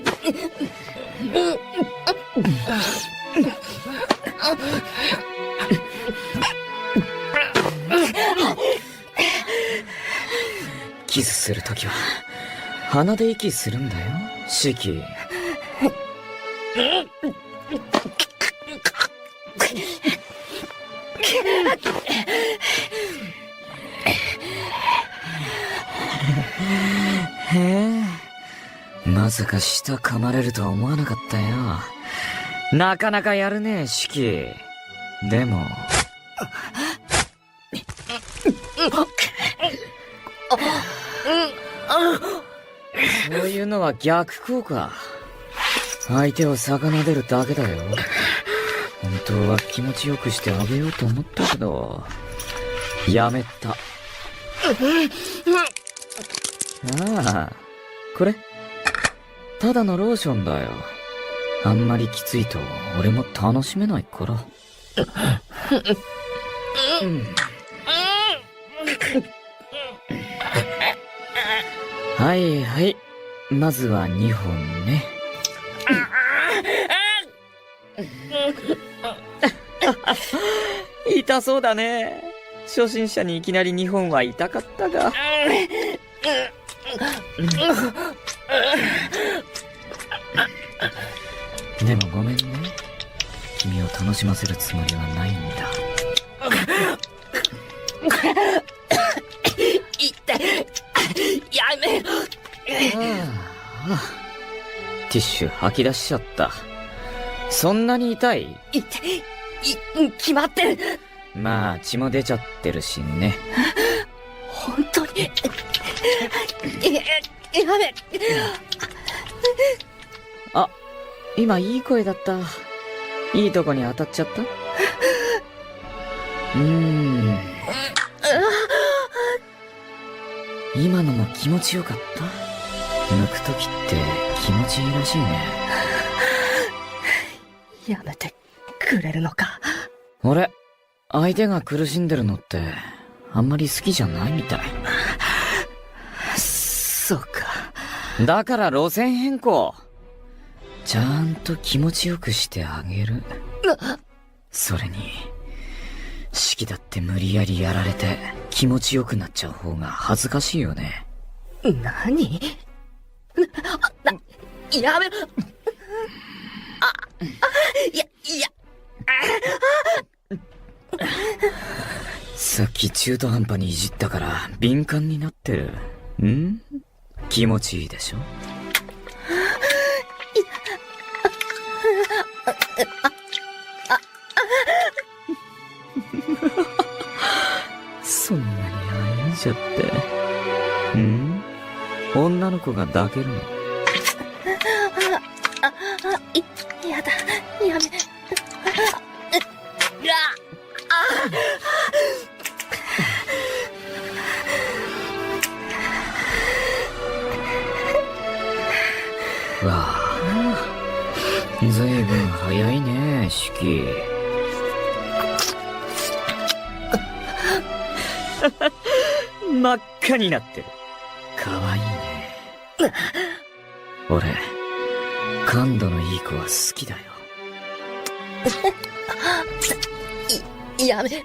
Speaker 8: キスするときは、鼻で息するんだよ、シキ。へえ、まさか舌噛まれるとは思わなかったよ。なかなかやるね、シキ。でも、そういうのは逆効果。相手を逆なでるだけだよ。本当は気持ちよくしてあげようと思ったけど、やめた。ああ、これただのローションだよ。あんまりきついと俺も楽しめないから。はいはい、まずは2本ね。痛そうだね。初心者にいきなり2本は痛かったが。でもごめんね。君を楽しませるつもりはないんだ。
Speaker 9: 痛い。やめろ。
Speaker 8: ああ、ティッシュ吐き出しちゃった。そんなに痛い？
Speaker 9: 決まってる。
Speaker 8: まあ血も出ちゃってるしね。
Speaker 9: 本当に。やめ。
Speaker 8: あ、今いい声だった。いいとこに当たっちゃった？今のも気持ちよかった？抜くときって気持ちいいらしいね。
Speaker 9: やめてくれるのか。
Speaker 8: 俺、相手が苦しんでるのってあんまり好きじゃないみたい。
Speaker 9: そうか。
Speaker 8: だから路線変更。ちゃんと気持ちよくしてあげる。それに、シキだって無理やりやられて気持ちよくなっちゃう方が恥ずかしいよね。
Speaker 9: 何？やめろ。
Speaker 8: さっき中途半端にいじったから敏感になってる。気持ちいいでしょ？そんなに愛んじゃって。女の子が抱けるの？
Speaker 9: やだ、やめ。
Speaker 8: わあ、ずいぶん早いね、シキ。真っ赤になってる。かわいいね。俺、感度のいい子は好きだよ。
Speaker 9: やめ。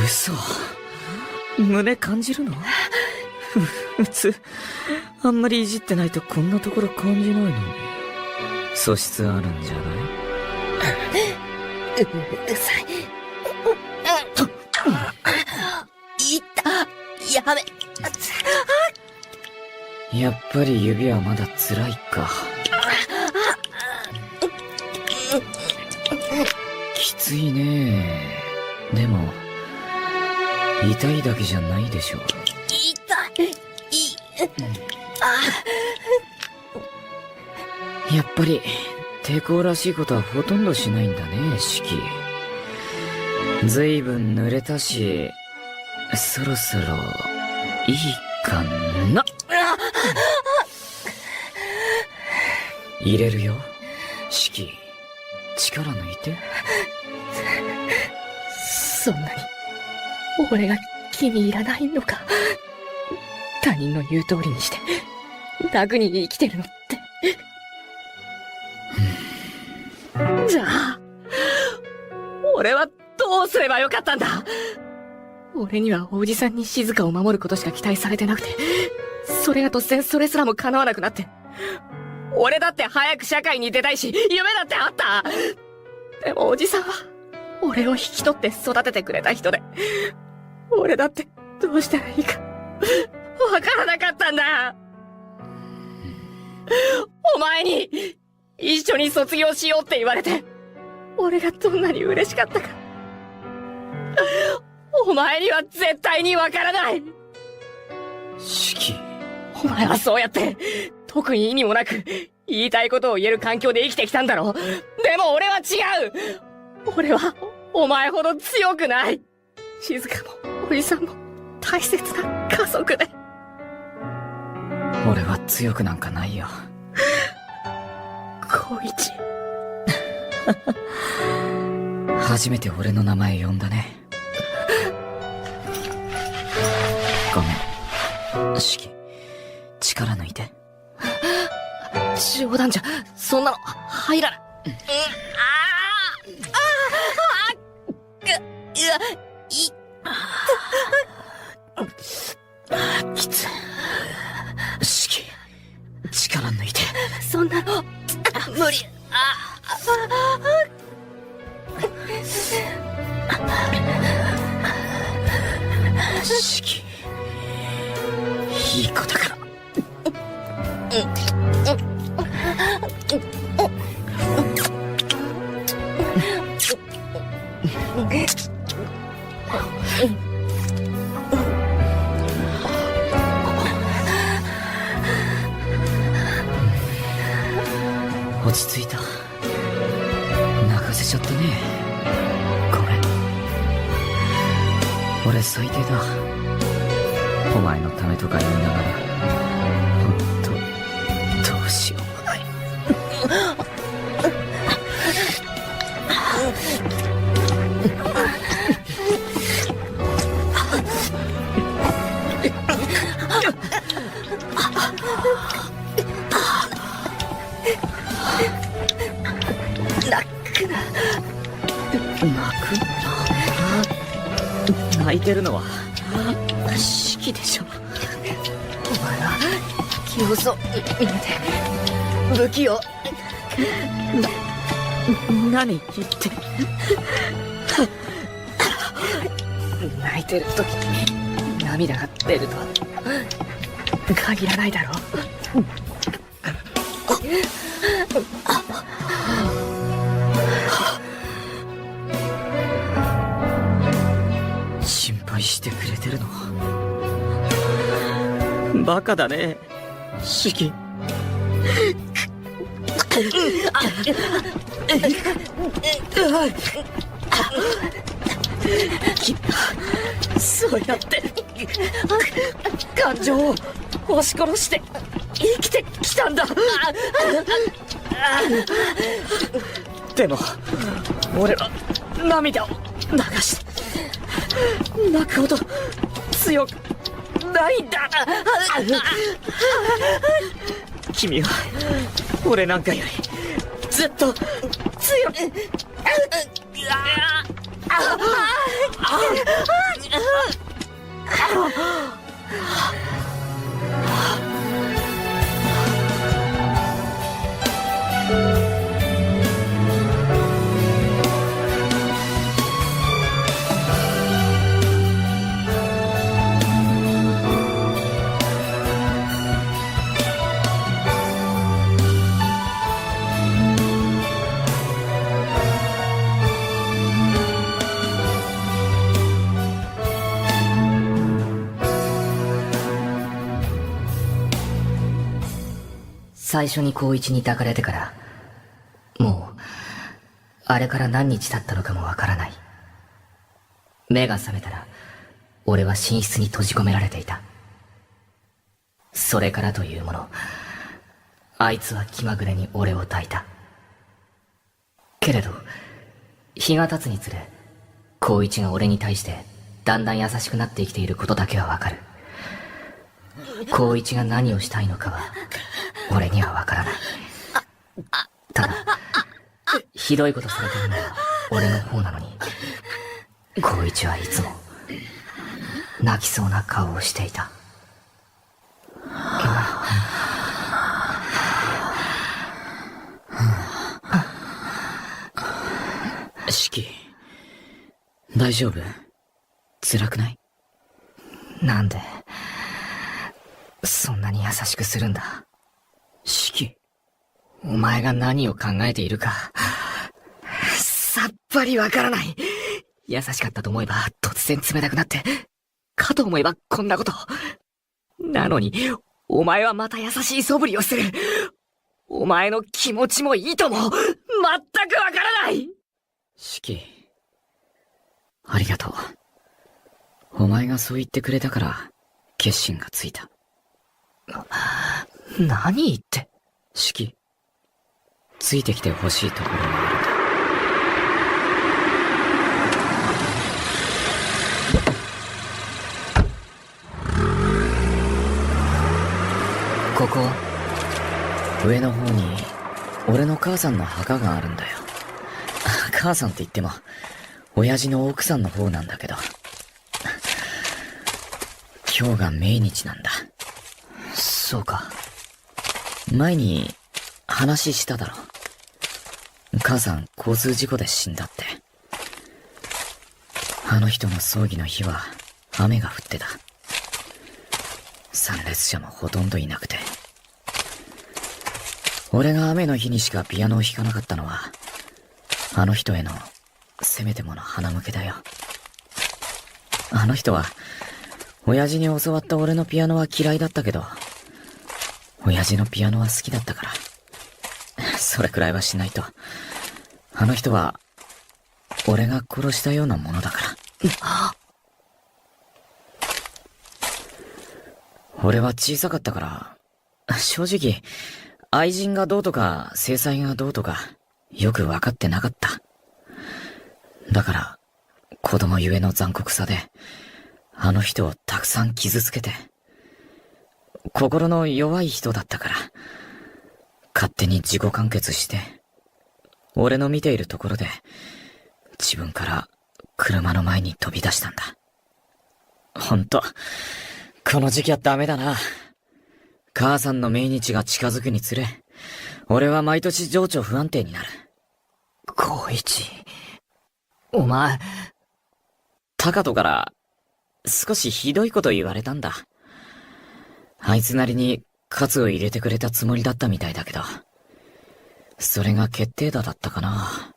Speaker 8: 嘘。胸感じるの？普通、あんまりいじってないとこんなところ感じないのに。素質あるんじゃない？
Speaker 9: うるさい。やめ。
Speaker 8: やっぱり指はまだ辛いか。きついね。でも、痛いだけじゃないでしょ。やっぱり抵抗らしいことはほとんどしないんだね、シキ。ずいぶん濡れたし、そろそろいいかな。入れるよ、シキ。力抜いて。
Speaker 9: そんなに俺が気に入らないのか。他人の言う通りにして楽に生きてるのって。じゃあ俺はどうすればよかったんだ。俺にはおじさんに静香を守ることしか期待されてなくて、それが突然それすらも叶わなくなって。俺だって早く社会に出たいし、夢だってあった。でもおじさんは、俺を引き取って育ててくれた人で、俺だってどうしたらいいか、わからなかったんだ。お前に、一緒に卒業しようって言われて、俺がどんなに嬉しかったか。お前には絶対にわからない。
Speaker 8: シキ。
Speaker 9: お前はそうやって、特に意味もなく、言いたいことを言える環境で生きてきたんだろ。でも俺は違う。俺は、お前ほど強くない。静香も、おじさんも、大切な家族で。
Speaker 8: 俺は強くなんかないよ。
Speaker 9: 光一。
Speaker 8: 初めて俺の名前呼んだね。ごめん。シキ、力抜いて。
Speaker 9: 冗談じゃ、そんなの、入らない。
Speaker 8: きつい。シキ、力抜いて。
Speaker 9: そんなの、無理。
Speaker 8: シキ、いい子だから。落ち着いた。泣かせちゃったね。ごめん。俺最低だ。お前のためとか言いながら、ほんとどうしようもない。泣いてるのはシキでしょ。お前は気細見えて不器用。何言って泣いてる時に涙が出るとは限らないだろう。心配してくれてるの？バカだね、シキ。そうやって感情を押し殺して生きてきたんだ。でも俺は涙を流して泣くほど強くないんだ。君は俺なんかよりずっと強く。最初に光一に抱かれてから、もう、あれから何日経ったのかもわからない。目が覚めたら、俺は寝室に閉じ込められていた。それからというもの、あいつは気まぐれに俺を抱いた。けれど、日が経つにつれ、光一が俺に対して、だんだん優しくなって生きていることだけはわかる。光一が何をしたいのかは、俺にはわからない。ただ、ひどいことされてるのは
Speaker 7: 俺の方なのに、光一はいつも泣きそうな顔をしていた。
Speaker 8: 四季、大丈夫？辛くない？
Speaker 7: なんでそんなに優しくするんだ。
Speaker 8: 四季、
Speaker 7: お前が何を考えているかさっぱりわからない。優しかったと思えば突然冷たくなって、かと思えばこんなこと。なのにお前はまた優しい素振りをする。お前の気持ちも意図も全くわからない。
Speaker 8: 四季、ありがとう。お前がそう言ってくれたから決心がついた。
Speaker 7: 何言って。
Speaker 8: 四季、ついてきてほしいところがあるんだ。
Speaker 7: ここは
Speaker 8: 上の方に俺の母さんの墓があるんだよ。母さんって言っても親父の奥さんの方なんだけど、今日が命日なんだ。
Speaker 7: そうか。
Speaker 8: 前に話しただろ。母さん交通事故で死んだって。あの人の葬儀の日は雨が降ってた。参列者もほとんどいなくて、俺が雨の日にしかピアノを弾かなかったのはあの人へのせめてもの鼻向けだよ。あの人は親父に教わった俺のピアノは嫌いだったけど、親父のピアノは好きだったから、それくらいはしないと。あの人は俺が殺したようなものだから。俺は小さかったから、正直愛人がどうとか制裁がどうとかよく分かってなかった。だから子供ゆえの残酷さであの人をたくさん傷つけて、心の弱い人だったから勝手に自己完結して、俺の見ているところで自分から車の前に飛び出したんだ。ほんとこの時期はダメだな。母さんの命日が近づくにつれ、俺は毎年情緒不安定になる。
Speaker 7: 光一、お前。
Speaker 8: 高人から少しひどいこと言われたんだ。あいつなりに喝を入れてくれたつもりだったみたいだけど、それが決定打だったかな。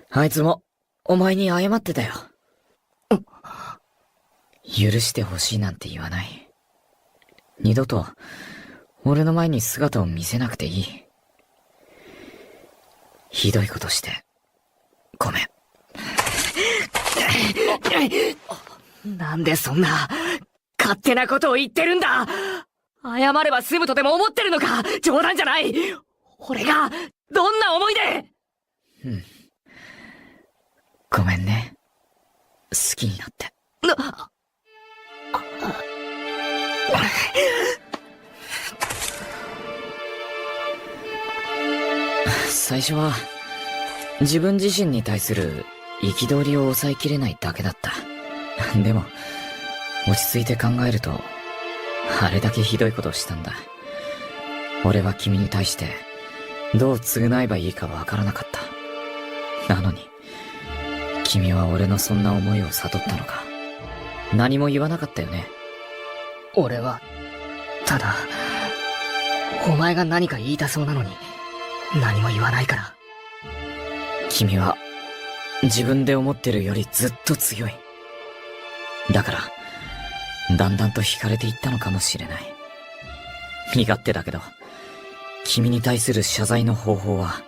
Speaker 8: あいつもお前に謝ってたよ。許してほしいなんて言わない。二度と俺の前に姿を見せなくていい。ひどいことしてごめ
Speaker 7: ん。なんでそんな勝手なことを言ってるんだ。謝れば済むとでも思ってるのか。冗談じゃない。俺がどんな思いで。
Speaker 8: ごめんね、好きになって。最初は自分自身に対する憤りを抑えきれないだけだった。でも落ち着いて考えると、あれだけひどいことをしたんだ。俺は君に対してどう償えばいいかわからなかった。なのに君は俺のそんな思いを悟ったのか。何も言わなかったよね。
Speaker 7: 俺はただ、お前が何か言いたそうなのに何も言わないから。
Speaker 8: 君は自分で思ってるよりずっと強い。だからだんだんと惹かれていったのかもしれない。身勝手だけど、君に対する謝罪の方法は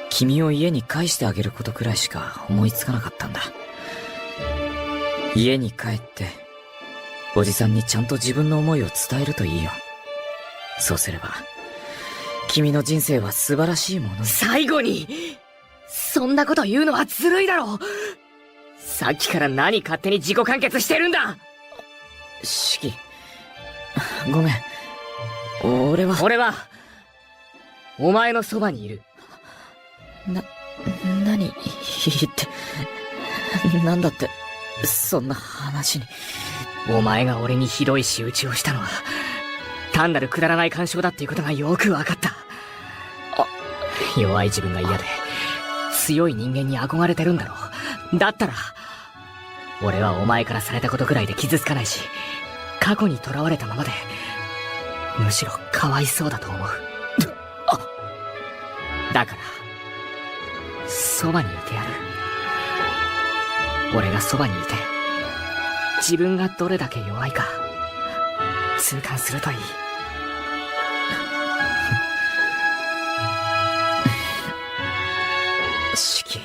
Speaker 8: 君を家に帰してあげることくらいしか思いつかなかったんだ。家に帰っておじさんにちゃんと自分の思いを伝えるといいよ。そうすれば君の人生は素晴らしいものに。
Speaker 7: 最後にそんなこと言うのはずるいだろ。さっきから何勝手に自己完結してるんだ。
Speaker 8: シキ、ごめん。俺は
Speaker 7: お前のそばにいる。
Speaker 8: 何言って、なんだって、そんな話に。
Speaker 7: お前が俺にひどい仕打ちをしたのは、単なるくだらない干渉だっていうことがよくわかった。弱い自分が嫌で、強い人間に憧れてるんだろう。だったら、俺はお前からされたことくらいで傷つかないし、過去に囚われたままで、むしろかわいそうだと思う。だから、そばにいてやる。俺がそばにいて、自分がどれだけ弱いか、痛感するといい。
Speaker 8: シキ、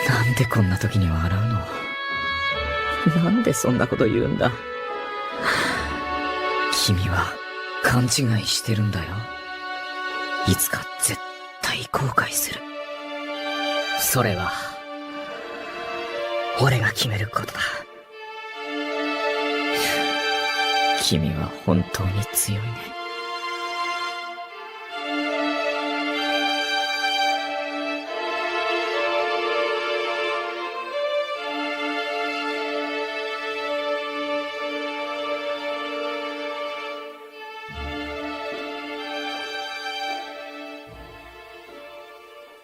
Speaker 8: なんでこんな時に笑うの？なんでそんなこと言うんだ？君は勘違いしてるんだよ。いつか絶対後悔する。
Speaker 7: それは、俺が決めることだ。
Speaker 8: 君は本当に強いね。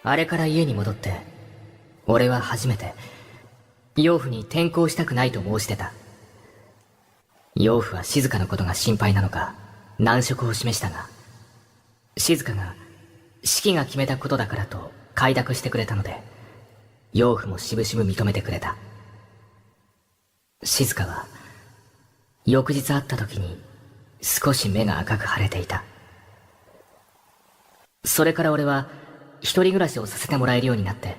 Speaker 7: あれから家に戻って、俺は初めて、養父に転校したくないと申してた。養父は静香のことが心配なのか、難色を示したが、静香が、式が決めたことだからと快諾してくれたので、養父もしぶしぶ認めてくれた。静香は、翌日会った時に、少し目が赤く腫れていた。それから俺は、一人暮らしをさせてもらえるようになって、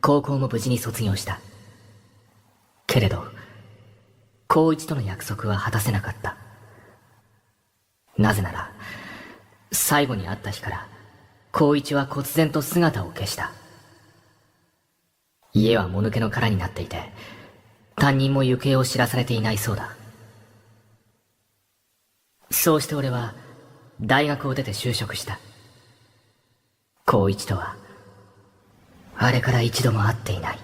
Speaker 7: 高校も無事に卒業した。けれど、高一との約束は果たせなかった。なぜなら、最後に会った日から、高一は忽然と姿を消した。家はもぬけの殻になっていて、担任も行方を知らされていないそうだ。そうして俺は、大学を出て就職した。高一とは、あれから一度も会っていない。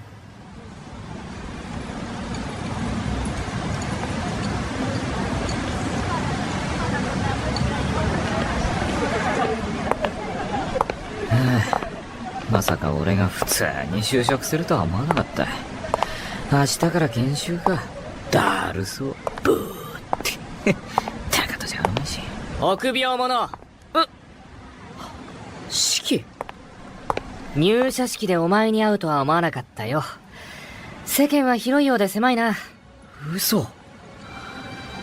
Speaker 8: まさか俺が普通に就職するとは思わなかった。明日から研修か。だるそう。ブーってたかとじゃあるまいし。
Speaker 7: 臆病者。
Speaker 8: 式？
Speaker 7: 入社式でお前に会うとは思わなかったよ。世間は広いようで狭いな。
Speaker 8: 嘘。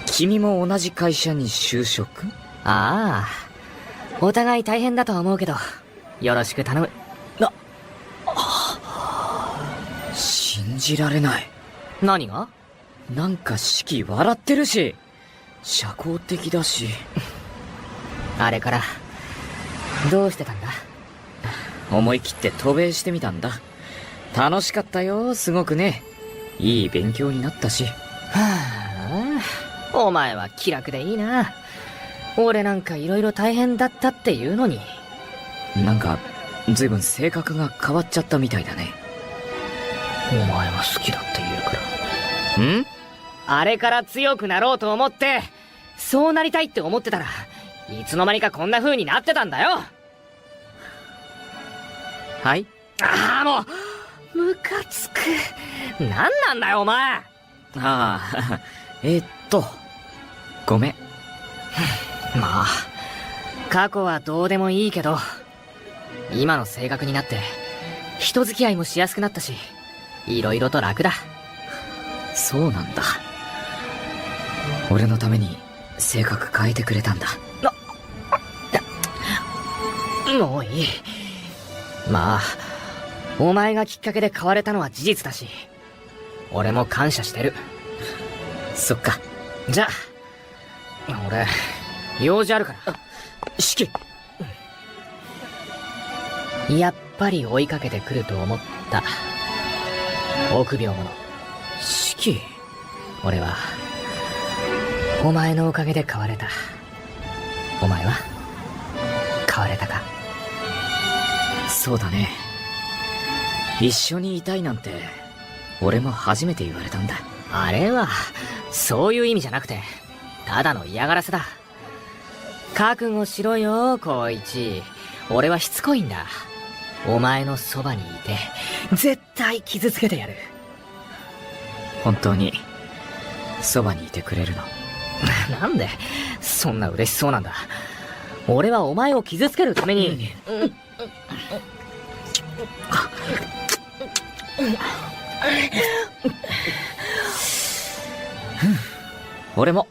Speaker 8: 君も同じ会社に就職？
Speaker 7: ああ、お互い大変だとは思うけど、よろしく頼む。
Speaker 8: 信じられない。
Speaker 7: 何が？
Speaker 8: なんか式笑ってるし、社交的だし。
Speaker 7: あれから、どうしてたんだ？
Speaker 8: 思い切って渡米してみたんだ。楽しかったよ、すごくね。いい勉強になったし。
Speaker 7: はあ、お前は気楽でいいな。俺なんか色々大変だったっていうのに。
Speaker 8: なんか、ずいぶん性格が変わっちゃったみたいだね。
Speaker 7: お前は好きだって言うから。ん？あれから強くなろうと思って、そうなりたいって思ってたら、いつの間にかこんな風になってたんだよ。
Speaker 8: はい？
Speaker 7: ああ、もう、ムカつく。なんなんだよ、お前。
Speaker 8: ああ、ごめん。
Speaker 7: まあ、過去はどうでもいいけど、今の性格になって、人付き合いもしやすくなったし、いろいろと楽だ。
Speaker 8: そうなんだ。俺のために性格変えてくれたんだ。
Speaker 7: もういい。まあ、お前がきっかけで変われたのは事実だし、俺も感謝してる。
Speaker 8: そっか。
Speaker 7: じゃあ、俺、用事あるから。
Speaker 8: 式。
Speaker 7: やっぱり追いかけてくると思った。臆病者。
Speaker 8: 式。
Speaker 7: 俺は、お前のおかげで変われた。お前は、変われたか？
Speaker 8: そうだね。一緒にいたいなんて、俺も初めて言われたんだ。
Speaker 9: あれは、そういう意味じゃなくて、ただの嫌がらせだ。覚悟しろよ、光一。俺はしつこいんだ。お前のそばにいて、絶対傷つけてやる。
Speaker 8: 本当に、そばにいてくれるの？
Speaker 9: なんで、そんな嬉しそうなんだ。俺はお前を傷つけるために、
Speaker 8: 俺も、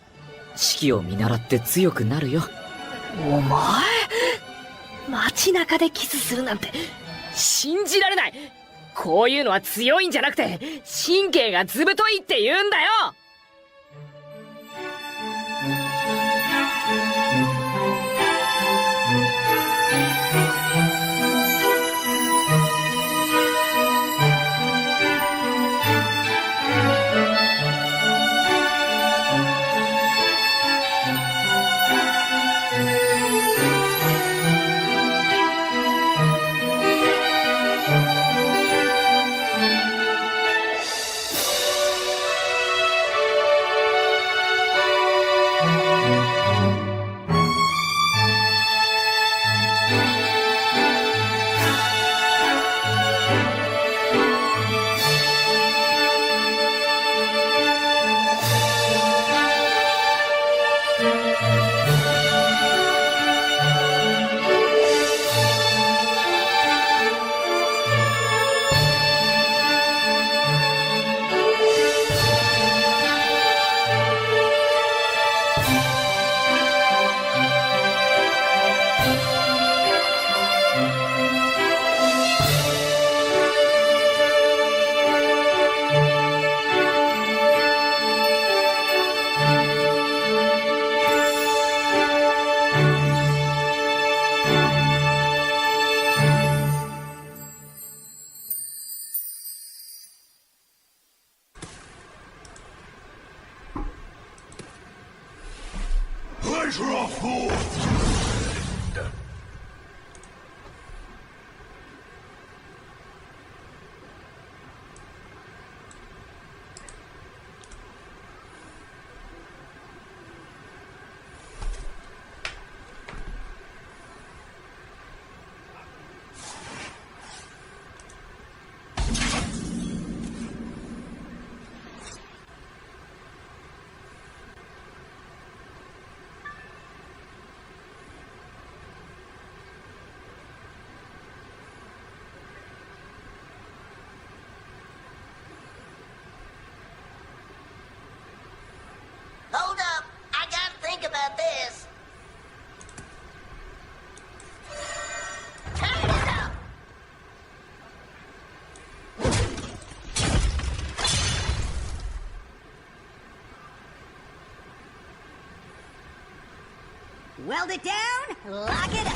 Speaker 8: 指揮を見習って強くなるよ。
Speaker 9: お前、街中でキスするなんて、信じられない。こういうのは強いんじゃなくて、神経がずぶといって言うんだよ。
Speaker 12: Hold up, I gotta think about this. Turn it up! Weld it down, lock it up.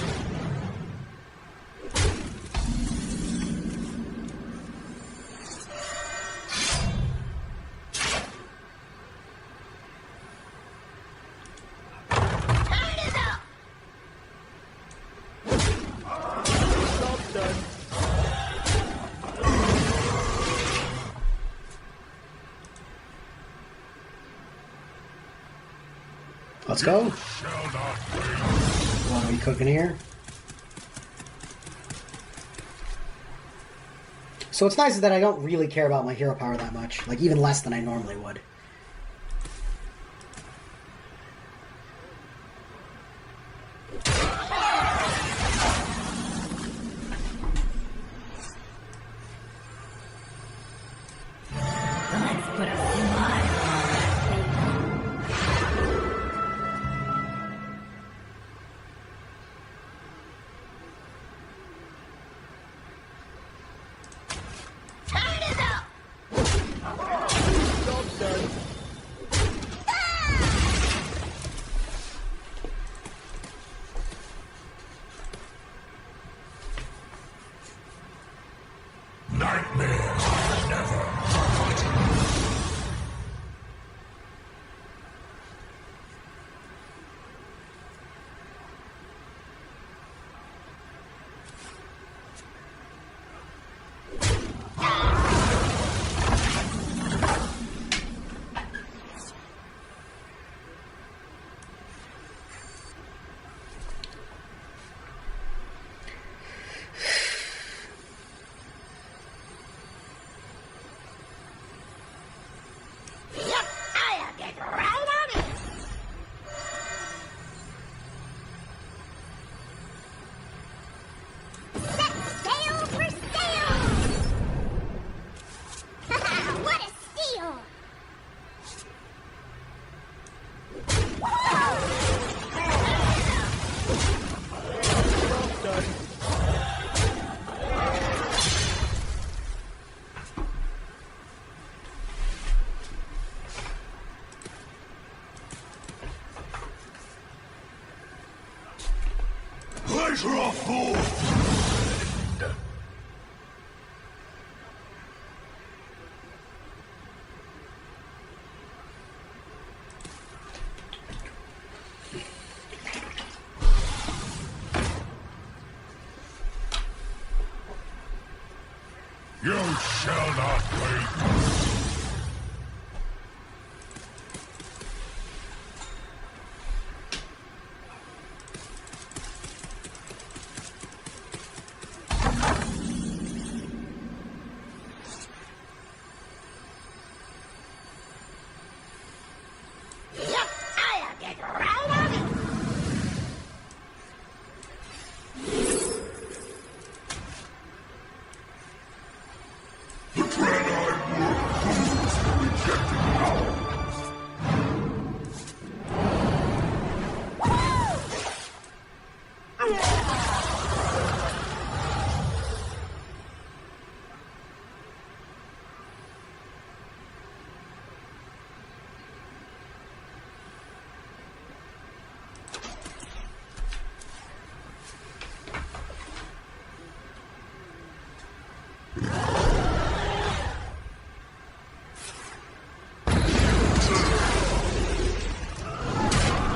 Speaker 1: Let's go. What are we cooking here? So what's nice is that I don't really care about my hero power that much. Like, even less than I normally would.
Speaker 13: You shall not wait.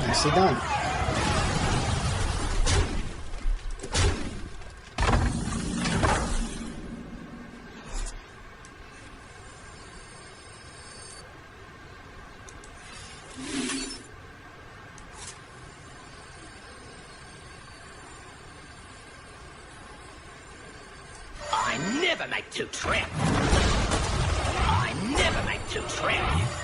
Speaker 1: Nicely done.
Speaker 6: I never make two trips. I never make two trips.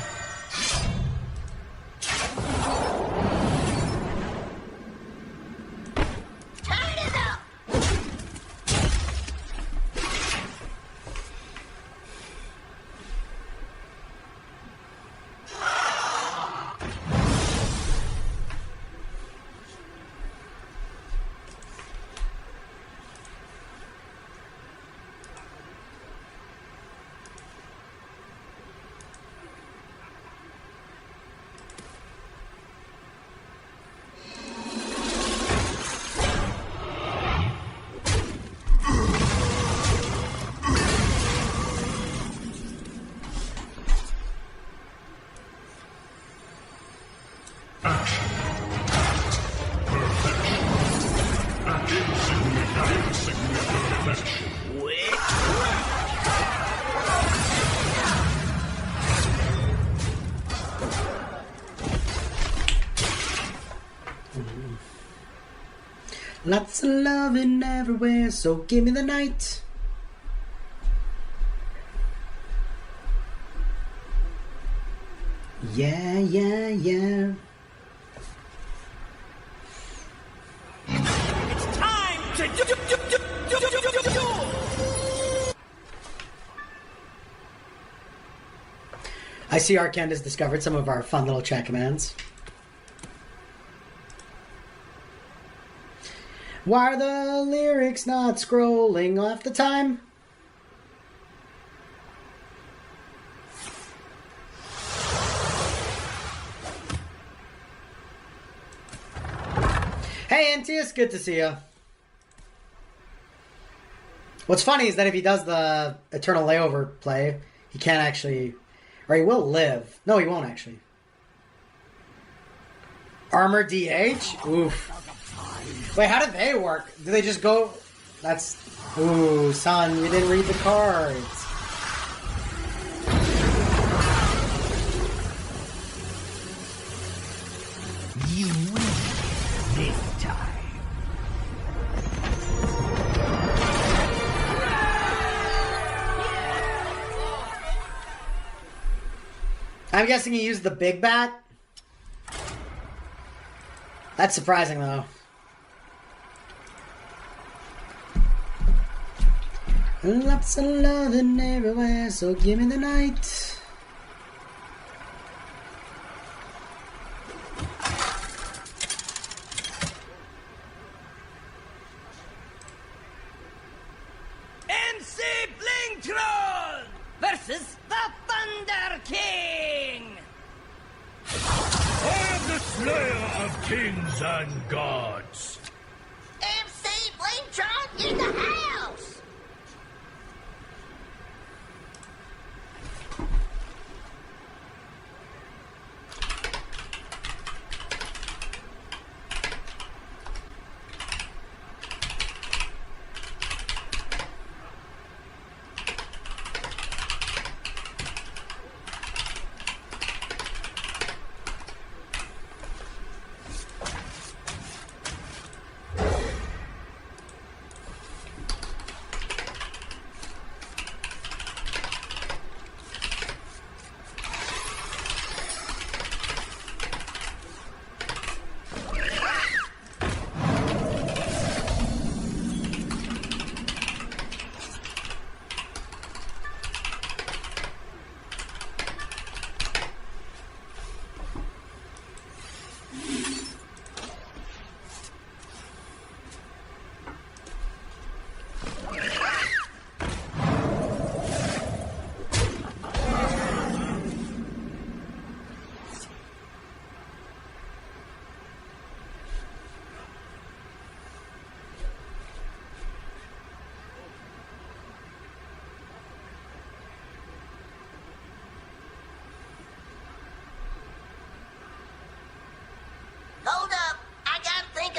Speaker 1: Lots of loving everywhere, so give me the night. Yeah, yeah, yeah.
Speaker 6: It's time to do.
Speaker 1: I see Arcand has discovered some of our fun little chat commands. Why are the lyrics not scrolling off the time? Hey, Antius, good to see you. What's funny is that if he does the Eternal Layover play, he can't actually... Or he will live. No, he won't actually. Armor DH? Oof. Wait, how do they work? Do they just go... That's... Ooh, son, you didn't read the cards.
Speaker 6: You win this time.
Speaker 1: I'm guessing he used the big bat? That's surprising, though. Lots of loving everywhere, so give me the night.
Speaker 6: 𝔹𝕃ℂ𝔻 versus the Thunder King.
Speaker 13: I am the slayer of kings and gods.
Speaker 12: MC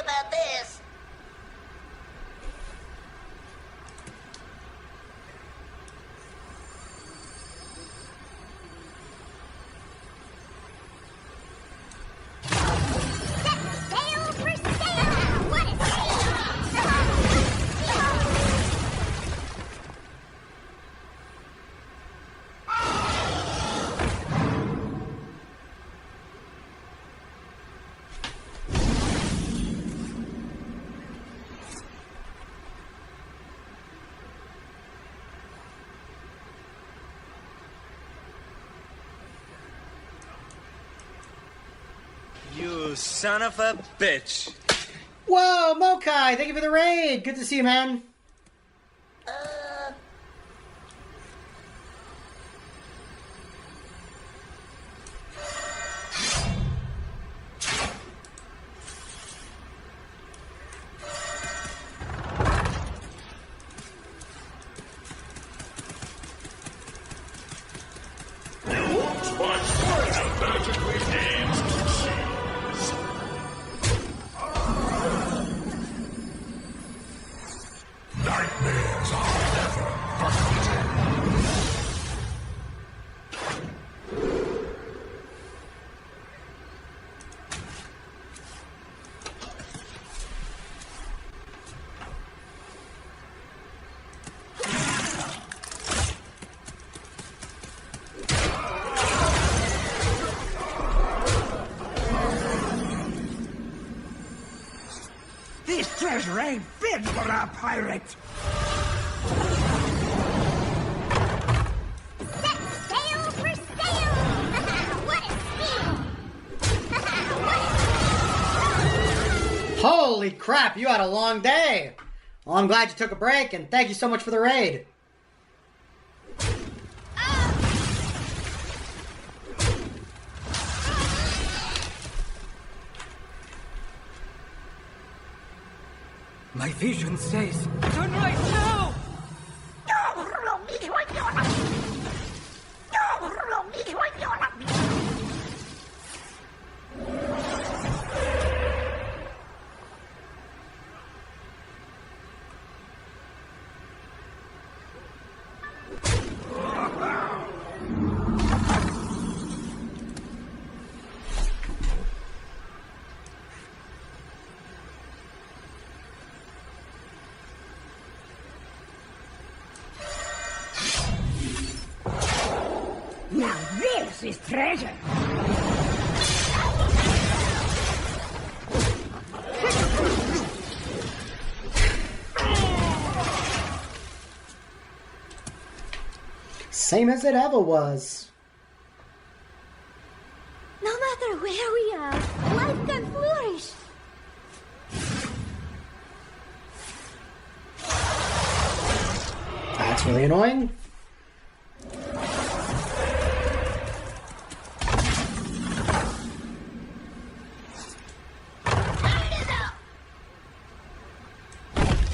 Speaker 12: about this.
Speaker 10: Sail for sail! What is
Speaker 14: You son of a bitch.
Speaker 1: Whoa, Mokai, thank you for the raid. Good to see you, man.
Speaker 13: Nightmares are never forgotten.
Speaker 6: This treasure ain't fit for a pirate.
Speaker 10: sail for sail! What is steam?
Speaker 1: Holy crap, you had a long day. Well, I'm glad you took a break, and thank you so much for the raid.
Speaker 6: My vision says, turn right now! Now this is treasure!
Speaker 1: Same as it ever was.
Speaker 10: No matter where we are, life can flourish.
Speaker 1: That's really annoying.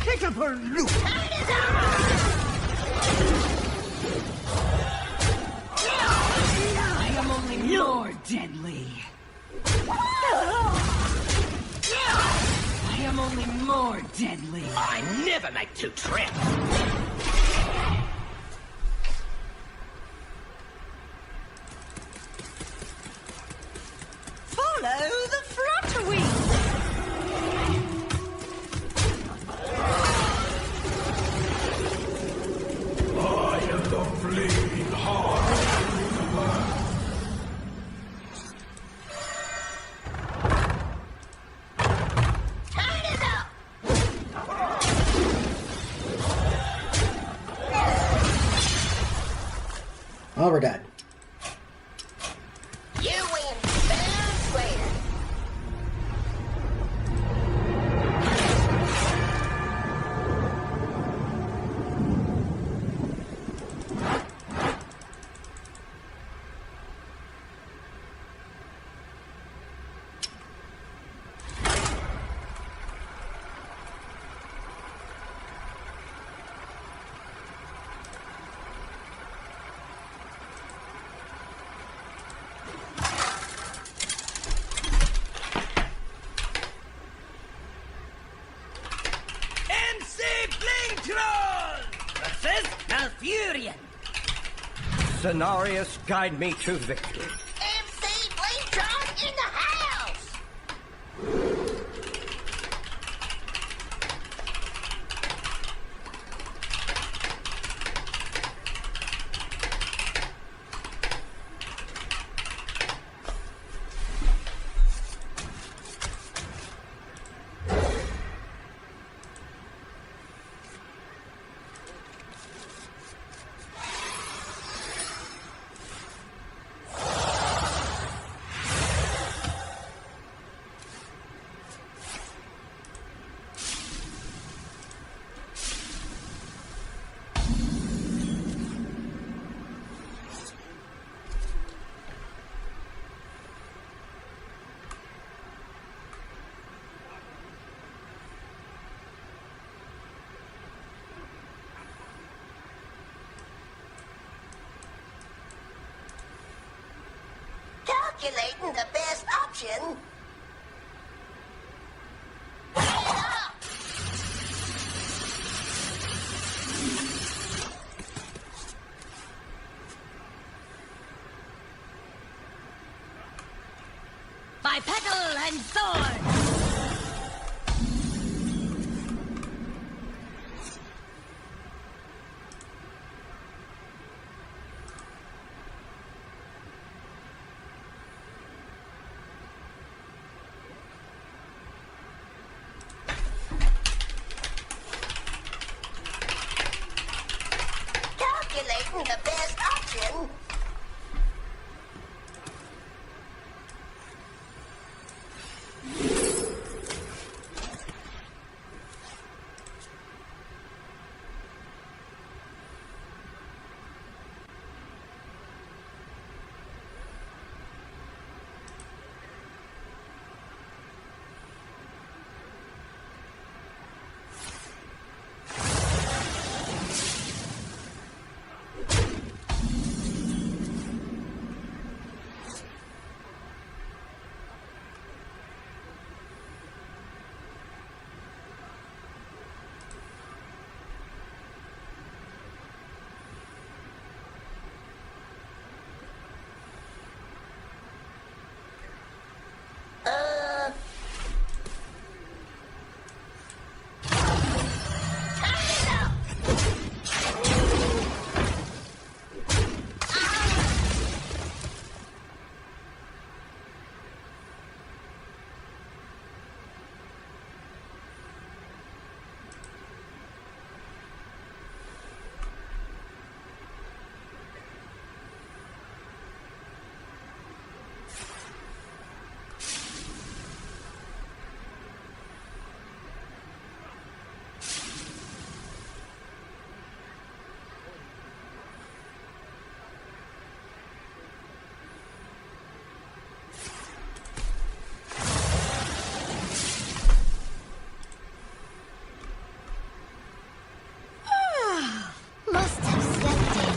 Speaker 6: Take up her loot! I am only more deadly. I am only more deadly.
Speaker 3: I never make two trips.
Speaker 6: Follow the flutter wing!
Speaker 13: I am the flaming heart of the universe.
Speaker 1: Oh, we're dead.
Speaker 12: You win fair and square.
Speaker 6: Cenarius, guide me to victory.
Speaker 12: MC Blaytron in the house! Calculating the best option.
Speaker 15: By petal and sword!
Speaker 12: Calculating the best option.
Speaker 15: Must have slept in.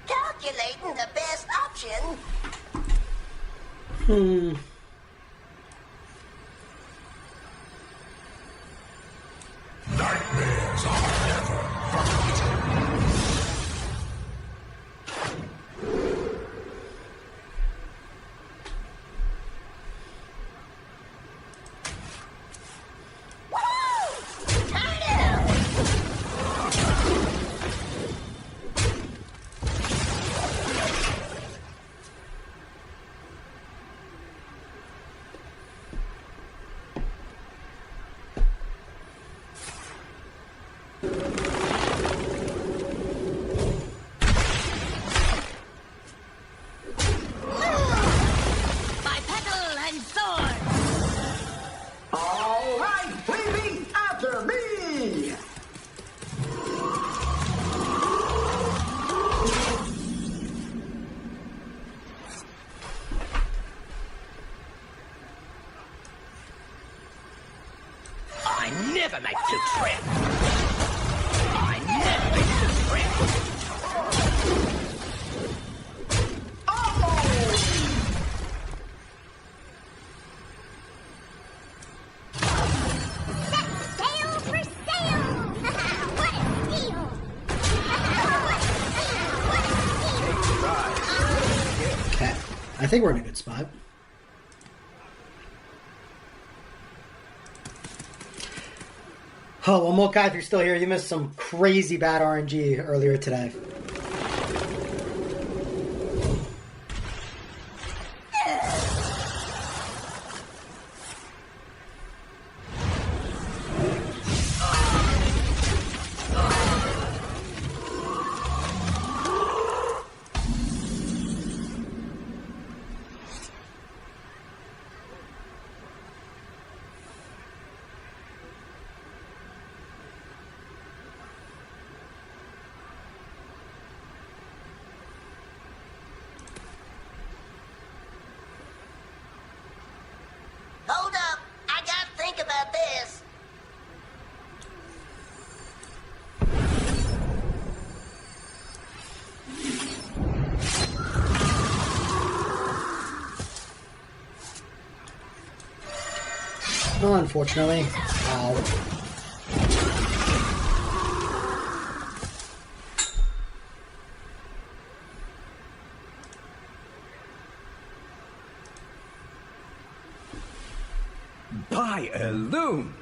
Speaker 12: Calculating the best option.
Speaker 13: Nightmares are never forgotten.
Speaker 6: never make two trips. I never make two trips.
Speaker 10: Sail for sail! What a steal!
Speaker 1: Okay, I think we're in a good spot. Oh, well, Mokai, if you're still here, you missed some crazy bad RNG earlier today.
Speaker 12: Hold up. I gotta think about this.
Speaker 1: Oh, unfortunately. Ow.
Speaker 14: Buy a loom.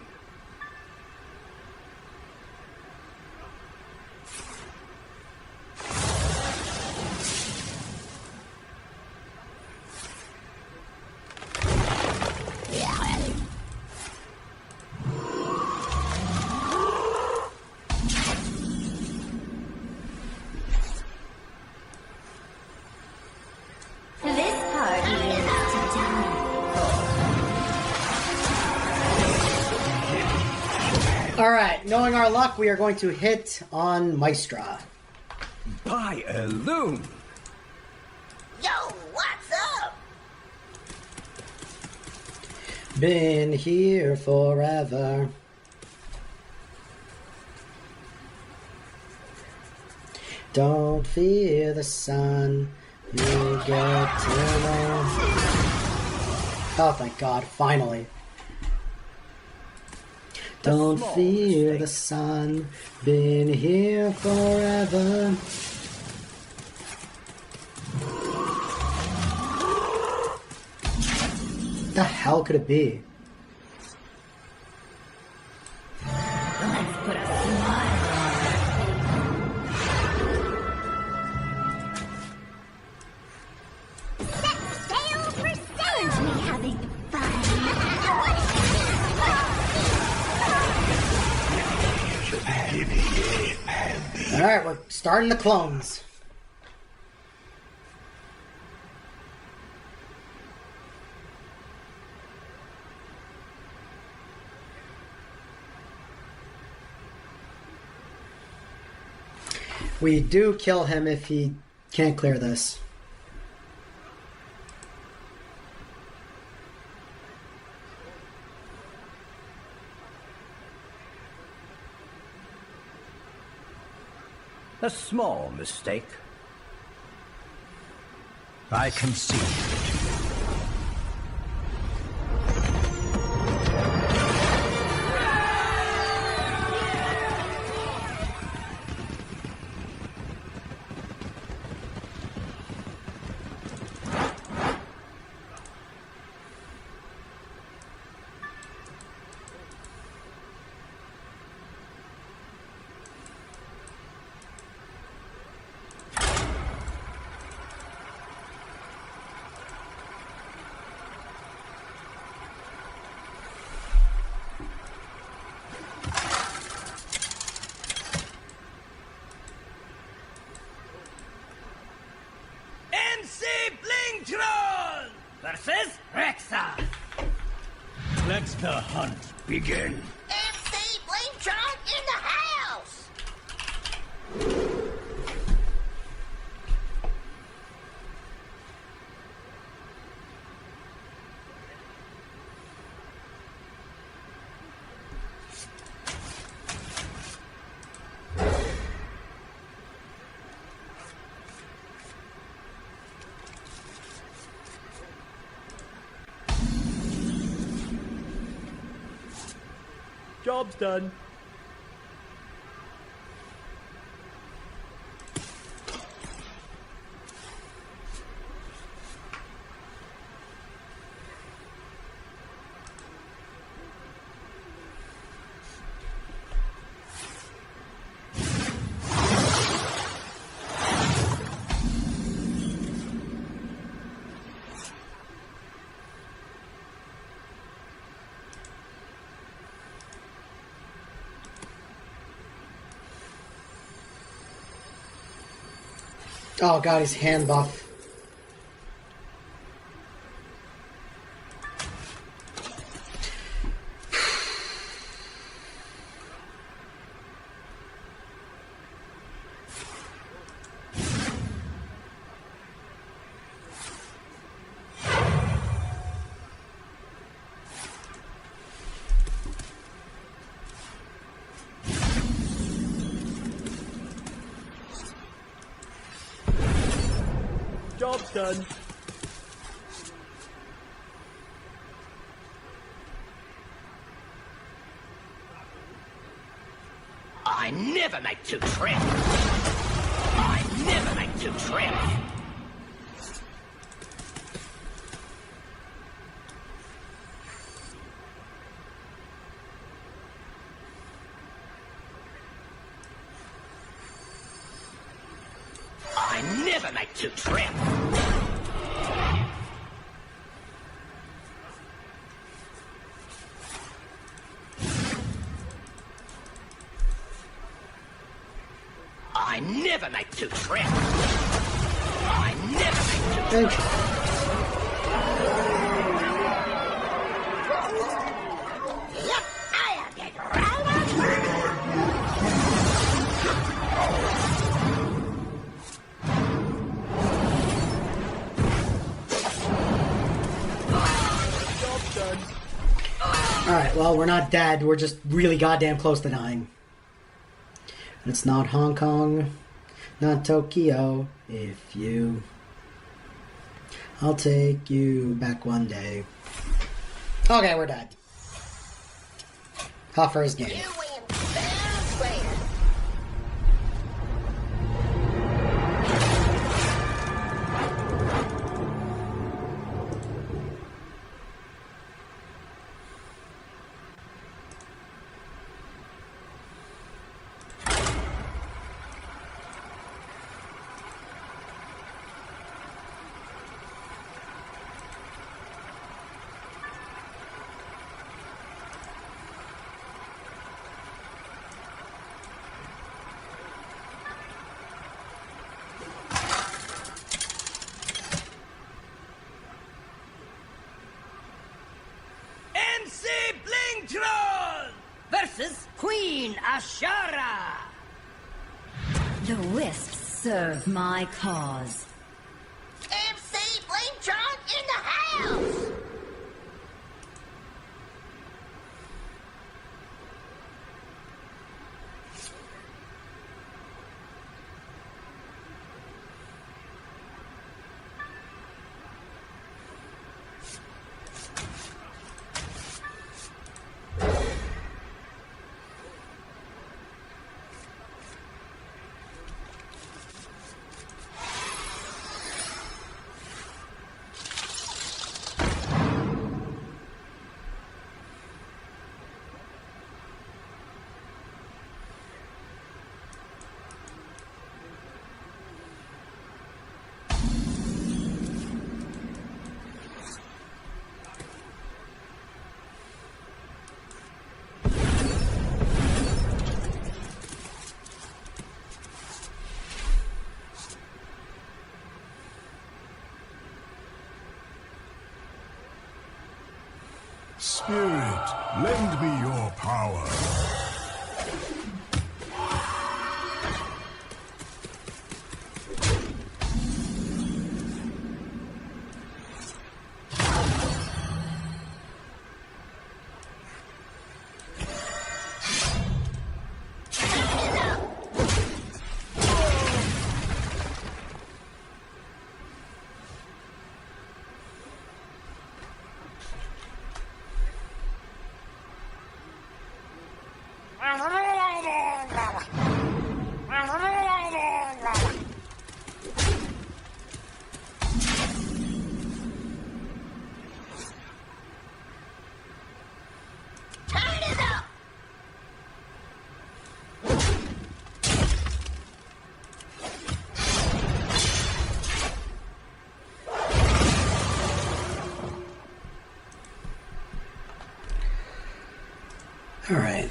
Speaker 15: This party is to die.
Speaker 1: All right, knowing our luck, we are going to hit on Maestra.
Speaker 14: Buy a loom.
Speaker 12: Yo, what's up?
Speaker 1: Been here forever. Don't fear the sun. You get to know. Oh, thank God, finally. Don't fear the sun. Been here forever. What the hell could it be?
Speaker 15: Let's put a smile
Speaker 10: Sail for sail!
Speaker 15: Aren't we having fun?
Speaker 1: All right, we're starting the clones. We do kill him if he can't clear this.
Speaker 14: A small mistake. I concede.
Speaker 6: Versus Rexa.
Speaker 14: Let the hunt begin.
Speaker 12: MC Blinktron in the house!
Speaker 16: Job's done.
Speaker 1: Oh god, he's hand buff.
Speaker 16: Job's done.
Speaker 6: I never make two trips. I never make two trips. I never make two trips. I never make two trips. I never make two trips.
Speaker 12: Yep, I'll get right on.
Speaker 1: Alright, well, we're not dead. We're just really goddamn close to dying. It's not Hong Kong, not Tokyo. If you... I'll take you back one day. Okay, we're dead. How far is game?
Speaker 12: You win fair and square.
Speaker 15: Versus Queen Ashara. The Wisps serve my cause.
Speaker 12: MC Blinktron in the house!
Speaker 13: Spirit, lend me your power.
Speaker 1: All right.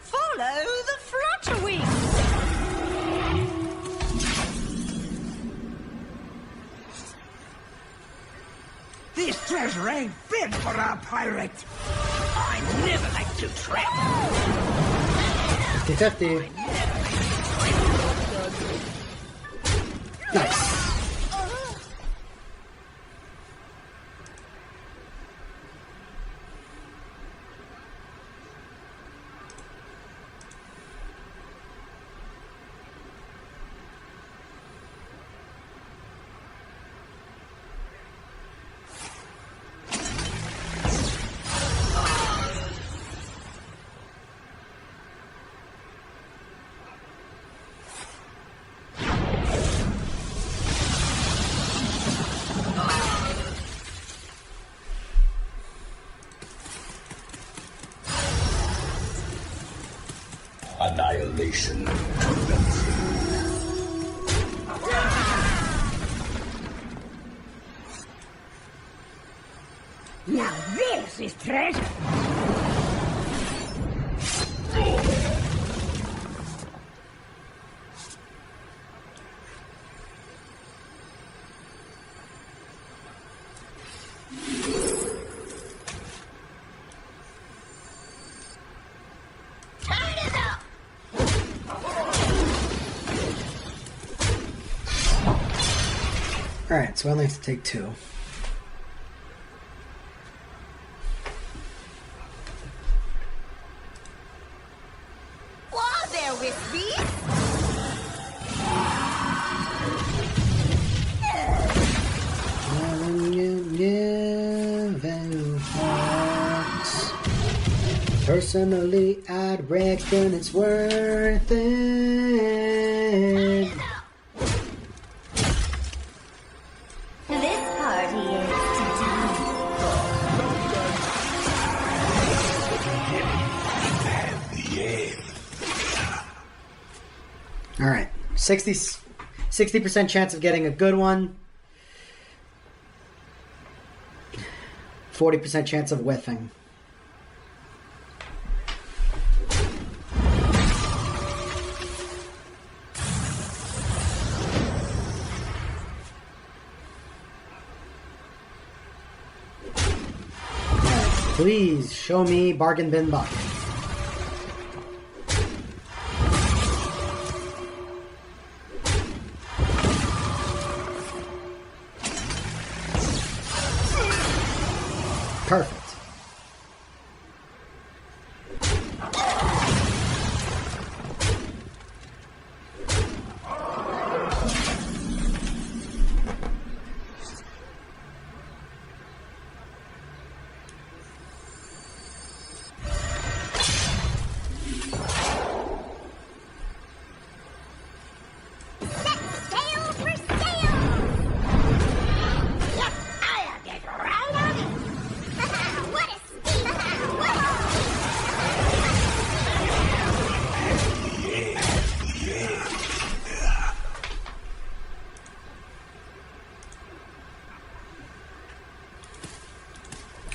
Speaker 15: Follow the flutter-wings!
Speaker 14: This treasure ain't fit for a pirate.
Speaker 6: I never like to trap.
Speaker 1: 50-50. Nice.
Speaker 13: Annihilation
Speaker 15: Now this is treasure!
Speaker 1: Alright, so I only have to take 2.
Speaker 12: Whoa there, Wispy!
Speaker 1: Personally, I'd reckon it's worth it.
Speaker 15: This party is to die
Speaker 1: All right, 60% chance of getting a good one. 40% chance of whiffing. Please show me bargain bin buck. Perfect.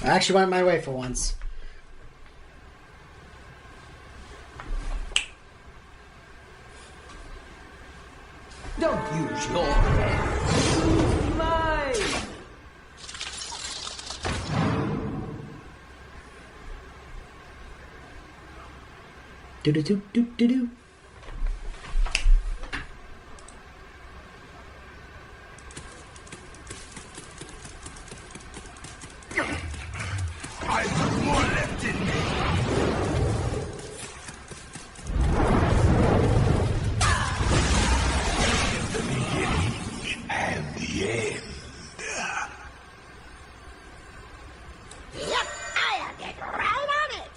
Speaker 1: I actually went my way for once.
Speaker 14: Don't use your head. Mine.
Speaker 1: Do do do do do do.
Speaker 13: I have more left in me. The beginning and the end.
Speaker 12: Yep, I'll get right on it.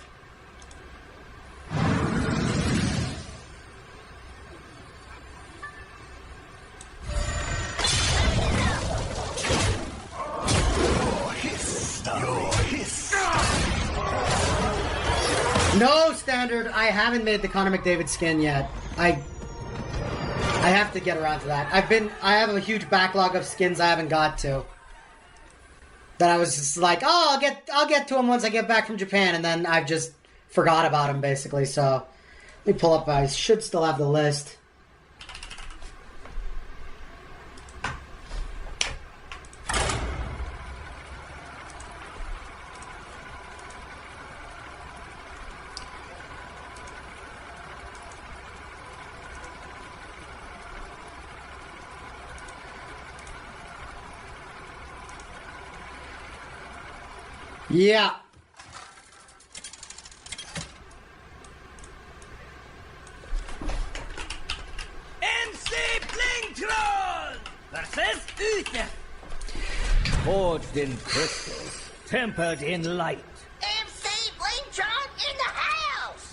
Speaker 1: No, Standard, I haven't made the Connor McDavid skin yet. I have to get around to that. I have a huge backlog of skins I haven't got to. That I was just like, oh, I'll get to them once I get back from Japan, and then I've just forgot about them basically. So let me pull up. I should still have the list. Yeah.
Speaker 14: 𝔹𝕃ℂ𝔻 versus Uther. Forged in crystal, tempered in light.
Speaker 12: 𝔹𝕃ℂ𝔻 in the house.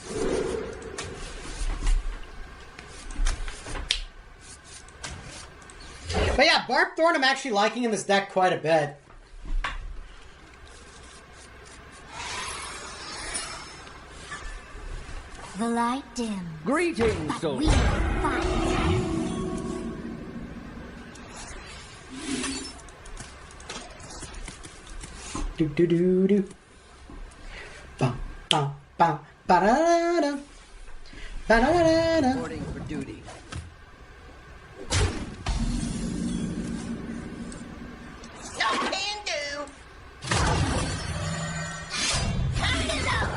Speaker 1: But yeah, Barb Thorn I'm actually liking in this deck quite a bit.
Speaker 4: The light dim.
Speaker 14: Greetings,
Speaker 4: But
Speaker 14: soldier.
Speaker 4: we fight.
Speaker 1: Do do do do. Bum bum bum ba da da ba da da da.
Speaker 6: Reporting for duty.
Speaker 12: No can do. Turn it up.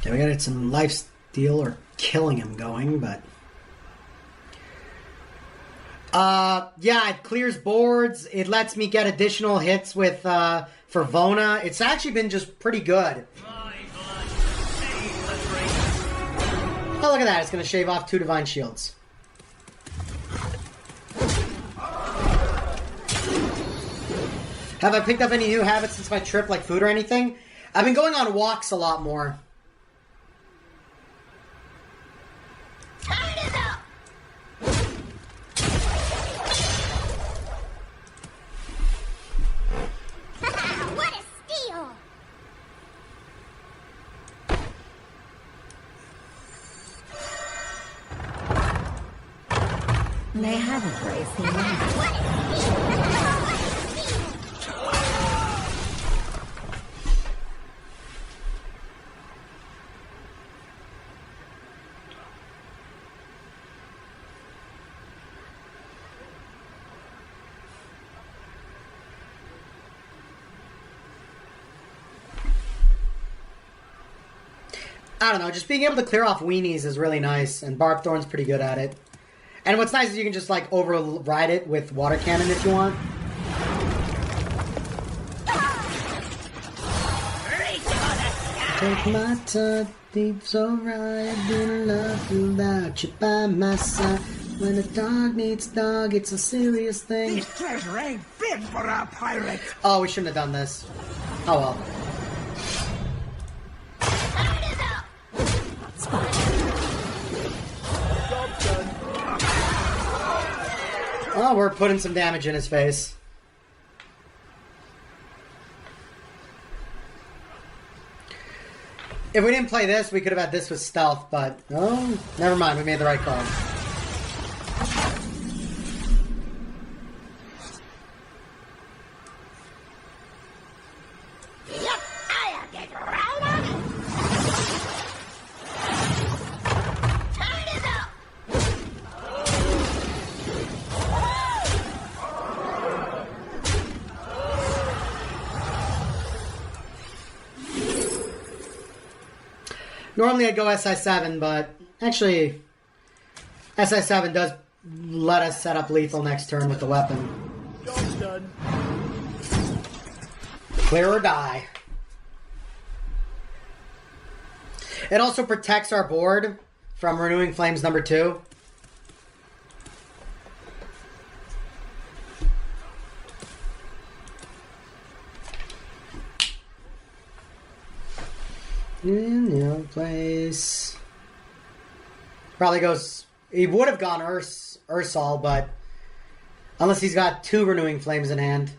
Speaker 1: Okay, we gotta get some life steal or killing him going, but yeah, it clears boards. It lets me get additional hits with for Vona. It's actually been just pretty good. Oh, look at that! It's gonna shave off 2 Divine Shields. Have I picked up any new habits since my trip, like food or anything? I've been going on walks a lot more.
Speaker 12: Turn it up.
Speaker 10: What a steal!
Speaker 15: They haven't raised the money.
Speaker 1: I don't know, just being able to clear off weenies is really nice, and Barb Thorn's pretty good at it. And what's nice is you can just, like, override it with water cannon if you want. Take my time, it's alright, been love without you by my side. When a dog needs dog, it's a serious thing.
Speaker 14: This treasure ain't fit for a pirate.
Speaker 1: Oh, we shouldn't have done this. Oh well. Oh, we're putting some damage in his face. If we didn't play this, we could have had this with stealth, but oh, never mind. We made the right call.
Speaker 12: Yep, I'll get right on it. Turn it up.
Speaker 1: Normally I'd go SI7, but actually SI7 does let us set up lethal next turn with the weapon.
Speaker 14: Job's done.
Speaker 1: Clear or die. It also protects our board from Renewing Flames number 2. In your place. Probably goes. He would have gone Ursal, but unless he's got 2 Renewing Flames in hand.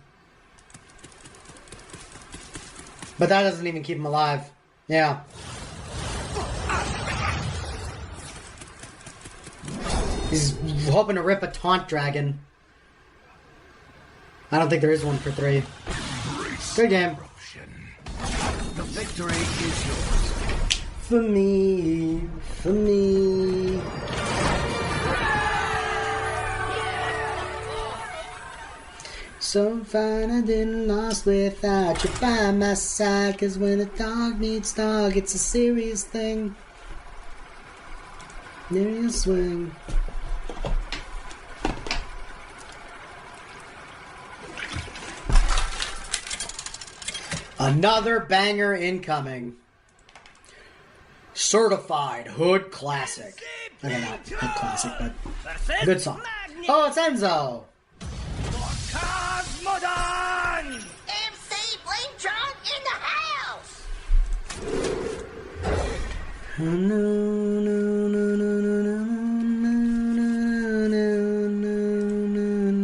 Speaker 1: But that doesn't even keep him alive. Yeah. He's hoping to rip a Taunt Dragon. I don't think there is one for 3. Good game.
Speaker 14: The victory is yours.
Speaker 1: For me, for me. So fine I didn't lost without you by my side. 'Cause when a dog needs dog, it's a serious thing. There you swing. Another banger incoming. Certified Hood Classic. Okay, not Hood Classic, but good song. Oh, it's Enzo.
Speaker 14: Cosmodon!
Speaker 12: MC Blingtron in the house.
Speaker 1: No, no, no, no, no, no, no, no, no, no.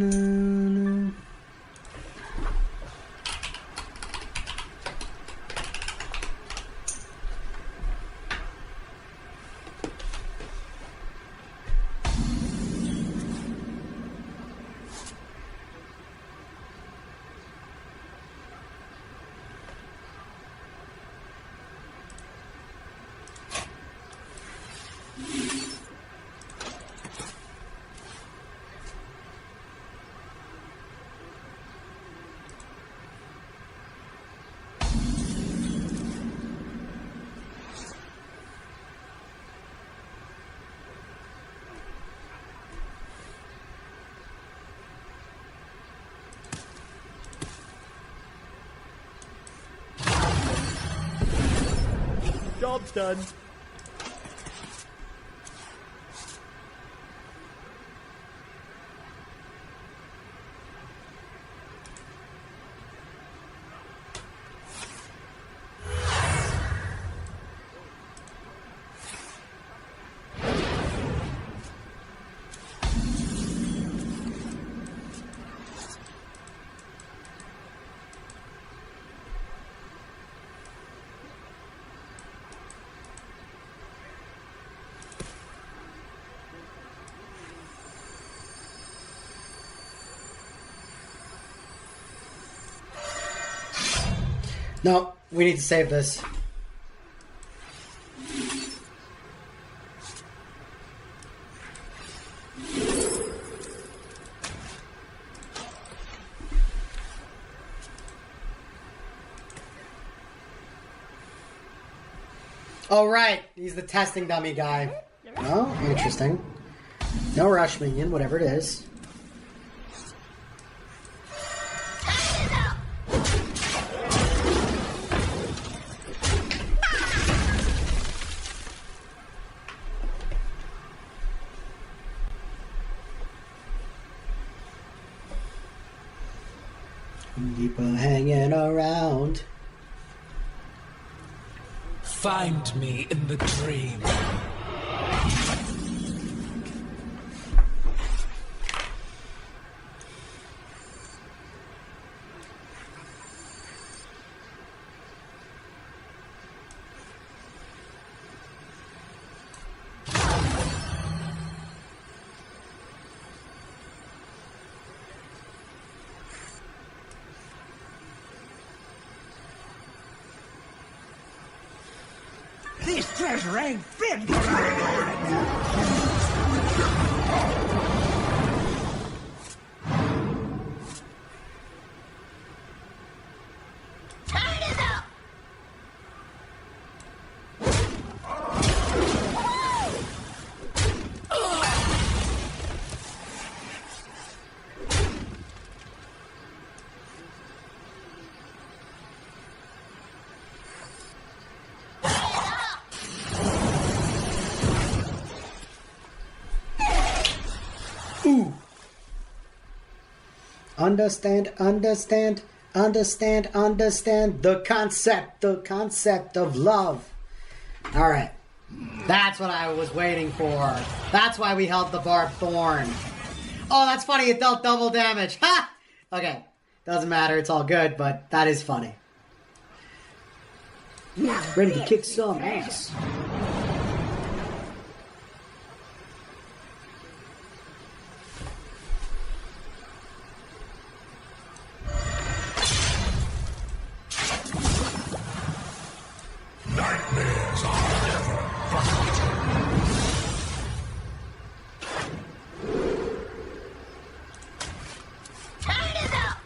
Speaker 14: Job's done.
Speaker 1: No, we need to save this. Oh, right. He's the testing dummy guy. Oh, interesting. No rush minion, whatever it is. Keep hanging around.
Speaker 16: Find me in the dream.
Speaker 14: This treasure ain't fit for us.
Speaker 1: Understand the concept of love. All right. That's what I was waiting for. That's why we held the barbed thorn. Oh, that's funny. It dealt double damage. Ha! Okay. Doesn't matter. It's all good, but that is funny. Ready to kick some ass.
Speaker 13: Nightmares are never forgotten.
Speaker 12: Turn it up!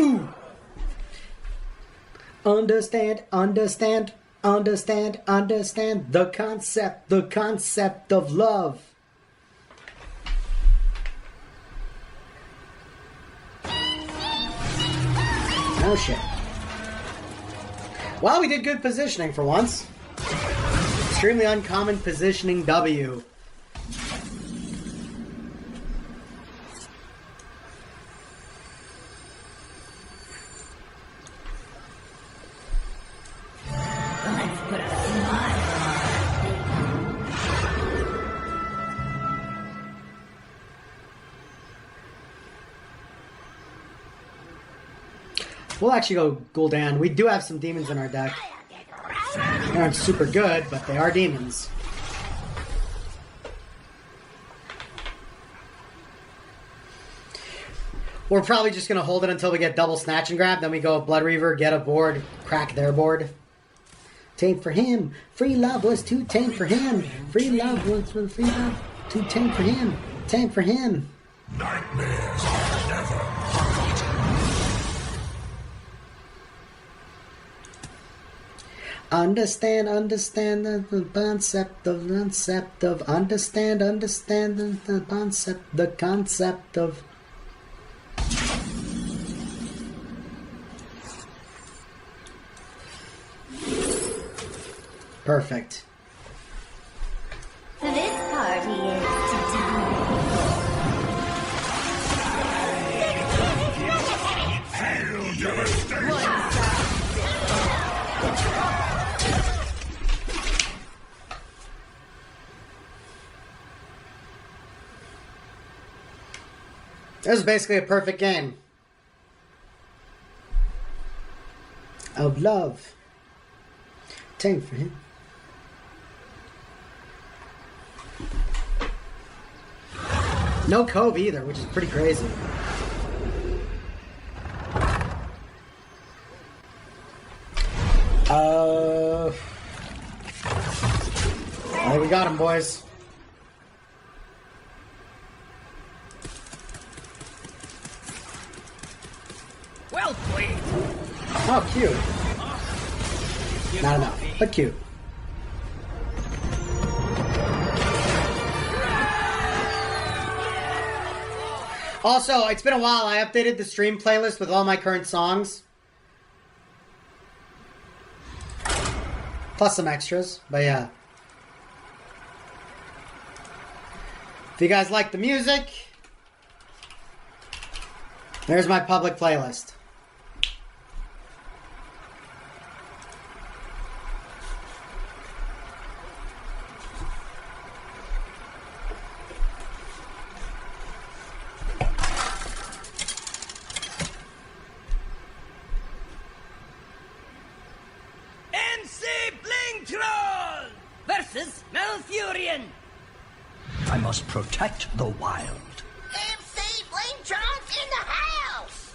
Speaker 1: Ooh. Understand the concept of love. Oh shit. Well, we did good positioning for once. Extremely uncommon positioning W.
Speaker 15: Let's put a smile on.
Speaker 1: We'll actually go Gul'dan. We do have some demons in our deck. They aren't super good, but they are demons. We're probably just going to hold it until we get double snatch and grab. Then we go Blood Reaver, get a board, crack their board. Tame for him. Free love was too tame for him. Free love was free love. Too tame for him. Tame for him.
Speaker 13: Nightmares are never forgotten.
Speaker 1: Understand the concept of understand the concept of perfect.
Speaker 15: This party is to die.
Speaker 13: Hail devastation!
Speaker 1: This is basically a perfect game of love. Tame for him. No Cove either, which is pretty crazy. Oh, we got him, boys. Oh, cute. Not enough, but cute. Also, it's been a while. I updated the stream playlist with all my current songs. Plus some extras, but yeah. If you guys like the music, there's my public playlist.
Speaker 6: 𝔹𝕃ℂ𝔻 versus Malfurion.
Speaker 14: I must protect the wild.
Speaker 12: 𝔹𝕃ℂ𝔻 in the house!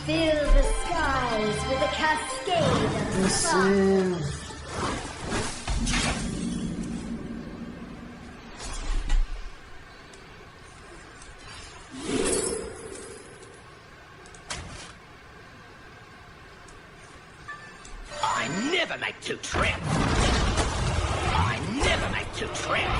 Speaker 17: Fill the skies with a cascade of fire.
Speaker 6: I never make two trips. I never make two trips.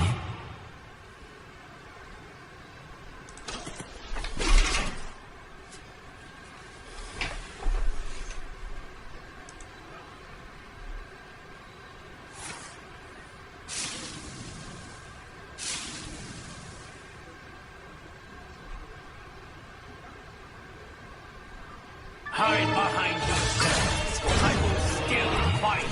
Speaker 16: Hide behind yourselves. I will still fight.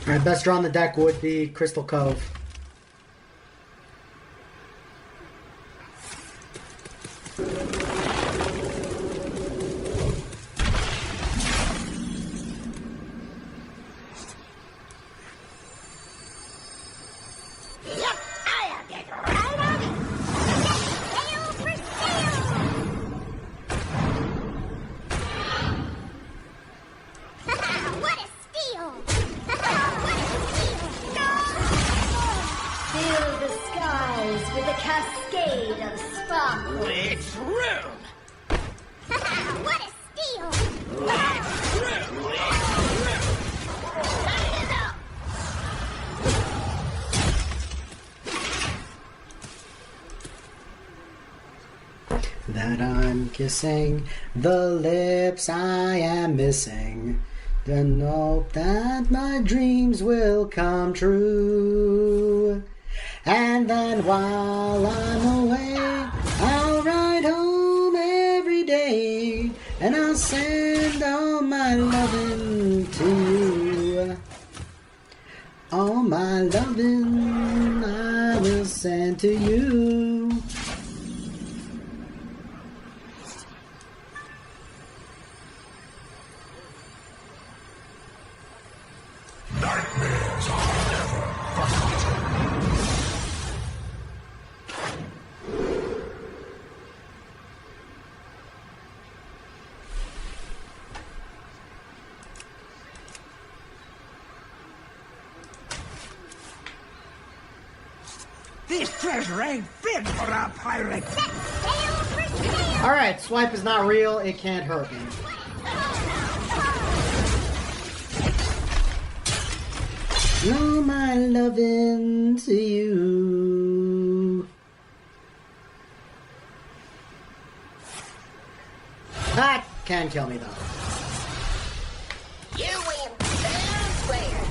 Speaker 1: Alright, best draw on the deck would be Crystal Cove.
Speaker 10: What a steal! What a steal!
Speaker 17: with a cascade of sparkles.
Speaker 6: It's room!
Speaker 10: What a steal!
Speaker 6: It's room!
Speaker 10: Turn it up!
Speaker 1: That I'm kissing the lips I am missing. Then hope that my dreams will come true. And then while I'm away, I'll ride home every day, and I'll send all my loving to you. All my loving I will send to you.
Speaker 13: Nightmares are never forgotten.
Speaker 14: This treasure ain't fit for a pirate.
Speaker 1: Alright, swipe is not real, it can't hurt me. All my loving to you. That can kill me though.
Speaker 12: You win fair and square.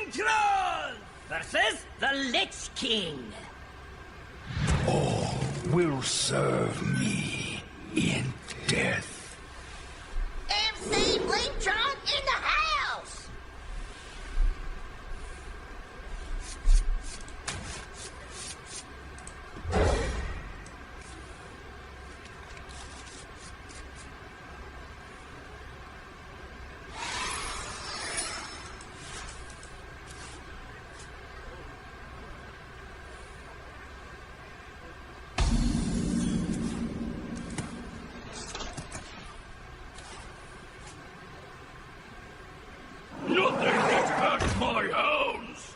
Speaker 6: 𝔹𝕃ℂ𝔻 versus the Lich King.
Speaker 13: All will serve me in death.
Speaker 12: 𝔹𝕃ℂ𝔻 in the house!
Speaker 13: Nothing that hurts my hounds.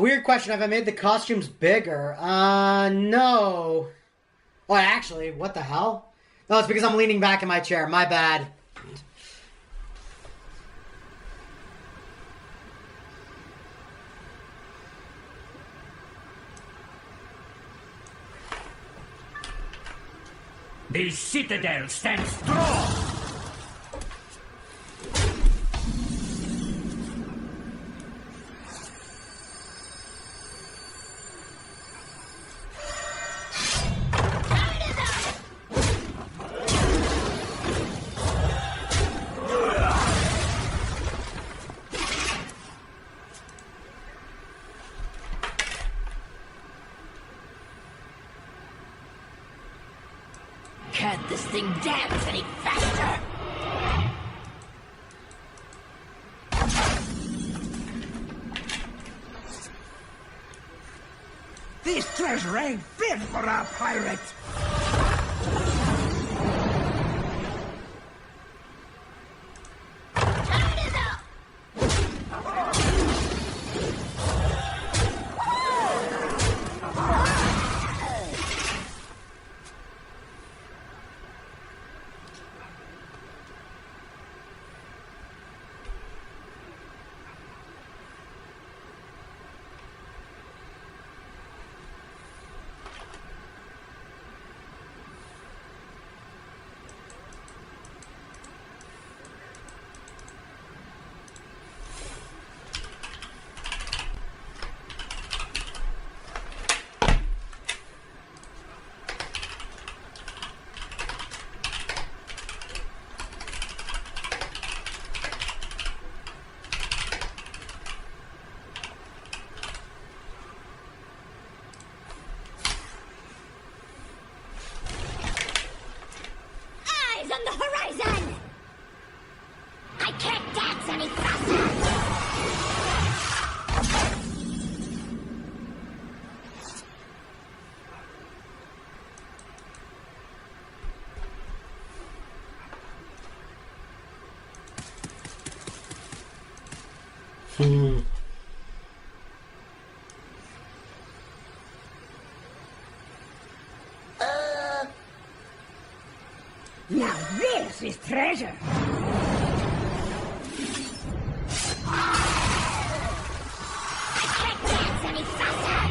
Speaker 1: Weird question. Have I made the costumes bigger? No. Oh, actually, what the hell? No, it's because I'm leaning back in my chair. My bad.
Speaker 14: The citadel stands strong.
Speaker 6: Can't this thing dance any faster?
Speaker 14: This treasure ain't fit for a pirate.
Speaker 10: On the horizon! I can't dance any faster!
Speaker 14: Now this is treasure.
Speaker 10: I can't dance any faster!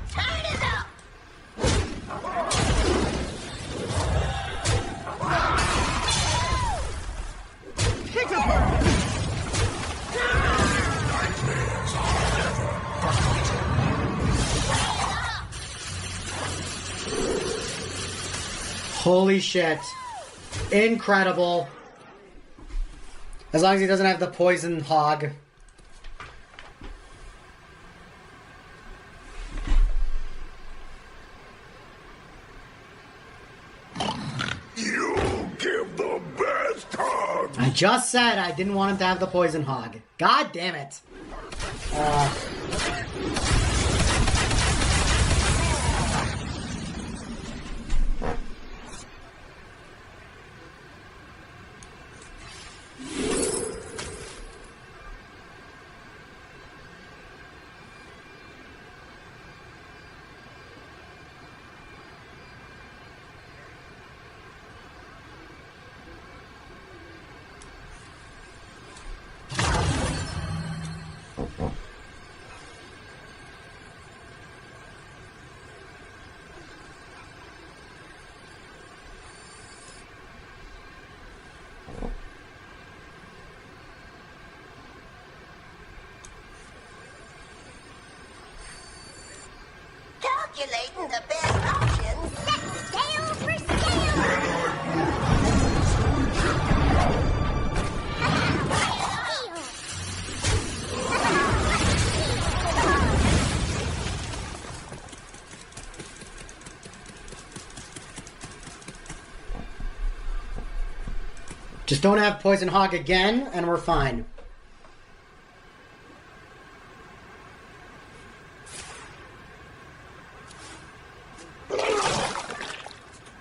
Speaker 10: Turn it up!
Speaker 14: Pick up her!
Speaker 1: Holy shit. Incredible. As long as he doesn't have the poison hog.
Speaker 13: You give the best hug.
Speaker 1: I just said I didn't want him to have the poison hog. God damn it.
Speaker 12: Calculating the best options.
Speaker 10: Set sail for scale!
Speaker 1: Just don't have poison hog again, and we're fine.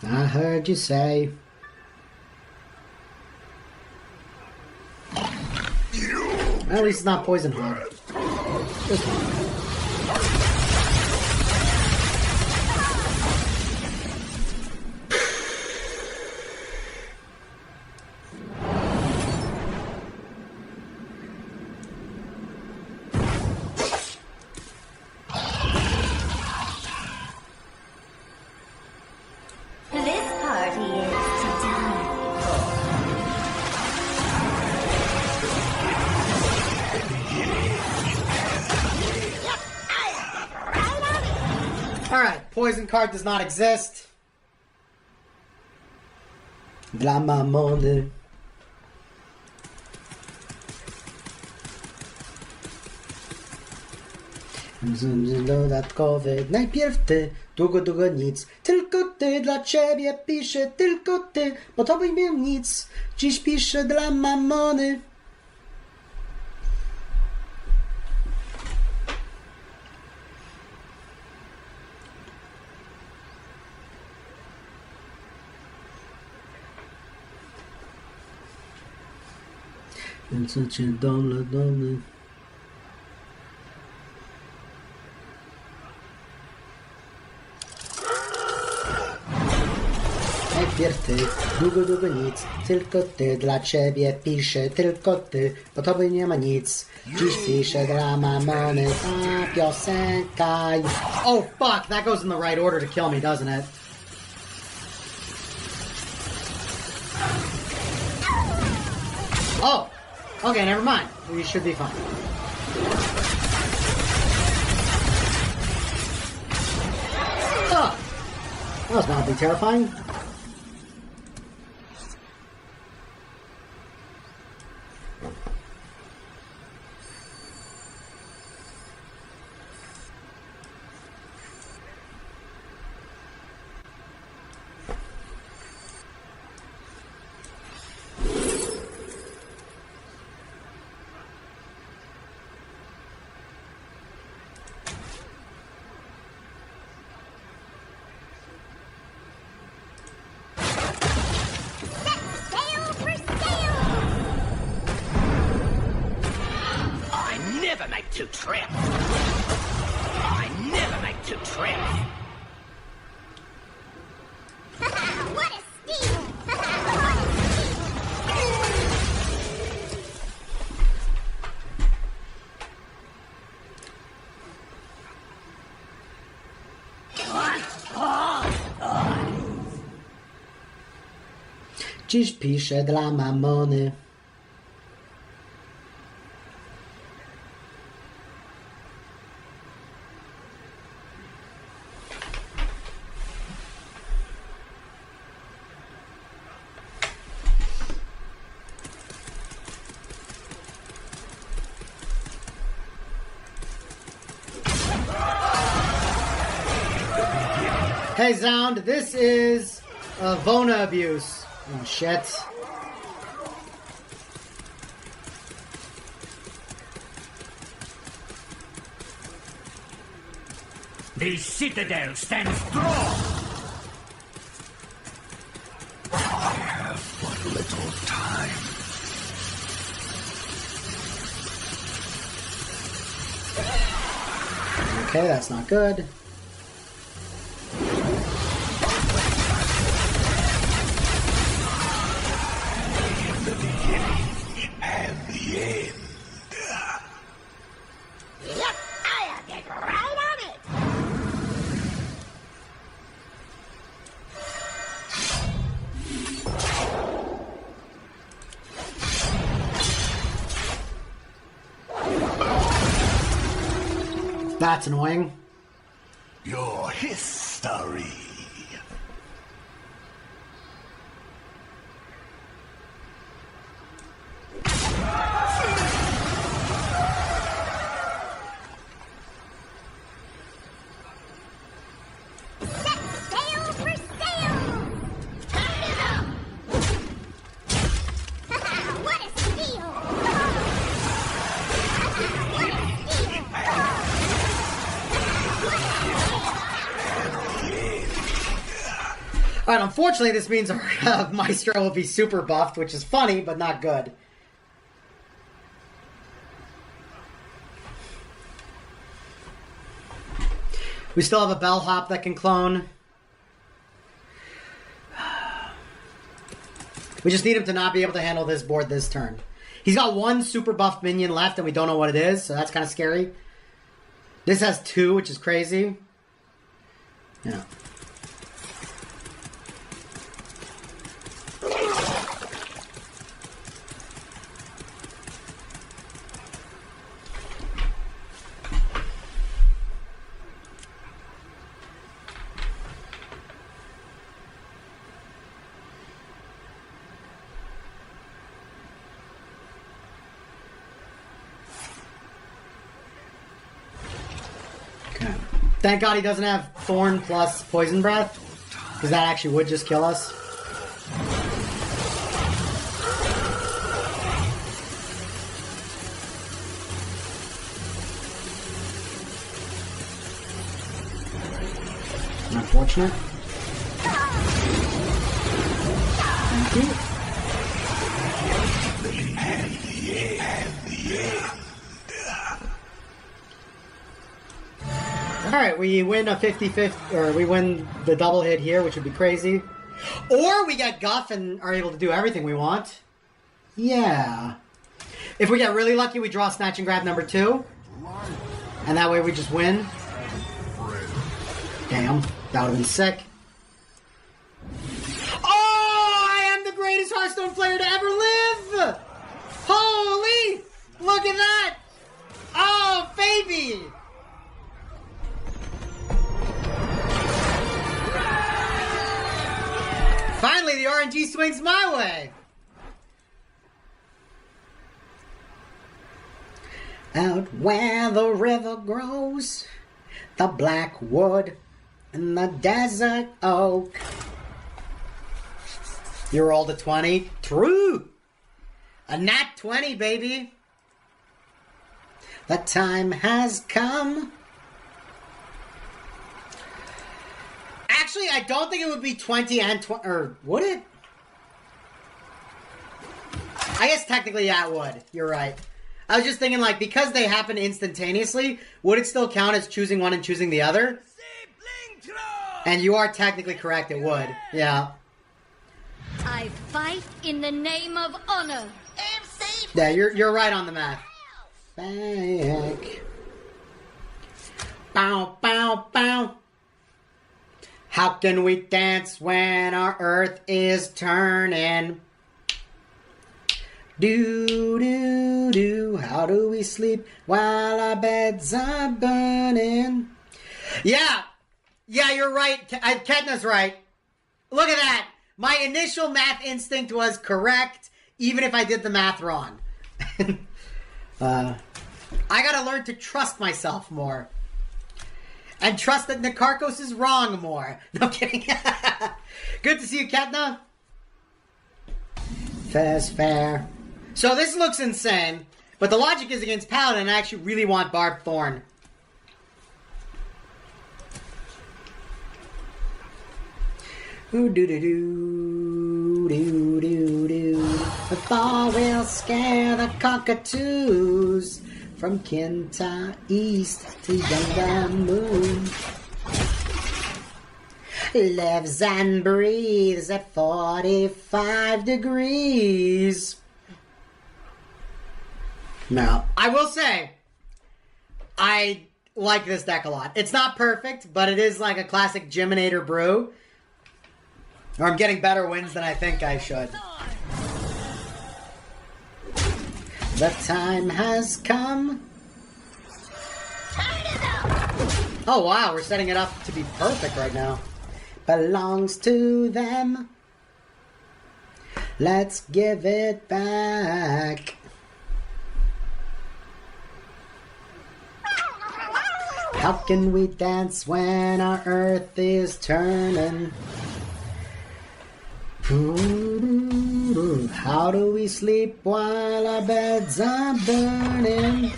Speaker 1: I heard you say. At least it's not poison hog. This one. Alright, poison card does not exist. Dla mamony. Dodatkowy. Najpierw ty. długo nic. Tylko ty dla ciebie piszę, tylko ty, bo tobie nie nic. Dziś piszę dla mamony. Więc cię dole. Najpierw ty, długo nic, tylko ty, dla ciebie piszę, tylko ty, bo tobie nie ma nic. Dziś piszę dla mamony, ta piosenka. Oh fuck, that goes in the right order to kill me, doesn't it? Oh, okay, never mind. We should be fine. Oh, that was mildly terrifying.
Speaker 6: Two trips. I never make two trips.
Speaker 10: What a steal!
Speaker 1: Dziś piszę dla mamony. Hey, Sound, this is Vona abuse. Oh, shit.
Speaker 14: The citadel stands strong.
Speaker 13: I have but little time.
Speaker 1: Okay, that's not good.
Speaker 13: The beginning and the end.
Speaker 10: Yep, I'll get right on it.
Speaker 1: That's annoying.
Speaker 13: Your history.
Speaker 1: Alright, unfortunately this means our Maestro will be super buffed, which is funny, but not good. We still have a bellhop that can clone. We just need him to not be able to handle this board this turn. He's got one super buffed minion left and we don't know what it is, so that's kind of scary. This has two, which is crazy. Yeah. Okay. Thank God he doesn't have Thorn plus Poison Breath, because that actually would just kill us. Unfortunate. Thank you. Alright, we win a 50-50, or we win the double hit here, which would be crazy. Or we get Guff and are able to do everything we want. Yeah. If we get really lucky, we draw Snatch and Grab number 2. And that way we just win. Damn, that would have been sick. Oh, I am the greatest Hearthstone player to ever live! Holy! Look at that! Oh, baby! Finally, the RNG swings my way! Out where the river grows, the black wood and the desert oak. You rolled a 20? True! A nat 20, baby! The time has come. Actually, I don't think it would be 20 and 20, or would it? I guess technically, yeah, it would. You're right. I was just thinking, like, because they happen instantaneously, would it still count as choosing one and choosing the other? And you are technically correct, it would. Yeah.
Speaker 17: I fight in the name of honor.
Speaker 1: Yeah, you're right on the math. Back. Bow, bow, bow. How can we dance when our earth is turning? Do, do, do. How do we sleep while our beds are burning? Yeah. Yeah, you're right. Ketna's right. Look at that. My initial math instinct was correct, even if I did the math wrong. I gotta learn to trust myself more. And trust that Nikarkos is wrong more. No kidding. Good to see you, Ketna. Fair's fair. So this looks insane, but the logic is against Paladin, and I actually really want Barbed Thorn. Ooh, doo doo doo doo doo doo. The fall will scare the cockatoos from Kinta East to Younger Moon. Lives and breathes at 45 degrees. Now, I will say, I like this deck a lot. It's not perfect, but it is like a classic Geminator brew. Or I'm getting better wins than I think I should. The time has come. Oh wow, we're setting it up to be perfect right now. Belongs to them. Let's give it back. How can we dance when our earth is turning? How do we sleep while our beds are burning?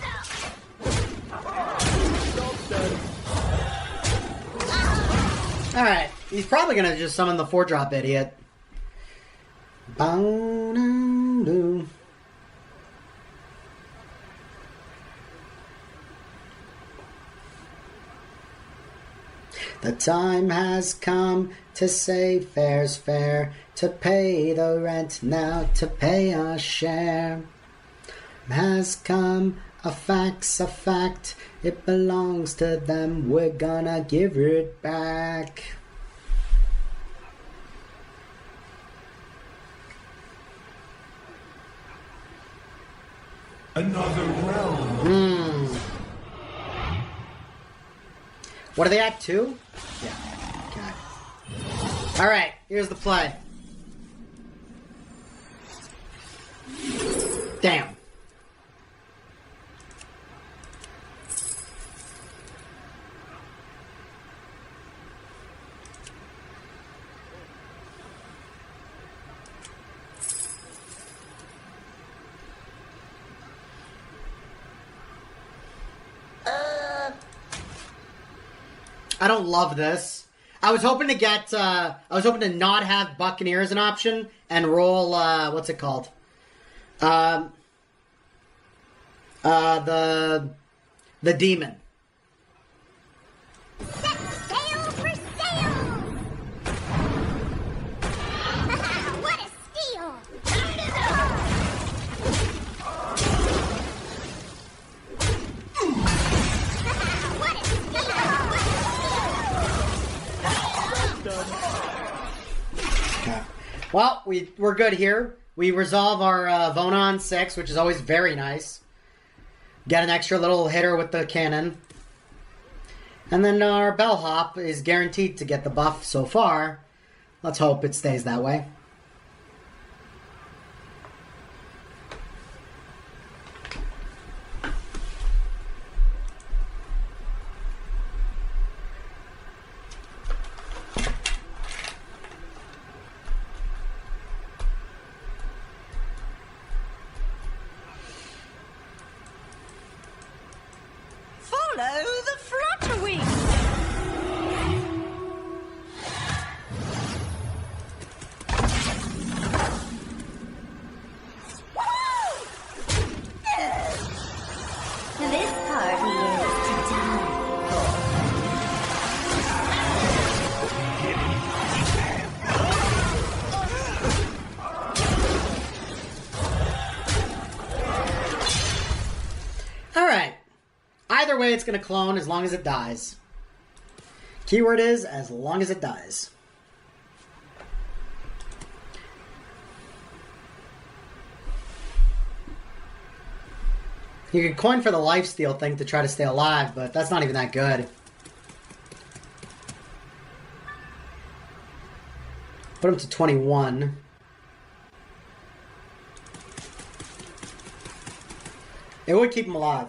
Speaker 1: Alright, he's probably gonna just summon the 4-drop idiot. Bow-doo-doo. The time has come to say fair's fair, to pay the rent now, to pay our share. Has come, a fact's a fact, it belongs to them, we're gonna give it back.
Speaker 13: Another realm.
Speaker 1: What are they at, 2? Yeah. Okay. Alright, here's the play. Damn. I don't love this. I was hoping to get, I was hoping to not have Buccaneer as an option and roll, what's it called? The Demon.
Speaker 10: Set sail for sail! What a steal! What a
Speaker 1: steal! Well, we're good here. We resolve our Vonon 6, which is always very nice. Get an extra little hitter with the cannon. And then our Bellhop is guaranteed to get the buff so far. Let's hope it stays that way.
Speaker 5: Follow the flutterwing.
Speaker 17: This party is to die
Speaker 1: Alright. Either way, it's going to clone as long as it dies. Keyword is, as long as it dies. You could coin for the lifesteal thing to try to stay alive, but that's not even that good. Put him to 21. It would keep him alive.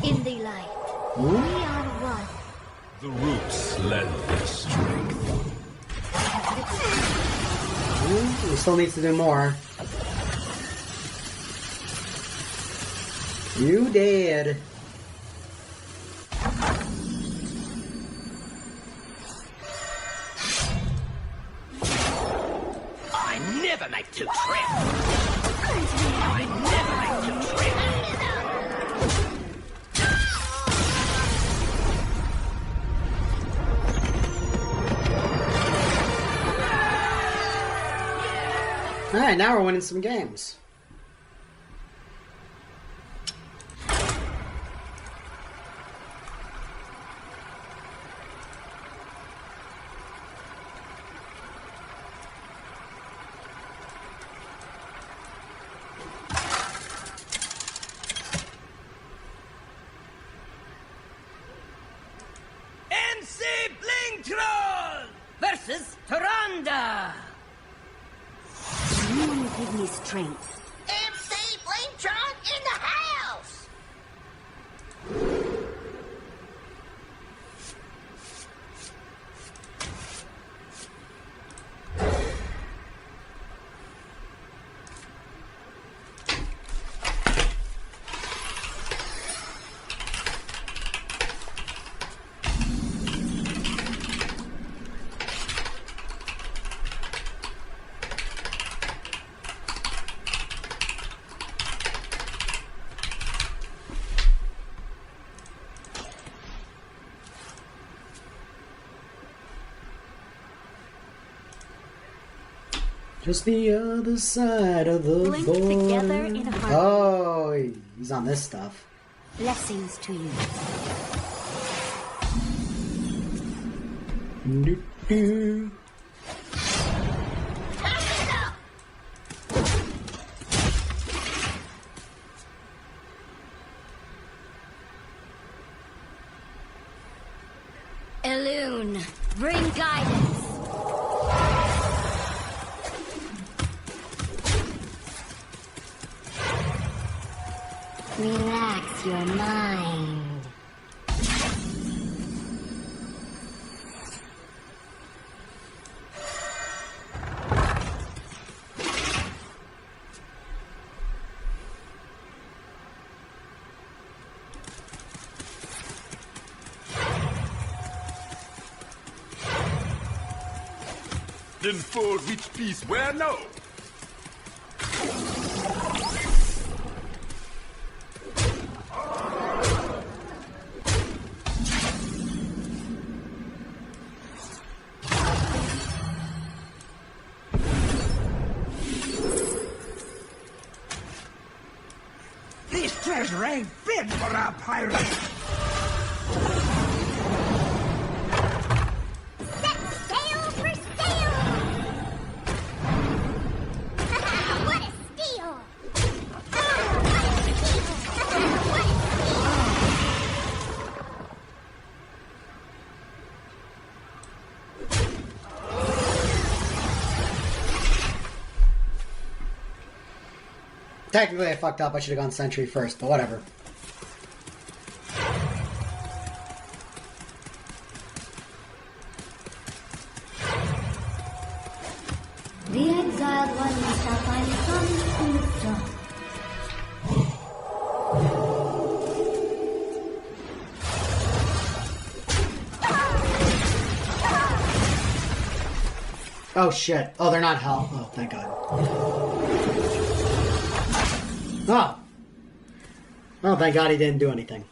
Speaker 17: in the light. We are one.
Speaker 13: The roots lend their strength.
Speaker 1: We still need to do more. You did.
Speaker 6: I never make two trips. I never make two trips.
Speaker 1: Alright, now we're winning some games.
Speaker 5: 𝔹𝕃ℂ𝔻 versus Tyrande.
Speaker 17: You give me strength.
Speaker 12: MC Blingtron in the house!
Speaker 1: Just the other side of the
Speaker 17: Blink
Speaker 1: border.
Speaker 17: together in a heartbeat.
Speaker 1: Oh, he's on this stuff.
Speaker 17: Blessings to you.
Speaker 1: Do-do.
Speaker 17: Elune, bring guidance. Relax your mind.
Speaker 13: Then for which piece where no?
Speaker 14: This treasure ain't fit for a pirate.
Speaker 1: Technically, I fucked up. I should have gone Sentry first, but whatever.
Speaker 17: The exiled one shall find some food from.
Speaker 1: Oh shit. Oh, they're not hell. Oh, thank God. Oh. Oh, thank God he didn't do anything.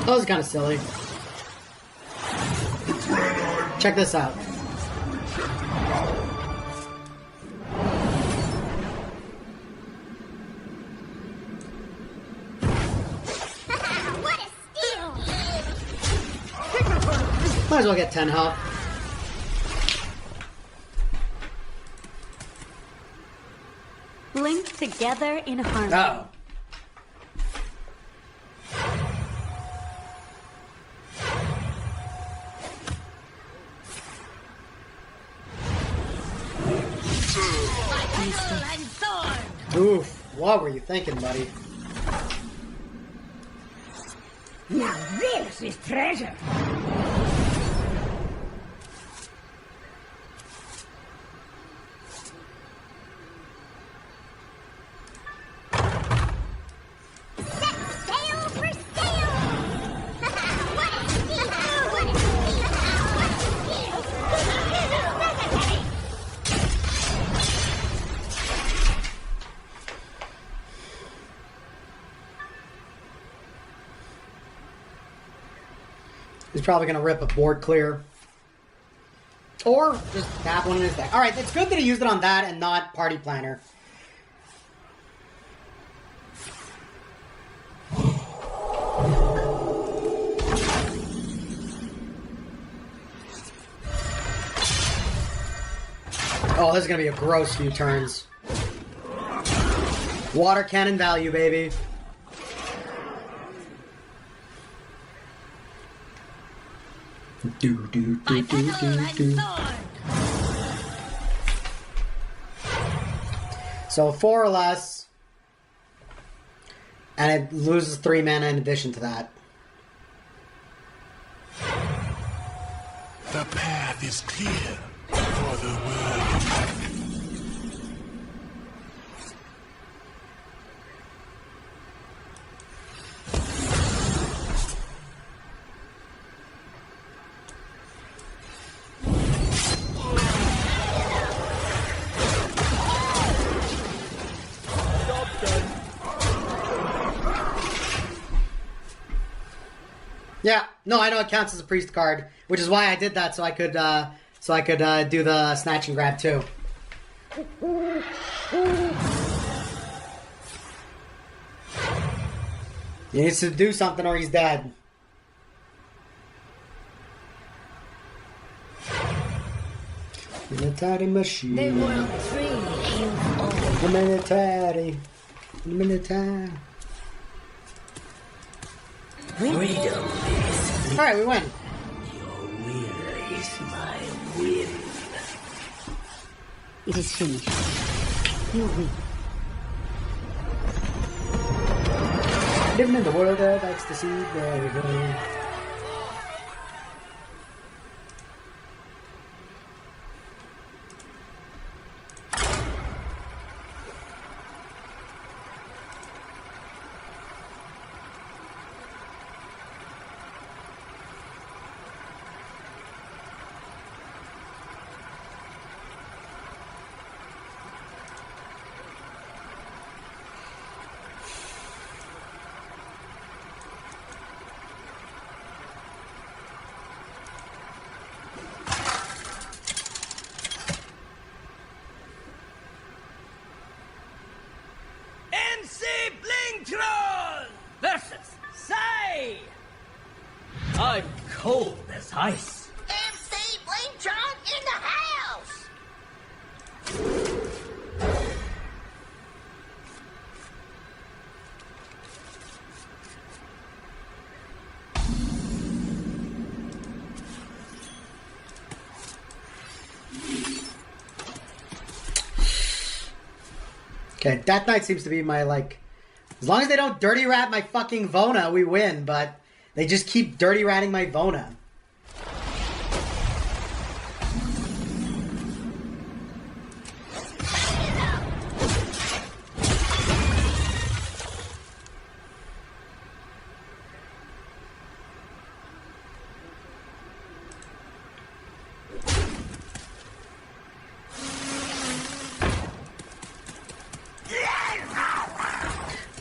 Speaker 1: That was kind of silly. Check this out.
Speaker 10: What a steal!
Speaker 1: Might as well get 10 health.
Speaker 18: Linked together in harmony.
Speaker 1: Uh-oh. Oof, what were you thinking, buddy?
Speaker 14: Now this is treasure.
Speaker 1: He's probably going to rip a board clear. Or just have one in his deck. Alright, it's good that he used it on that and not Party Planner. Oh, this is going to be a gross few turns. Water cannon value, baby. So 4 or less. And it loses 3 mana in addition to that.
Speaker 13: The path is clear for the world.
Speaker 1: Yeah, no, I know it counts as a priest card, which is why I did that so I could do the snatch and grab too. He needs to do something or he's dead. Military machine.
Speaker 17: They will free you all.
Speaker 1: The military. The military.
Speaker 3: Freedom is
Speaker 1: Alright, we win.
Speaker 3: your will is my will.
Speaker 17: It is finished. You win.
Speaker 1: Living in the world of ecstasy, there we go.
Speaker 14: 𝔹𝕃ℂ𝔻 versus Say. I'm cold as ice.
Speaker 12: 𝔹𝕃ℂ𝔻 in the house!
Speaker 1: Okay, Death Knight seems to be my, like... As long as they don't dirty rat my fucking Vona, we win, but they just keep dirty ratting my Vona.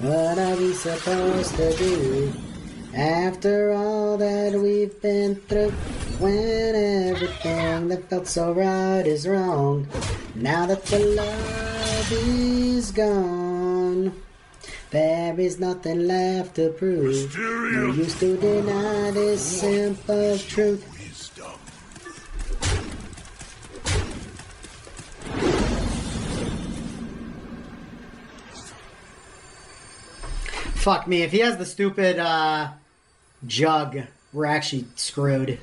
Speaker 1: What are we supposed to do after all that we've been through? When everything that felt so right is wrong, now that the love is gone, there is nothing left to prove. No use to deny this simple truth. Fuck me, if he has the stupid, jug, we're actually screwed.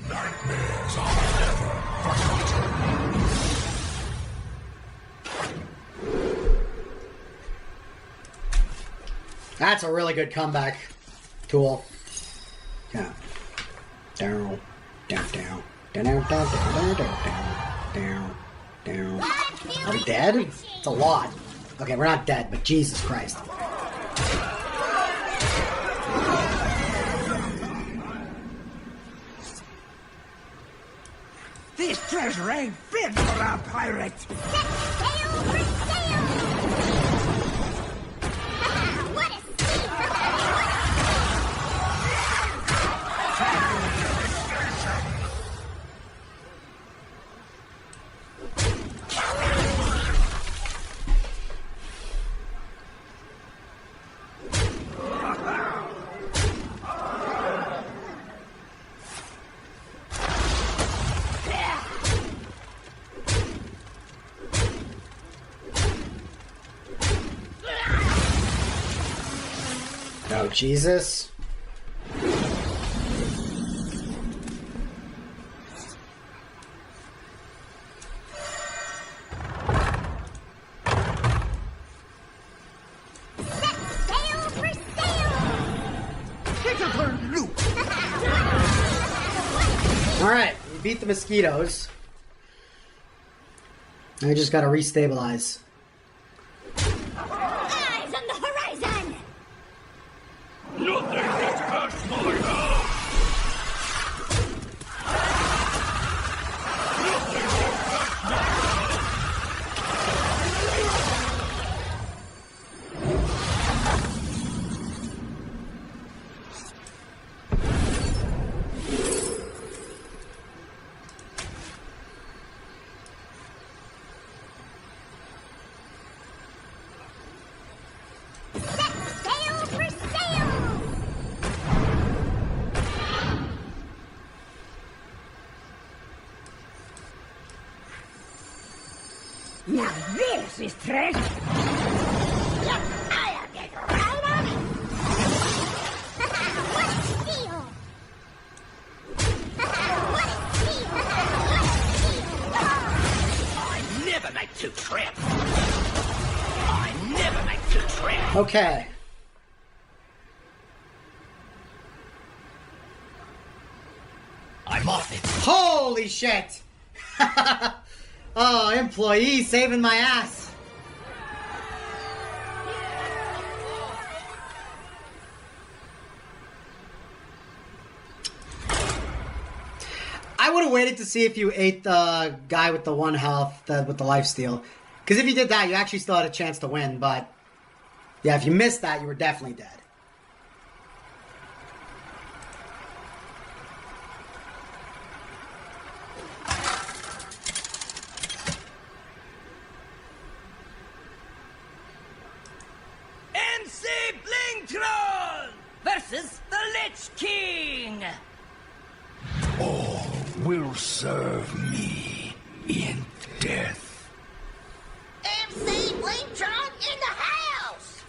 Speaker 1: That's a really good comeback tool. Yeah. Down, down, down, down, down, down, down, down, down, down. Are we dead? It's a lot. Okay, we're not dead, but Jesus Christ.
Speaker 14: This treasure ain't fit for a pirate.
Speaker 10: What a
Speaker 1: Oh, Jesus. Alright, we beat the mosquitoes. I just gotta restabilize.
Speaker 17: Eyes on the horizon!
Speaker 13: Nothing gets past my eye.
Speaker 5: Now this is treasure.
Speaker 10: Yep, I'll get right on it. What a steal! What a steal!
Speaker 6: I never make two trips. I never make two trips.
Speaker 1: Okay.
Speaker 6: I'm off it.
Speaker 1: Holy shit! Oh, employee saving my ass. I would have waited to see if you ate the guy with the 1 health, with the lifesteal. Because if you did that, you actually still had a chance to win. But, yeah, if you missed that, you were definitely dead.
Speaker 6: 𝔹𝕃ℂ𝔻 versus the Lich King.
Speaker 13: All will serve me in death.
Speaker 12: 𝔹𝕃ℂ𝔻 in the house!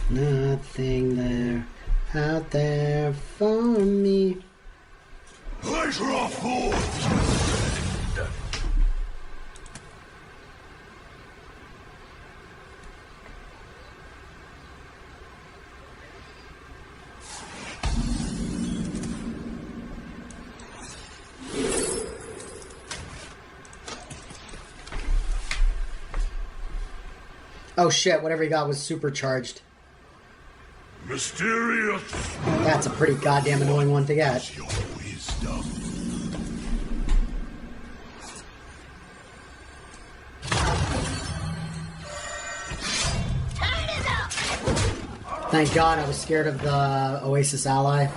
Speaker 1: Nothing there, out there for me.
Speaker 13: Pleasure force.
Speaker 1: Oh shit, whatever he got was supercharged.
Speaker 13: Mysterious.
Speaker 1: That's a pretty goddamn annoying one to get.
Speaker 13: Your wisdom.
Speaker 1: Thank God I was scared of the Oasis ally.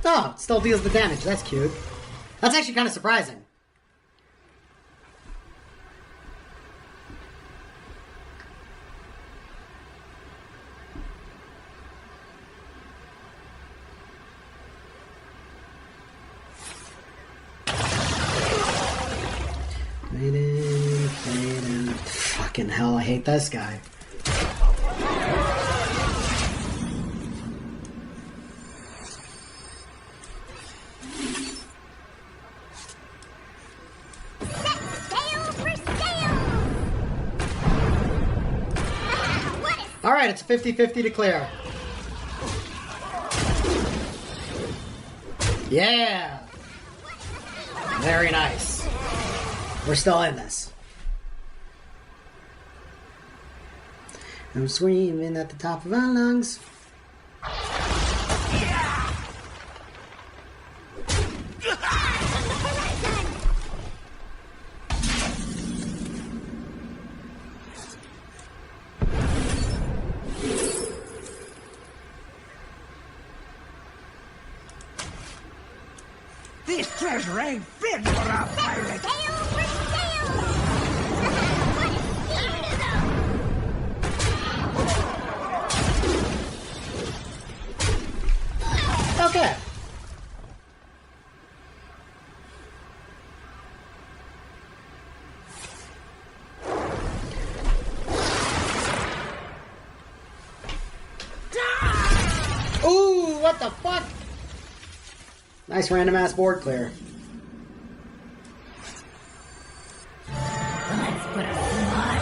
Speaker 1: Oh, it still deals the damage. That's cute. That's actually kind of surprising. Fucking hell, I hate this guy. Alright, it's 50-50 to clear. Yeah! Very nice. We're still in this. I'm screaming at the top of our lungs.
Speaker 14: This treasure ain't fit for a pirate.
Speaker 1: Okay. Ooh, what the fuck? Nice random ass board clear.
Speaker 17: Let's put a smile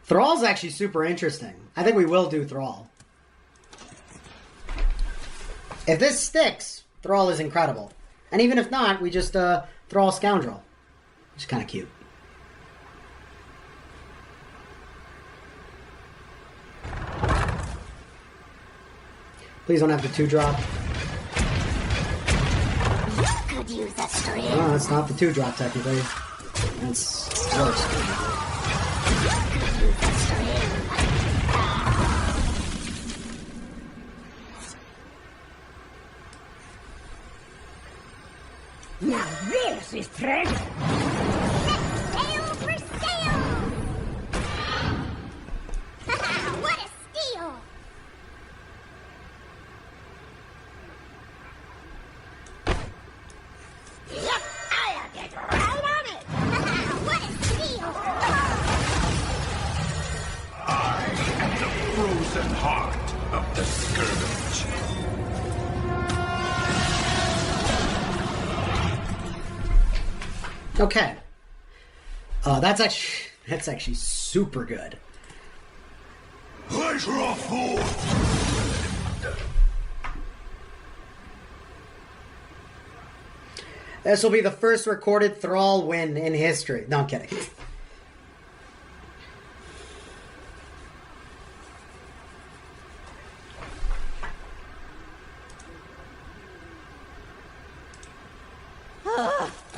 Speaker 1: Thrall's actually super interesting. I think we will do Thrall. If this sticks, Thrall is incredible. And even if not, we just Thrall Scoundrel. Which is kind of cute. Please don't have the 2-drop.
Speaker 10: You could use a string.
Speaker 1: No, that's not the 2-drop technically. That's worse.
Speaker 5: Now this is treasure.
Speaker 10: Sale for sale. What a steal.
Speaker 5: Yep, I'll get right on it.
Speaker 10: What a steal.
Speaker 13: I am the frozen heart of the scourge.
Speaker 1: Okay. That's actually super good.
Speaker 13: Pleasure of force.
Speaker 1: This will be the first recorded Thrall win in history. No, I'm kidding.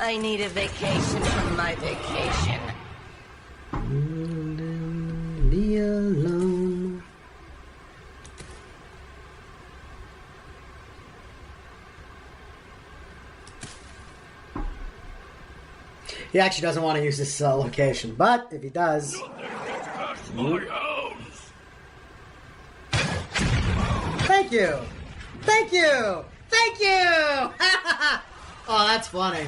Speaker 18: I need a vacation from my vacation.
Speaker 1: Be alone. He actually doesn't want to use this location, but if he does... Thank you! Thank you! Thank you! Oh, that's funny.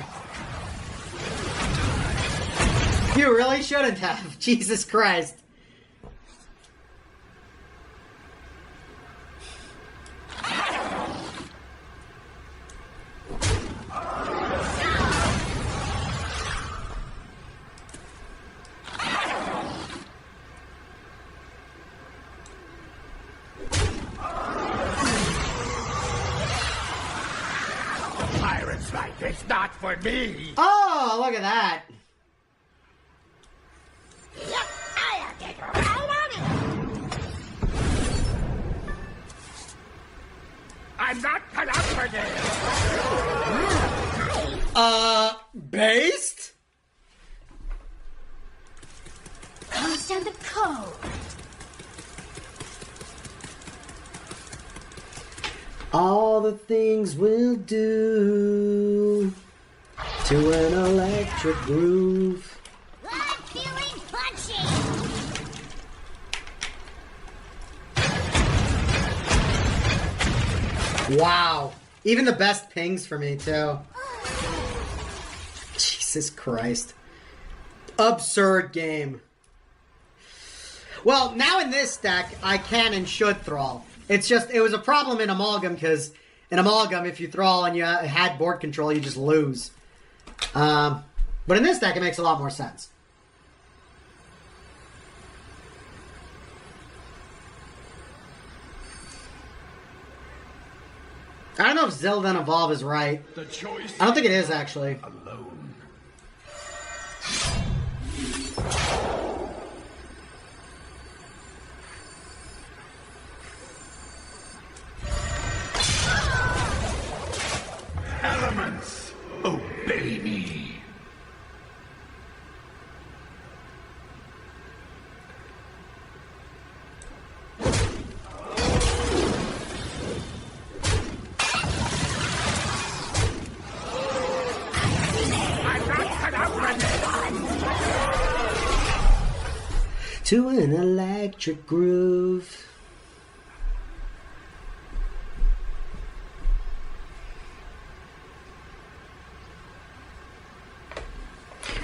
Speaker 1: You really shouldn't have. Jesus Christ.
Speaker 13: Pirates like this, not for me.
Speaker 1: Oh, look at that.
Speaker 5: Yep, I'll get right on it. I'm not cut out for this.
Speaker 1: Based?
Speaker 17: Understand the code.
Speaker 1: All the things we'll do to an electric groove.
Speaker 10: I'm feeling punchy.
Speaker 1: Wow. Even the best pings for me, too. Jesus Christ. Absurd game. Well, now in this deck, I can and should Thrall. It's just, it was a problem in Amalgam, because in Amalgam, if you Thrall and you had board control, you just lose. But in this deck, it makes a lot more sense. I don't know if Zelda Evolve is right. I don't think it is, actually.
Speaker 13: Alone. Elements, obey me.
Speaker 1: To an electric groove.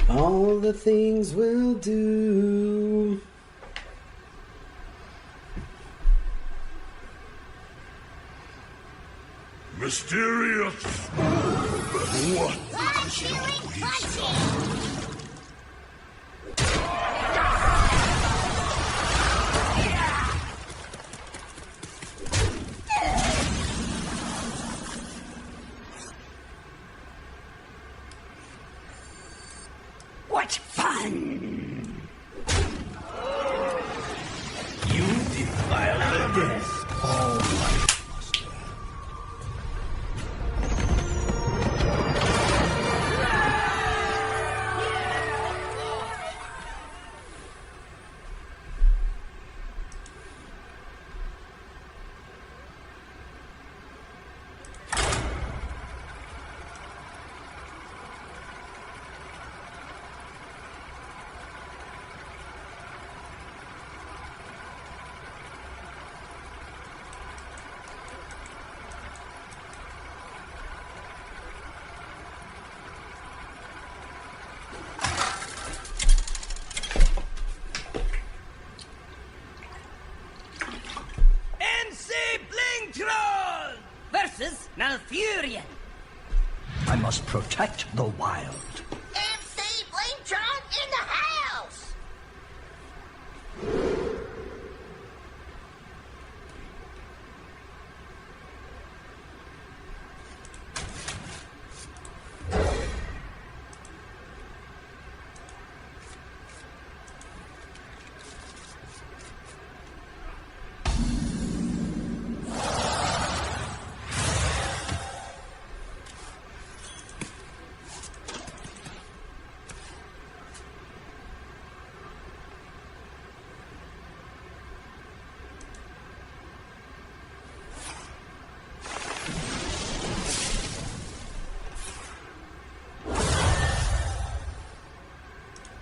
Speaker 1: All the things we'll do.
Speaker 13: Mysterious. What is your wisdom?
Speaker 14: What fun!
Speaker 13: You defile the death. All right.
Speaker 18: 𝔹𝕃ℂ𝔻 versus Malfurion.
Speaker 14: I must protect the wild.
Speaker 12: 𝔹𝕃ℂ𝔻 in the house!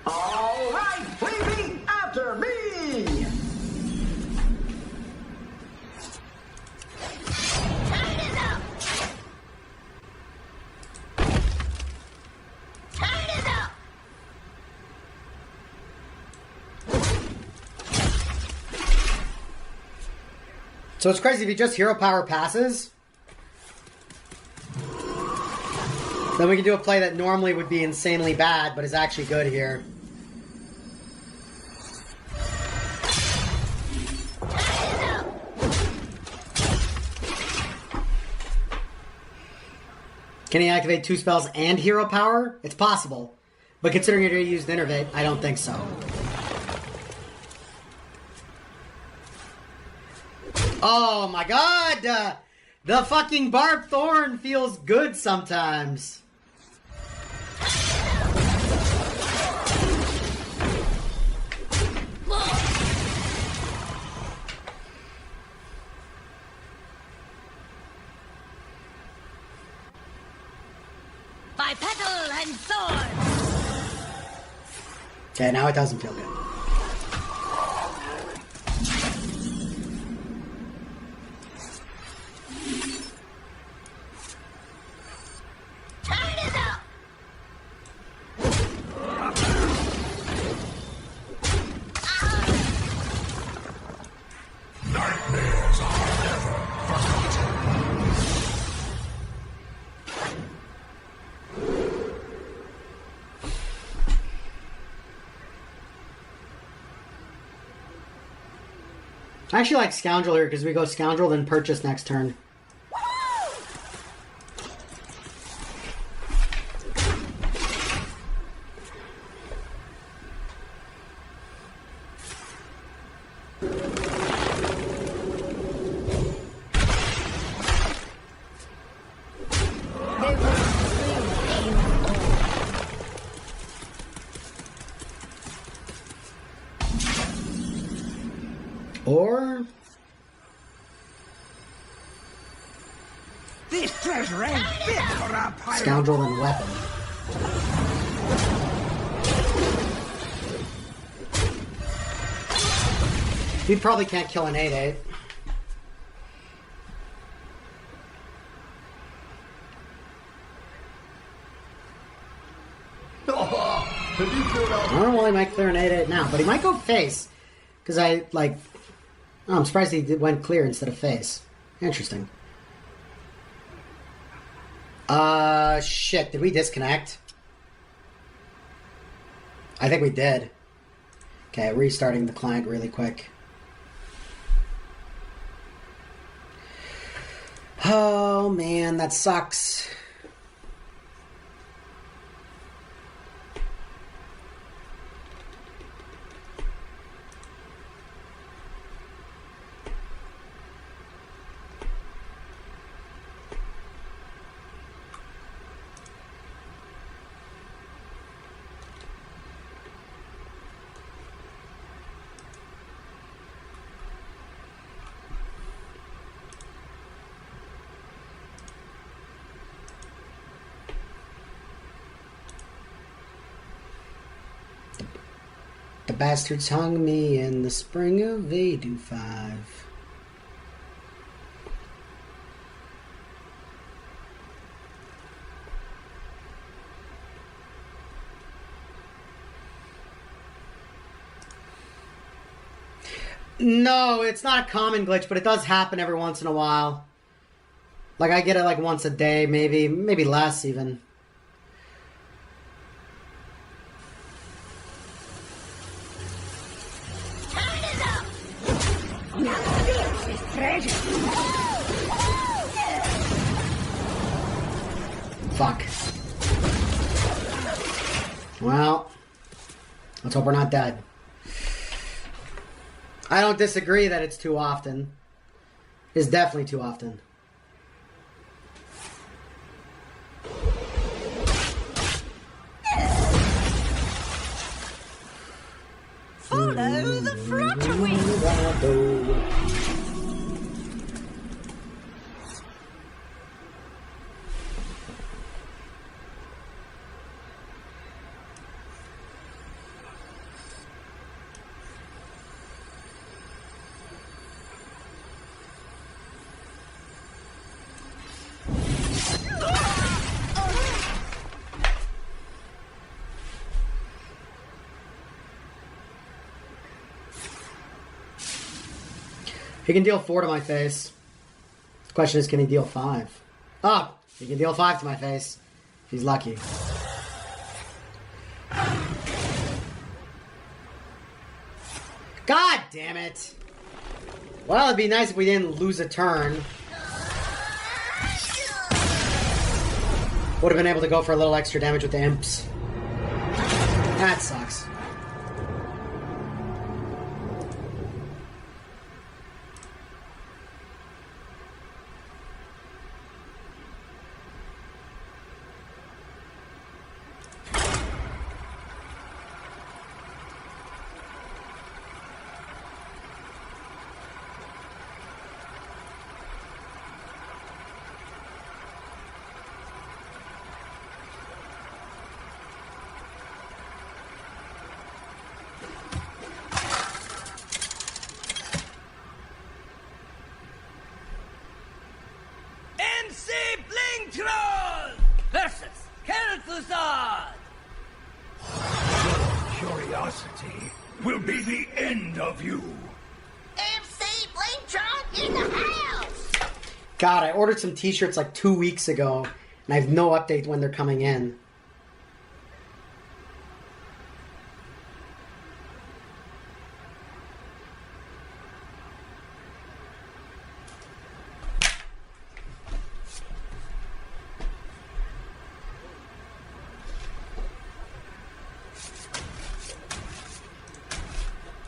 Speaker 14: All right, baby, after me!
Speaker 12: Turn it up! Turn it up!
Speaker 1: So it's crazy if you just hero power passes. Then we can do a play that normally would be insanely bad, but is actually good here. Can he activate 2 spells and hero power? It's possible. But considering he already used Innervate, I don't think so. Oh my god! The fucking Barbed Thorn feels good sometimes.
Speaker 18: Bipedal and sword.
Speaker 1: Okay, now it doesn't feel good.
Speaker 12: Turn it up!
Speaker 13: Nightmares are never forgotten.
Speaker 1: I actually like Scoundrel here because we go Scoundrel, then Purchase next turn. Or
Speaker 14: This treasure ain't fit for a pirate.
Speaker 1: Scoundrel and Weapon. We probably can't kill an 8/8. Well, he might clear an 8/8 now, but he might go face. Because I'm surprised he went clear instead of face. Interesting. Shit, did we disconnect? I think we did. Okay, restarting the client really quick. Oh man, that sucks. The bastards hung me in the spring of '85. No, it's not a common glitch, but it does happen every once in a while. Like, I get it like once a day, maybe less even.
Speaker 12: Turn it up!
Speaker 14: Now this is treasure!
Speaker 1: Fuck. Well, let's hope we're not dead. I don't disagree that it's too often. It's definitely too often.
Speaker 18: Follow the fluttering.
Speaker 1: He can deal 4 to my face. The question is, can he deal 5? Oh, he can deal 5 to my face. If he's lucky. God damn it! Well, it'd be nice if we didn't lose a turn. Would have been able to go for a little extra damage with the imps. That sucks.
Speaker 14: Versus Kel'Thuzad!
Speaker 13: Your curiosity will be the end of you.
Speaker 12: MC Blingtron in the house!
Speaker 1: God, I ordered some t-shirts like 2 weeks ago, and I have no update when they're coming in.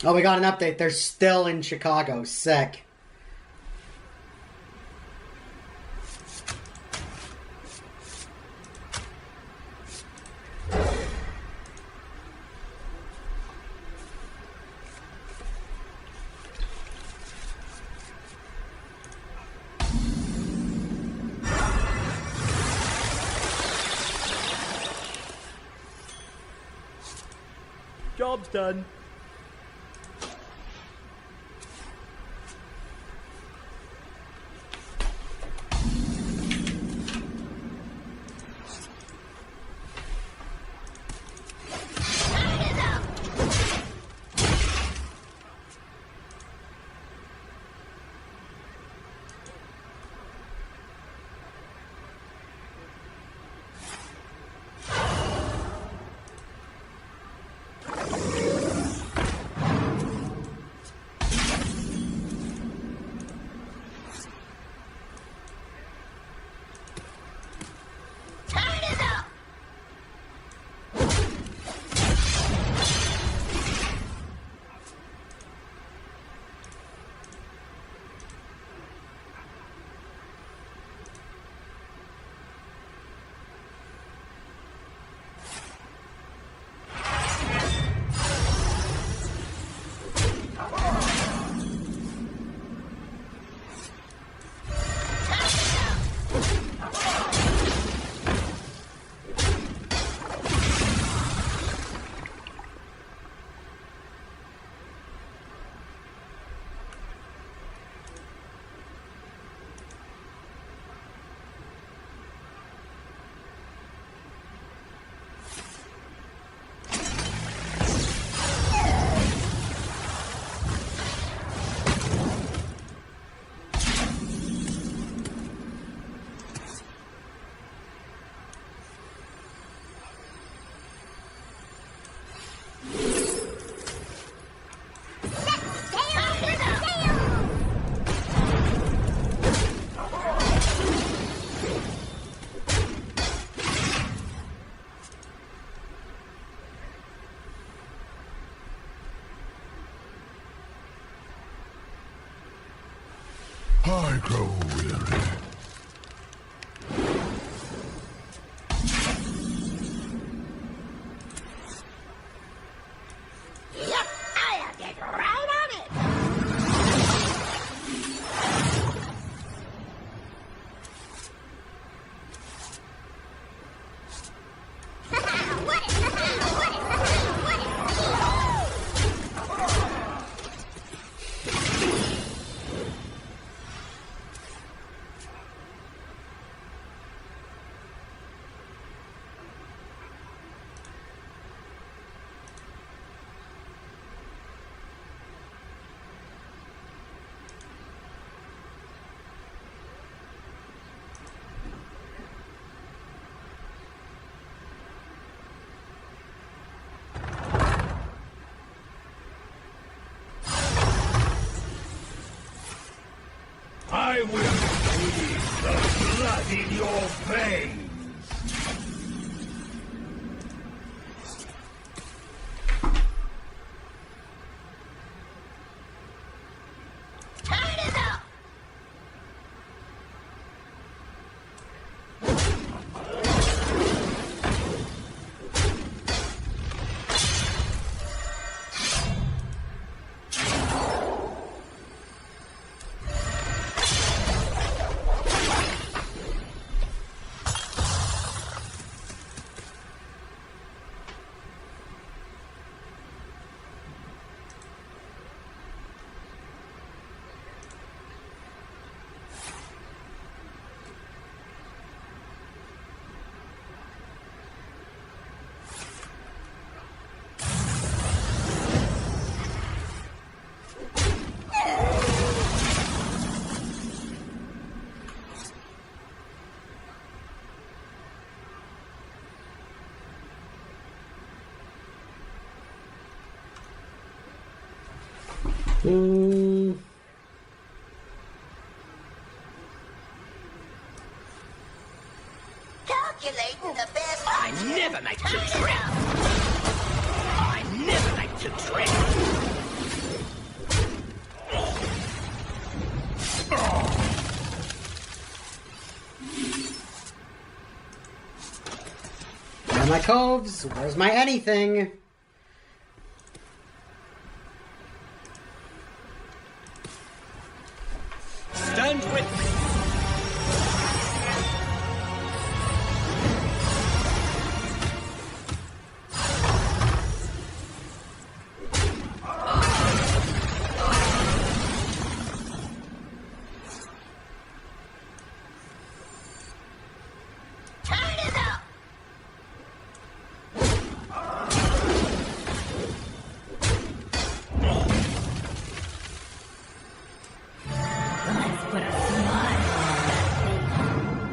Speaker 1: Oh, we got an update. They're still in Chicago. Sick.
Speaker 16: Job's done.
Speaker 13: I grow weary.
Speaker 12: Yep, I'll get right on it.
Speaker 13: I will freeze the blood in your veins.
Speaker 12: Turn it up. Calculating the best.
Speaker 6: I never make two trips. I never make two trips.
Speaker 1: Where are my coves? Where's my anything?
Speaker 16: Stand with me.
Speaker 12: Turn it up.
Speaker 17: Let's put a smile on that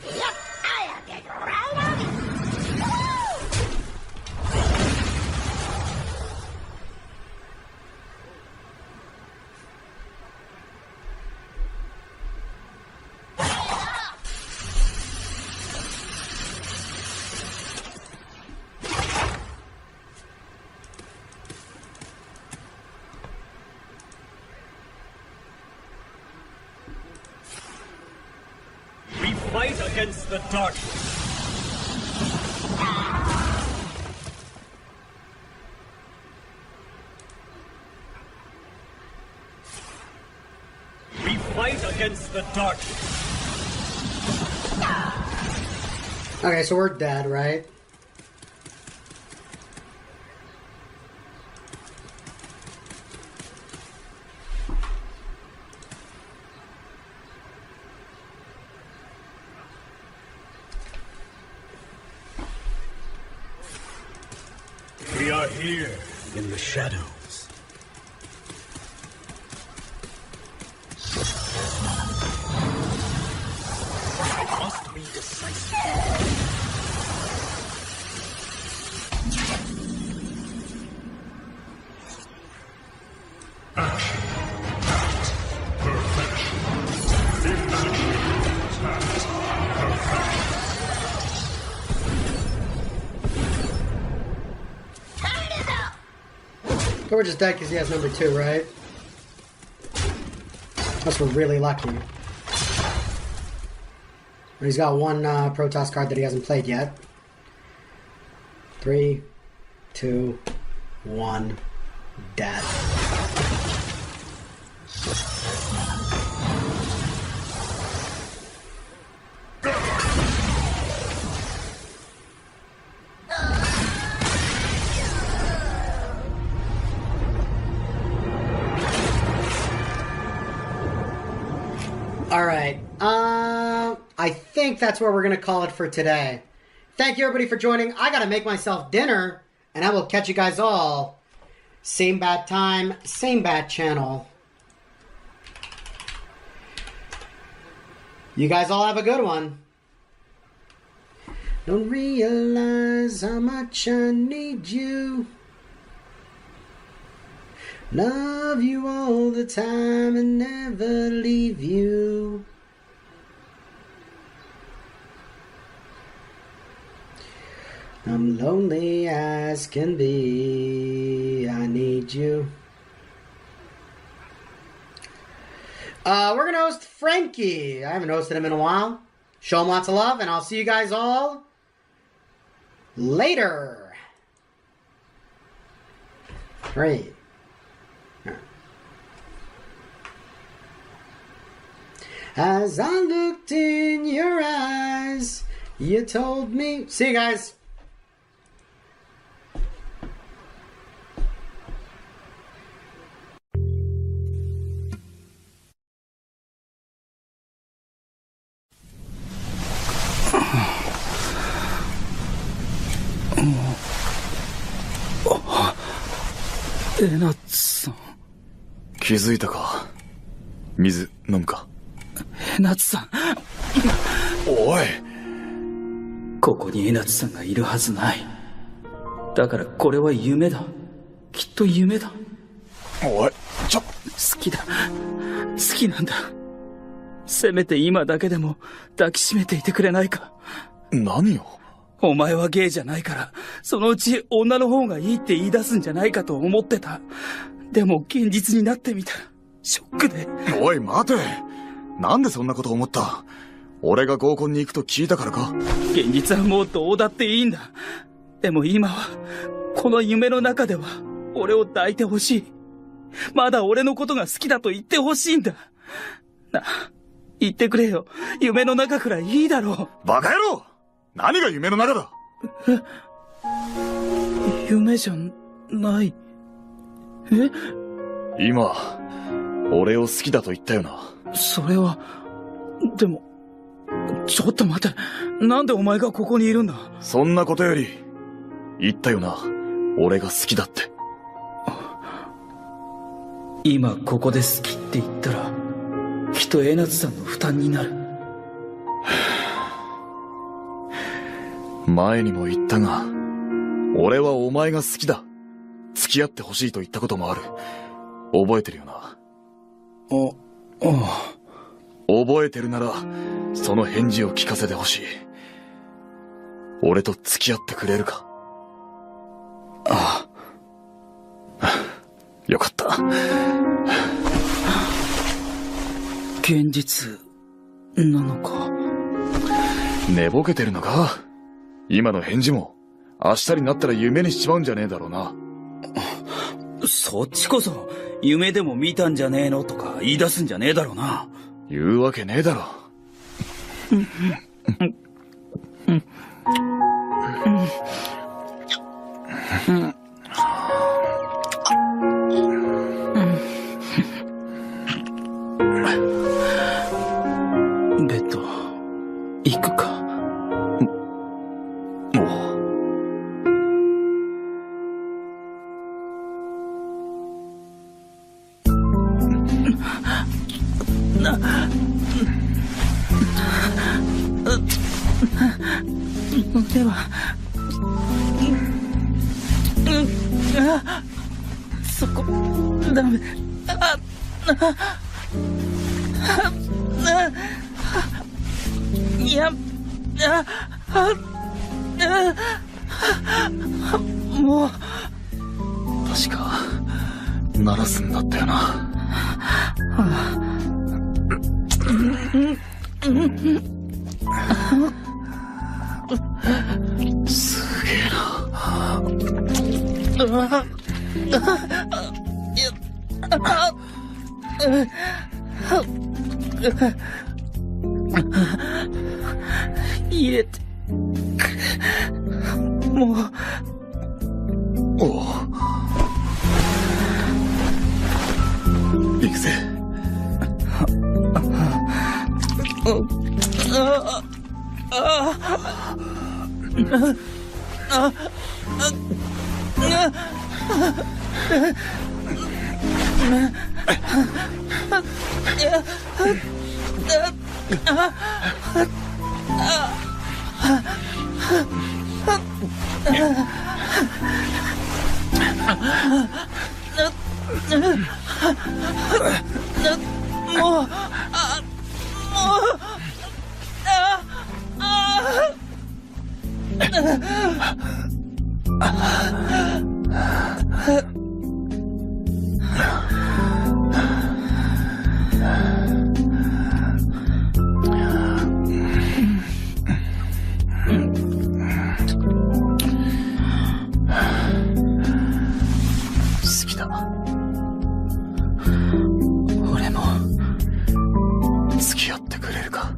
Speaker 12: Yep, I'll get right on it.
Speaker 16: We fight against the darkness. We fight against the darkness.
Speaker 1: Okay, so we're dead, right?
Speaker 13: We are here in the shadows.
Speaker 16: Must be decisive.
Speaker 1: So we're just dead because he has number 2, right? Unless we're really lucky. But he's got one Protoss card that he hasn't played yet. 3, 2, 1, death. Alright, I think that's where we're going to call it for today. Thank you everybody for joining. I got to make myself dinner, and I will catch you guys all. Same bad time, same bad channel. You guys all have a good one. Don't realize how much I need you. Love you all the time and never leave you. I'm lonely as can be. I need you. We're going to host Frankie. I haven't hosted him in a while. Show him lots of love, and I'll see you guys all later. Great. As I looked in your eyes, you told me... See you guys.
Speaker 19: エナッツさん。気づいたか。水飲むか。エナッツさん。おい。ここにエナッツさんがいるはずない。だからこれは夢だ。きっと夢だ。おい、好きだ。好きなんだ。せめて今だけでも抱きしめていてくれないか。何よ。お前はゲイじゃないから、そのうち女の方がいいって言い出すんじゃないかと思ってた。でも現実になってみた。ショックで。おい待て。なんでそんなこと思った？俺が合コンに行くと聞いたからか？現実はもうどうだっていいんだ。でも今は、この夢の中では、俺を抱いてほしい。まだ俺のことが好きだと言ってほしいんだ。言ってくれよ。夢の中くらいいいだろう。バカ野郎！何が夢の中だ？夢じゃない。今、俺を好きだと言ったよな。それは、でも、ちょっと待て。なんでお前がここにいるんだ？そんなことより、言ったよな。俺が好きだって。今ここで好きって言ったら、きっと江夏さんの負担になる。前にも言ったが、俺はお前が好きだ。付き合ってほしいと言ったこともある。覚えてるよな。覚えてるなら、その返事を聞かせてほしい。俺と付き合ってくれるか？ああ。よかった。現実なのか？寝ぼけてるのか？今の返事も明日になったら夢にしちまうんじゃねえだろうな。そっちこそ夢でも見たんじゃねえのとか言い出すんじゃねえだろうな。言うわけねえだろ。ベッド行くか。では、そこ、ダメ。いや、もう、確か、鳴らすんだったよな。すげえな。
Speaker 14: 入れて。もう。
Speaker 19: おう。行くぜ。俺も付き合ってくれるか。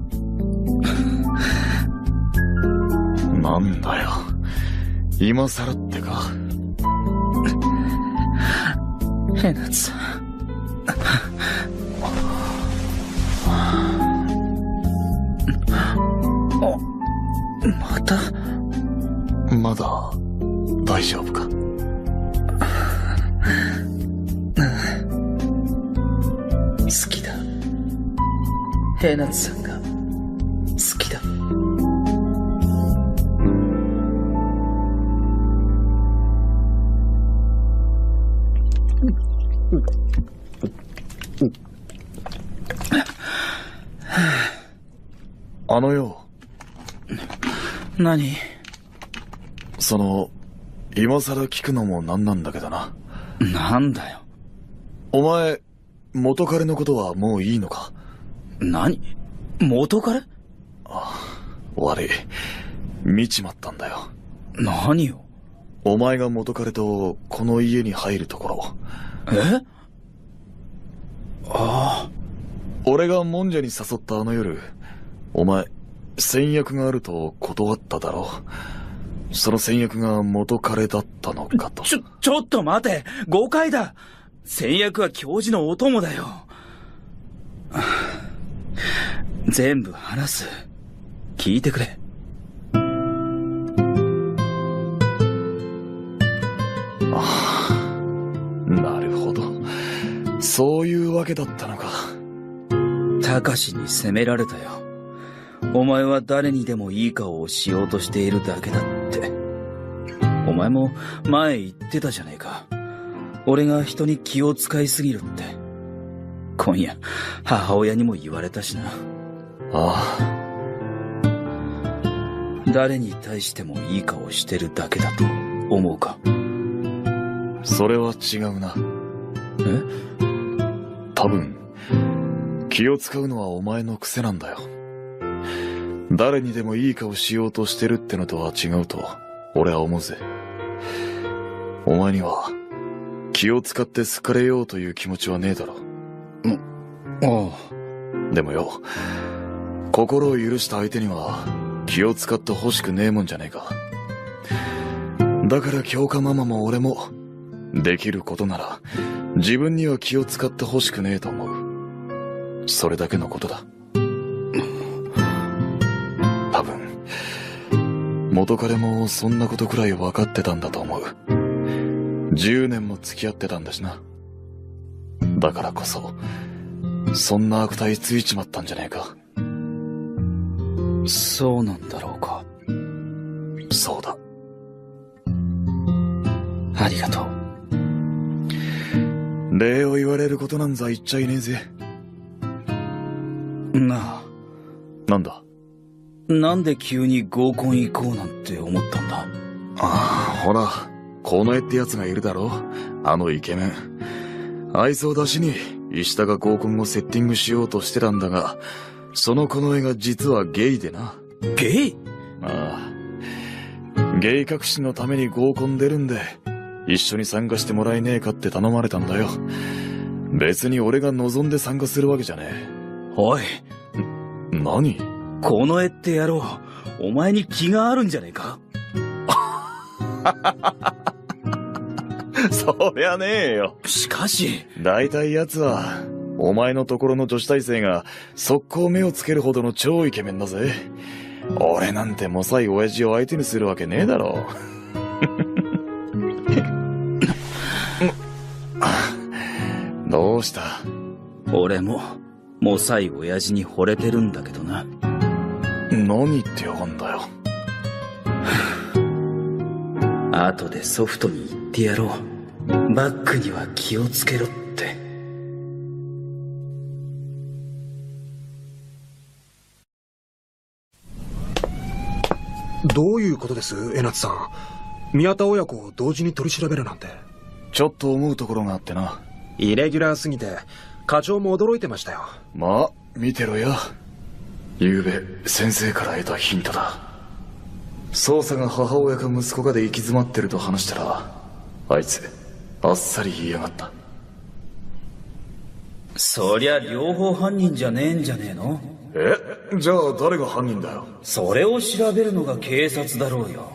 Speaker 19: なんだよ、今さらってか。
Speaker 14: ヘナツさん。また？
Speaker 19: まだ大丈夫か。
Speaker 14: 好きだ。ヘナツさんが好きだ。
Speaker 19: あのよ。
Speaker 14: 何？
Speaker 19: 今さら聞くのもなんなんだけどな。
Speaker 14: なんだよ。
Speaker 19: お前、元彼のことはもういいのか？
Speaker 14: 何？元彼？
Speaker 19: ああ、悪い。見ちまったんだよ。
Speaker 14: 何よ？
Speaker 19: お前が元彼とこの家に入るところ。
Speaker 14: え？ああ。
Speaker 19: 俺がもんじゃに誘ったあの夜、お前、先約があると断っただろう。その先約が元彼だったのかと。
Speaker 14: ちょっと待て！誤解だ！先約は教授のお供だよ。全部話す。聞いてくれ。
Speaker 19: ああ、なるほど。そういうわけだったのか。
Speaker 14: タカシに責められたよ。お前は誰にでもいい顔をしようとしているだけだって。お前も前言ってたじゃねえか。俺が人に気を使いすぎるって。今夜、母親にも言われたしな。
Speaker 19: あ
Speaker 14: あ。誰に対してもいい顔してるだけだと思うか？
Speaker 19: それは違うな。
Speaker 14: え？
Speaker 19: 多分、気を使うのはお前の癖なんだよ。誰にでもいい顔しようとしてるってのとは違うと、俺は思うぜ。お前には、気を使って好かれようという気持ちはねえだろ。
Speaker 14: あ
Speaker 19: あ。でもよ、心を許した相手には、気を使って欲しくねえもんじゃねえか。だから京香ママも俺も、できることなら、自分には気を使って欲しくねえと思う。それだけのことだ。多分、元彼もそんなことくらい分かってたんだと思う。10年も付き合ってたんだしな。だからこそ、そんな悪態ついちまったんじゃねえか。
Speaker 14: そうなんだろうか。
Speaker 19: そうだ。
Speaker 14: ありがとう。
Speaker 19: 礼を言われることなんざ言っちゃいねえぜ。
Speaker 14: なあ。
Speaker 19: なんだ？
Speaker 14: なんで急に合コン行こうなんて思ったんだ？
Speaker 19: ああ、ほら、この絵ってやつがいるだろ？あのイケメン。あいつを出しに石田が合コンをセッティングしようとしてたんだが、その近衛が実はゲイでな。
Speaker 14: ゲイ？
Speaker 19: ああ。ゲイ隠しのために合コン出るんで、一緒に参加してもらえねえかって頼まれたんだよ。別に俺が望んで参加するわけじゃねえ。
Speaker 14: おい。
Speaker 19: 何？
Speaker 14: この絵って野郎、お前に気があるんじゃねえか？
Speaker 19: そりゃねえよ。
Speaker 14: しかし。
Speaker 19: 大体奴は、お前のところの女子大生が速攻目をつけるほどの超イケメンだぜ。俺なんてもさい親父を相手にするわけねえだろ。どうした？
Speaker 14: 俺も、もさい親父に惚れてるんだけどな。
Speaker 19: 何言ってやがんだよ。
Speaker 14: 後でソフトに言ってやろう。バックには気をつけろって。
Speaker 20: どういうことです、江夏さん。宮田親子を同時に取り調べるなんて。
Speaker 19: ちょっと思うところがあってな。
Speaker 20: イレギュラーすぎて、課長も驚いてましたよ。
Speaker 19: まあ、見てろや。昨べ、先生から得たヒントだ。捜査が母親か息子かで行き詰まってると話したら、あいつ、あっさり言いやがった。
Speaker 14: そりゃ両方犯人じゃねえんじゃねえの？
Speaker 19: じゃあ誰が犯人だよ？
Speaker 14: それを調べるのが警察だろうよ。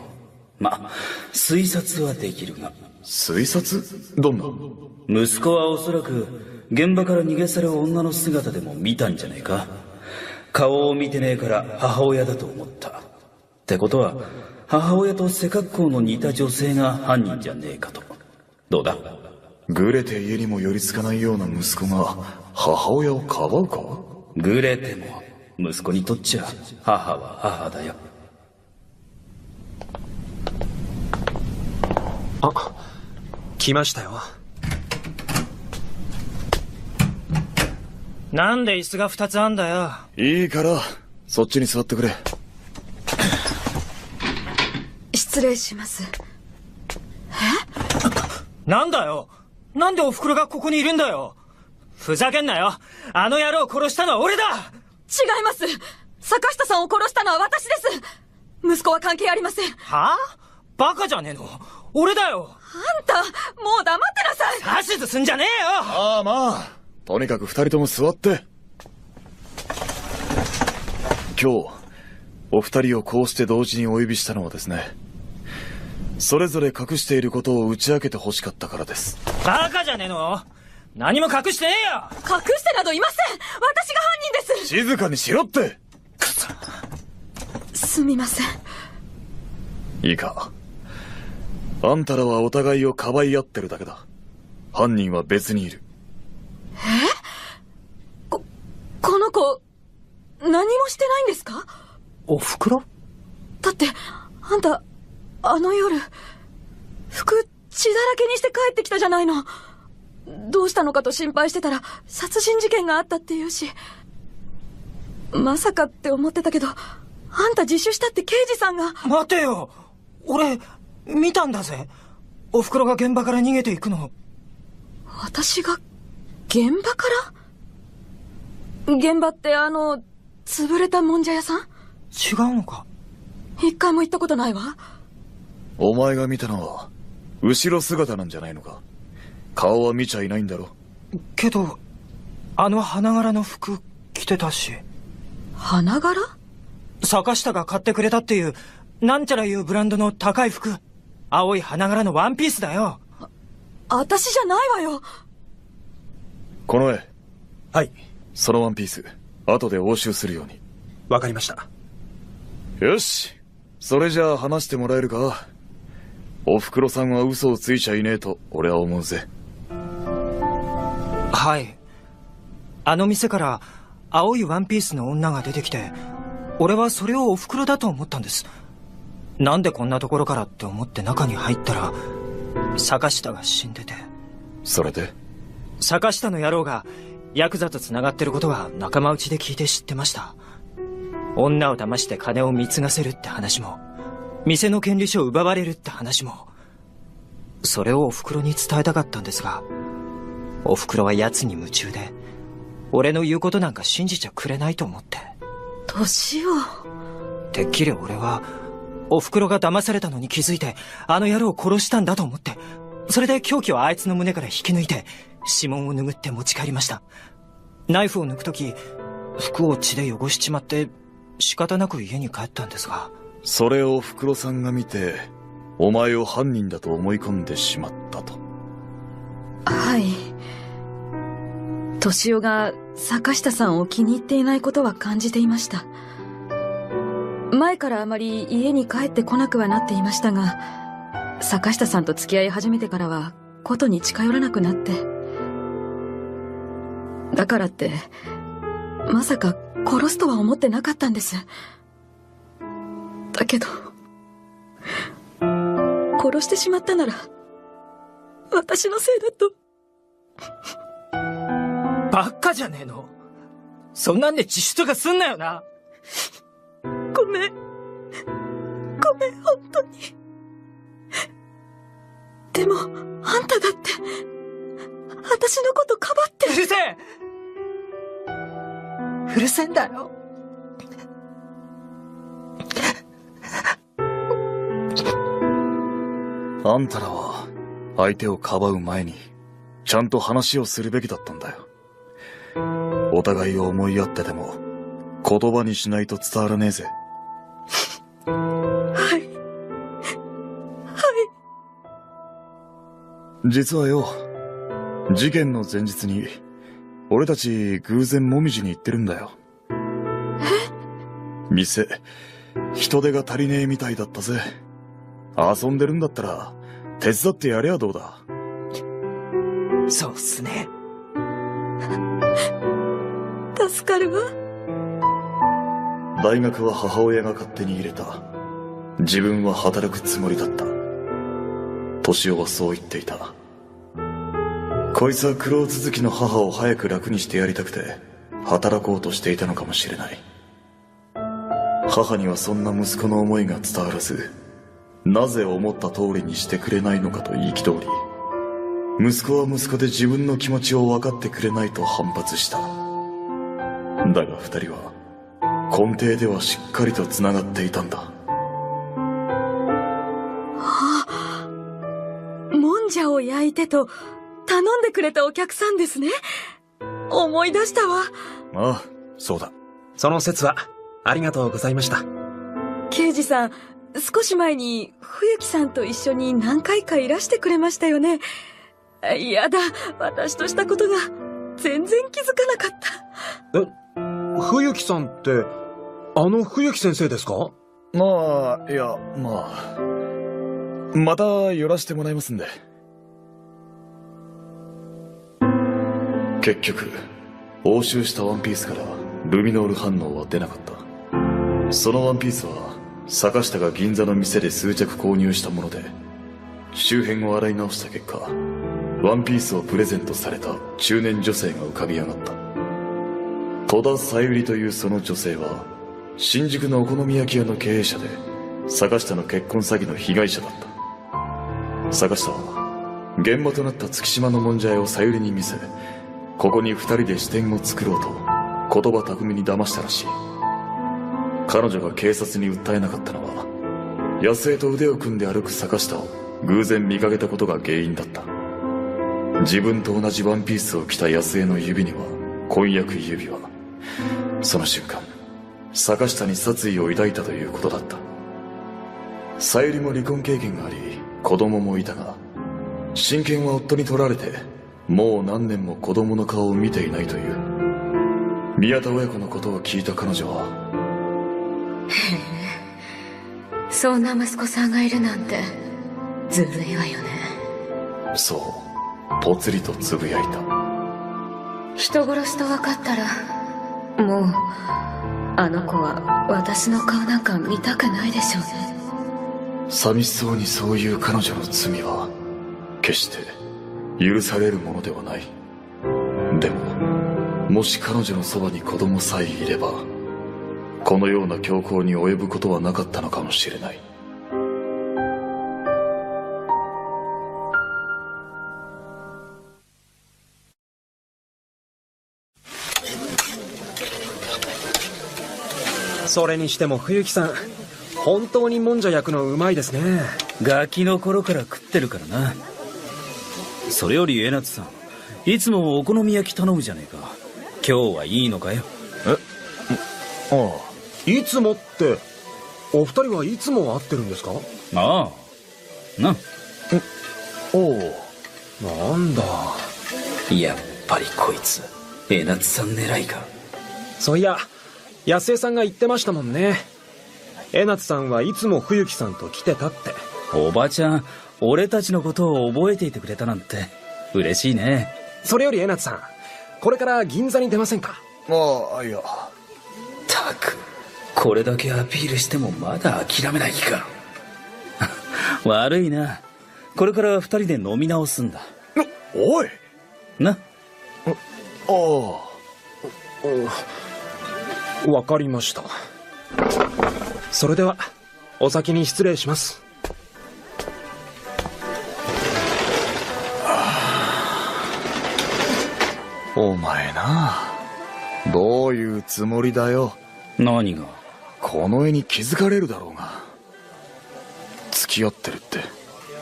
Speaker 14: ま、推察はできるが。
Speaker 19: 推察？どんな？
Speaker 14: 息子はおそらく現場から逃げ去る女の姿でも見たんじゃねえか。顔を見てねえから母親だと思った。ってことは母親と背格好の似た女性が犯人じゃねえかと。どうだ？
Speaker 19: グレて家にも寄りつかないような息子が母親をかばうか？
Speaker 14: グレても息子にとっちゃ母は母だよ。
Speaker 20: あ、来ましたよ。
Speaker 21: なんで椅子が2つあんだよ。
Speaker 19: いいからそっちに座ってくれ。
Speaker 22: 失礼します。
Speaker 21: なんだよ。なんでお袋がここにいるんだよ。ふざけんなよ。あの野郎を殺したのは俺だ。
Speaker 22: 違います。坂下さんを殺したのは私です。息子は関係ありません。
Speaker 21: はあ？バカじゃねえの。俺だよ。
Speaker 22: あんた、もう黙ってなさい。
Speaker 21: 指図すんじゃねえよ。
Speaker 19: ああまあ、とにかく2人とも座って。今日お二人をこうして同時にお呼びしたのはですね、それぞれ隠していることを打ち明けて欲しかったからです。
Speaker 21: バカじゃねえの。何も隠してねえよ。
Speaker 22: 隠してなどいません。私が犯人です。
Speaker 19: 静かにしろって。
Speaker 22: すみません。
Speaker 19: いいか、あんたらはお互いをかばい合ってるだけだ。犯人は別にいる。
Speaker 22: この子何もしてないんですか？
Speaker 21: お袋？
Speaker 22: だってあんたあの夜服血だらけにして帰ってきたじゃないの。どうしたのかと心配してたら殺人事件があったっていうし、まさかって思ってたけど、あんた自首したって刑事さんが。
Speaker 21: 待てよ、俺見たんだぜ。お袋が現場から逃げていくの。
Speaker 22: 私が現場から？現場って潰れたもんじゃ屋さん？
Speaker 21: 違うのか？
Speaker 22: 一回も行ったことないわ。
Speaker 19: お前が見たのは後ろ姿なんじゃないのか？顔は見ちゃいないんだろ。
Speaker 21: けど花柄の服着てたし。
Speaker 22: 花柄？
Speaker 21: 坂下が買ってくれたっていうなんちゃらいうブランドの高い服。青い花柄のワンピースだよ。
Speaker 22: 私じゃないわよ。
Speaker 19: この絵。
Speaker 20: はい。
Speaker 19: そのワンピース後で押収するように。
Speaker 20: わかりました。
Speaker 19: よし、それじゃあ話してもらえるか？おふくろさんは嘘をついちゃいねえと俺は思うぜ。
Speaker 21: はい。あの店から青いワンピースの女が出てきて、俺はそれをおふくろだと思ったんです。なんでこんなところからって思って中に入ったら坂下が死んでて。
Speaker 19: それで？
Speaker 21: 坂下の野郎がヤクザと繋がってることは仲間内で聞いて知ってました。女を騙して金を貢がせるって話も、店の権利書を奪われるって話も、それをおふくろに伝えたかったんですが、お袋は奴に夢中で、俺の言うことなんか信じちゃくれないと思って。
Speaker 22: 年を。
Speaker 21: てっきり俺は、お袋が騙されたのに気づいて、あの野郎を殺したんだと思って、それで凶器をあいつの胸から引き抜いて、指紋を拭って持ち帰りました。ナイフを抜くとき、服を血で汚しちまって、仕方なく家に帰ったんですが。
Speaker 19: それをおふくろさんが見て、お前を犯人だと思い込んでしまったと。
Speaker 22: はい。敏夫が坂下さんを気に入っていないことは感じていました。前からあまり家に帰ってこなくはなっていましたが、坂下さんと付き合い始めてからはことに近寄らなくなって。だからって、まさか殺すとは思ってなかったんです。だけど、殺してしまったなら、私のせいだと。
Speaker 21: バッカじゃねえの。そんなんで自首とかすんなよな。
Speaker 22: ごめん。ごめん、本当に。でも、あんただって、私のことかばって。
Speaker 21: うるせえ！うるせえんだよ。
Speaker 19: あんたらは、相手をかばう前に、ちゃんと話をするべきだったんだよ。お互いを思い合ってても、言葉にしないと伝わらねえぜ。
Speaker 22: はい。
Speaker 19: 実はよ、事件の前日に、俺たち偶然もみじに行ってるんだよ。店、人手が足りねえみたいだったぜ。遊んでるんだったら、手伝ってやればどうだ。
Speaker 21: そうっすね。
Speaker 22: 助かるわ。
Speaker 19: 大学は母親が勝手に入れた。自分は働くつもりだった。敏夫はそう言っていた。こいつは苦労続きの母を早く楽にしてやりたくて働こうとしていたのかもしれない。母にはそんな息子の思いが伝わらず、なぜ思った通りにしてくれないのかと憤り、息子は息子で自分の気持ちを分かってくれないと反発した。だが二人は根底ではしっかりとつながっていたんだ。
Speaker 22: もんじゃを焼いてと頼んでくれたお客さんですね。思い出したわ。
Speaker 19: ああ、そうだ。
Speaker 20: その説はありがとうございました。
Speaker 22: 刑事さん、少し前に冬木さんと一緒に何回かいらしてくれましたよね。やだ、私としたことが全然気づかなかった。
Speaker 20: 冬木さんって、あの冬木先生ですか？
Speaker 19: まあ、いや、まあ。また寄らせてもらいますんで。結局、押収したワンピースからルミノール反応は出なかった。そのワンピースは、坂下が銀座の店で数着購入したもので、周辺を洗い直した結果、ワンピースをプレゼントされた中年女性が浮かび上がった。戸田さゆりというその女性は、新宿のお好み焼き屋の経営者で、坂下の結婚詐欺の被害者だった。坂下は、現場となった月島のもんじゃ屋をさゆりに見せ、ここに二人で支店を作ろうと、言葉巧みに騙したらしい。彼女が警察に訴えなかったのは、安江と腕を組んで歩く坂下を偶然見かけたことが原因だった。自分と同じワンピースを着た安江の指には婚約指輪。その瞬間、坂下に殺意を抱いたということだった。さゆりも離婚経験があり、子供もいたが、親権は夫に取られて、もう何年も子供の顔を見ていないという。宮田親子のことを聞いた彼女は、
Speaker 4: へえ、そんな息子さんがいるなんてずるいわよね。
Speaker 19: そう、ぽつりとつぶやいた。
Speaker 4: 人殺しと分かったら、もうあの子は私の顔なんか見たくないでしょうね。
Speaker 19: 寂しそうにそういう彼女の罪は決して許されるものではない。でももし彼女のそばに子供さえいれば、このような凶行に及ぶことはなかったのかもしれない。
Speaker 20: それにしても冬木さん、本当にもんじゃ焼くのうまいですね。
Speaker 14: ガキの頃から食ってるからな。それより江夏さん、いつもお好み焼き頼むじゃねえか。今日はいいのかよ。
Speaker 20: ああ、いつもって、お二人はいつも会ってるんですか？
Speaker 14: ああ、な。
Speaker 20: おう、なんだ。
Speaker 14: やっぱりこいつ、江夏さん狙いか。
Speaker 20: そういや、安江さんが言ってましたもんね。江夏さんはいつも冬木さんと来てたって。
Speaker 14: おばちゃん、俺たちのことを覚えていてくれたなんて嬉しいね。
Speaker 20: それより江夏さん、これから銀座に出ませんか？
Speaker 19: ああ、いや。
Speaker 14: たく、これだけアピールしてもまだ諦めない気か。悪いな。これから二人で飲み直すんだ。
Speaker 19: おい
Speaker 14: な。
Speaker 20: ああ、わかりました。それではお先に失礼します。
Speaker 19: お前な、どういうつもりだよ。
Speaker 14: 何が？
Speaker 19: この絵に気づかれるだろうが。付き合ってるって。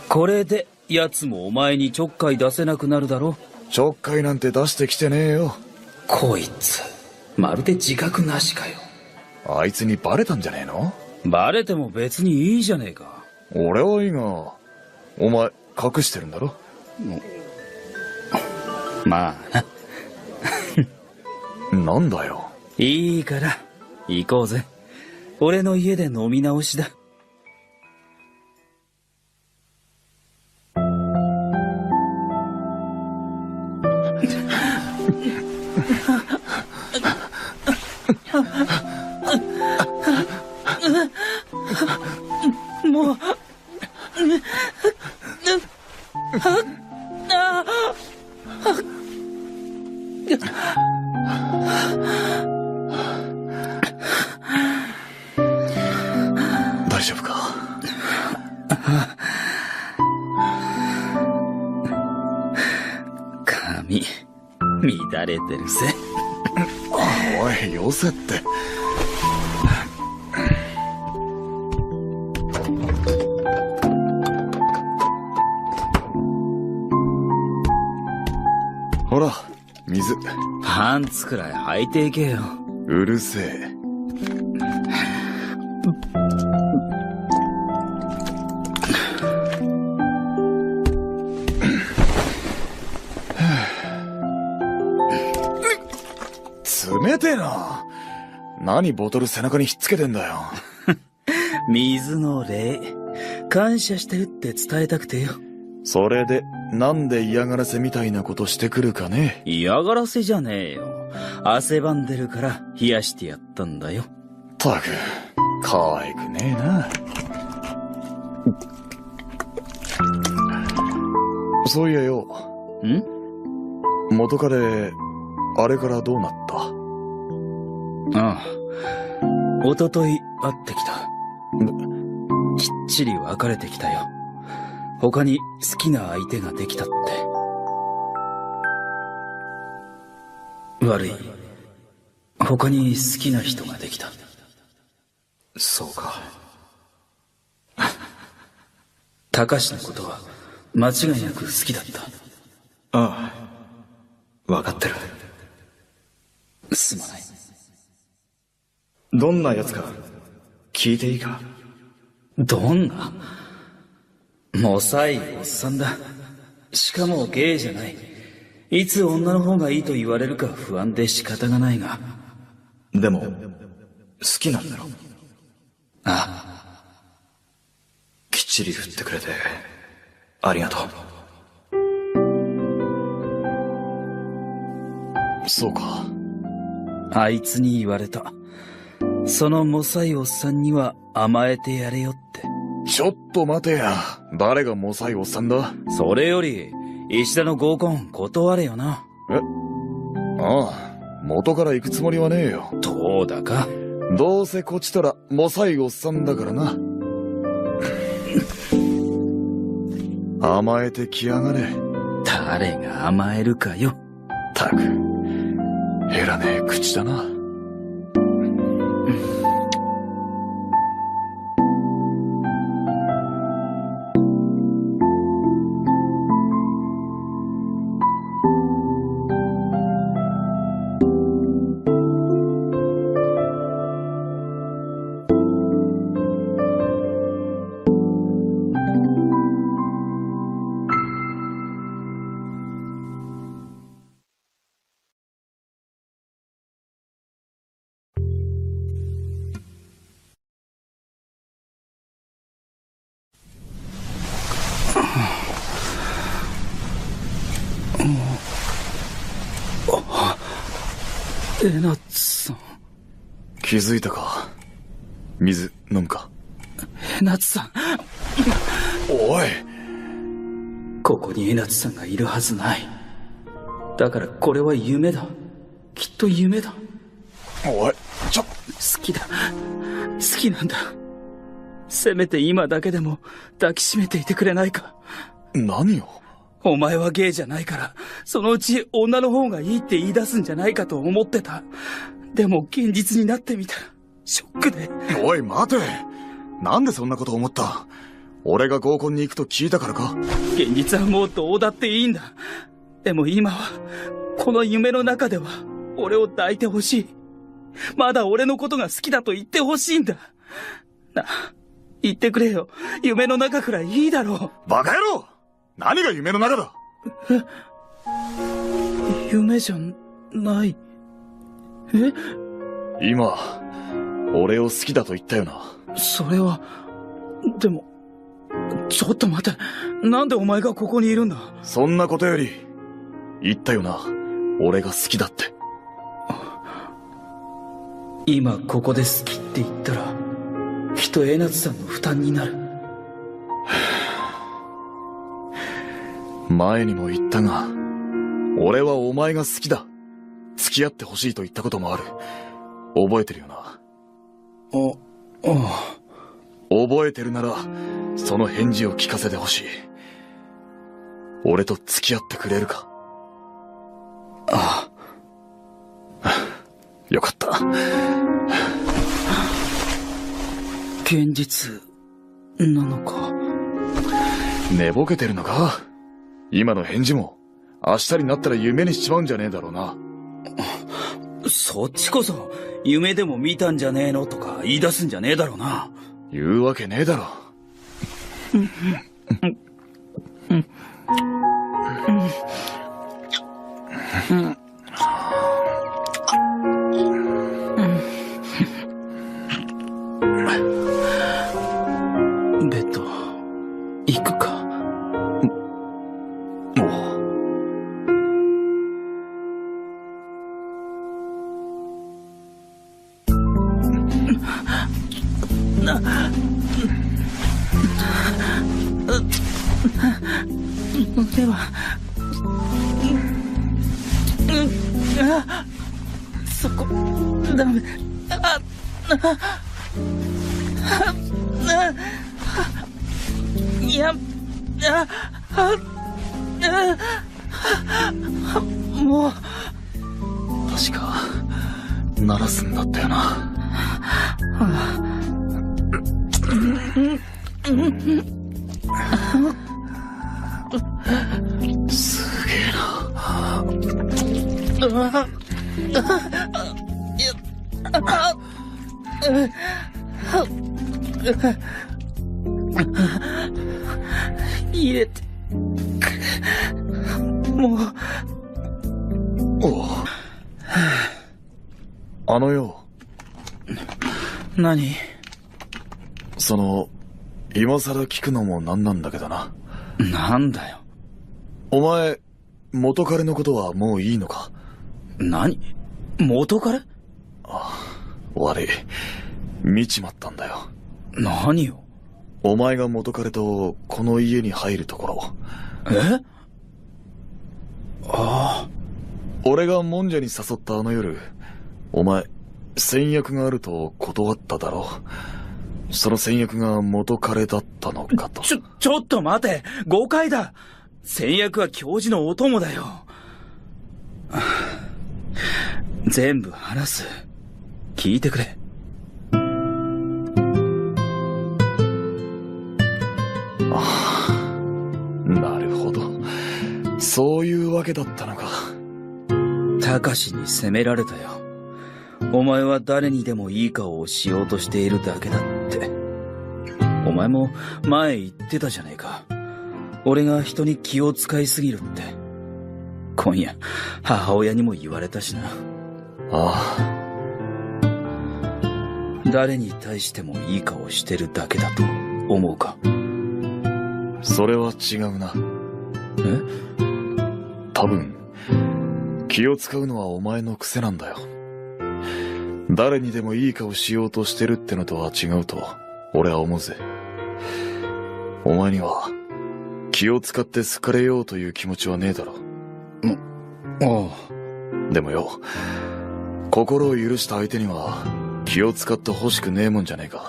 Speaker 14: これで奴もお前にちょっかい出せなくなるだろ。
Speaker 19: ちょっかいなんて出してきてねえよ。
Speaker 14: こいつまるで自覚なしかよ。
Speaker 19: あいつにバレたんじゃねえの？
Speaker 14: バレても別にいいじゃねえか。
Speaker 19: 俺はいいが、お前隠してるんだろ？
Speaker 14: まあな。
Speaker 19: なんだよ。
Speaker 14: いいから行こうぜ。俺の家で飲み直しだ。もう
Speaker 19: 大丈夫か？
Speaker 14: 髪乱れてるぜ。
Speaker 19: おい、よせって。ほら、水。
Speaker 14: パンツくらい履いていけよ。
Speaker 19: うるせえ。冷てえな。何ボトル背中にひっつけてんだよ。
Speaker 14: 水の礼。感謝してるって伝えたくてよ。
Speaker 19: それで、なんで嫌がらせみたいなことしてくるかね。
Speaker 14: 嫌がらせじゃねえよ。汗ばんでるから冷やしてやったんだよ。
Speaker 19: たく、可愛くねえな。そういやよ。元彼、あれからどうなった？
Speaker 14: ああ。おととい会ってきた。きっちり別れてきたよ。他に好きな相手ができたって。悪い。他に好きな人ができた。
Speaker 20: そうか。
Speaker 14: 高志のことは間違いなく好きだった。
Speaker 20: ああ。わかってる。
Speaker 14: すまない。
Speaker 20: どんな奴か聞いていいか？
Speaker 14: どんな？もさいおっさんだ。しかもゲイじゃない。いつ女の方がいいと言われるか不安で仕方がないが。
Speaker 20: でも好きなんだろ？
Speaker 14: ああ。
Speaker 20: きっちり振ってくれてありがと
Speaker 19: う。そうか。
Speaker 14: あいつに言われた。そのもさいおっさんには甘えてやれよって。
Speaker 19: ちょっと待てや。誰がもさいおっさんだ？
Speaker 14: それより石田の合コン断れよな。
Speaker 19: ああ、元から行くつもりはねえよ。
Speaker 14: どうだか。
Speaker 19: どうせこちとらもさいおっさんだからな。甘えてきやがれ。
Speaker 14: 誰が甘えるかよ。
Speaker 19: たく、減らねえ口だな。
Speaker 14: エナツさん。
Speaker 19: 気づいたか。水飲むか。
Speaker 14: エナツさん。
Speaker 19: おい。
Speaker 14: ここにエナツさんがいるはずない。だからこれは夢だ。きっと夢だ。
Speaker 19: おい、
Speaker 14: 好きだ。好きなんだ。せめて今だけでも抱きしめていてくれないか。
Speaker 19: 何を？
Speaker 14: お前はゲイじゃないから、そのうち女の方がいいって言い出すんじゃないかと思ってた。でも現実になってみたら、ショックで。
Speaker 19: おい、待て。なんでそんなこと思った？俺が合コンに行くと聞いたからか？
Speaker 14: 現実はもうどうだっていいんだ。でも今は、この夢の中では、俺を抱いてほしい。まだ俺のことが好きだと言ってほしいんだ。言ってくれよ。夢の中くらいいいだろう。
Speaker 19: バカ野郎！何が夢の中だ！
Speaker 14: 夢じゃない。
Speaker 19: 今、俺を好きだと言ったよな。
Speaker 14: それは、でも、ちょっと待て。なんでお前がここにいるんだ？
Speaker 19: そんなことより、言ったよな。俺が好きだって。
Speaker 14: 今ここで好きって言ったら、きっと江夏さんの負担になる。
Speaker 19: 前にも言ったが、俺はお前が好きだ。付き合ってほしいと言ったこともある。覚えてるよな。覚えてるなら、その返事を聞かせてほしい。俺と付き合ってくれるか？
Speaker 14: ああ。
Speaker 19: よかった。
Speaker 14: 現実なのか？
Speaker 19: 寝ぼけてるのか？今の返事も明日になったら夢にしちまうんじゃねえだろうな。
Speaker 14: そっちこそ夢でも見たんじゃねえのとか言い出すんじゃねえだろうな。
Speaker 19: 言うわけねえだろ。
Speaker 14: ベッド行くか？では、そこ、ダメ。いや、もう、
Speaker 19: 確か、鳴らすんだったよな。すげえな。
Speaker 14: 入れてもう。
Speaker 19: あのよ。
Speaker 14: 何？
Speaker 19: 今更聞くのもなんなんだけどな。
Speaker 14: なんだよ。
Speaker 19: お前、元彼のことはもういいのか？
Speaker 14: 何？元彼？
Speaker 19: 悪い。見ちまったんだよ。
Speaker 14: 何よ？
Speaker 19: お前が元彼とこの家に入るところ。俺がもんじゃに誘ったあの夜、お前、先約があると断っただろう。その先約が元彼だったのかと。
Speaker 14: ちょっと待て！誤解だ！先約は教授のお供だよ。全部話す。聞いてくれ。
Speaker 19: なるほど。そういうわけだったのか。
Speaker 14: たかしに責められたよ。お前は誰にでもいい顔をしようとしているだけだって。お前も前言ってたじゃねえか。俺が人に気を使いすぎるって。今夜母親にも言われたしな。誰に対してもいい顔してるだけだと思うか？
Speaker 19: それは違うな。多分気を使うのはお前の癖なんだよ。誰にでもいい顔しようとしてるってのとは違うと俺は思うぜ。お前には気を使って好かれようという気持ちはねえだろ。ああ。でもよ、心を許した相手には気を使って欲しくねえもんじゃねえか。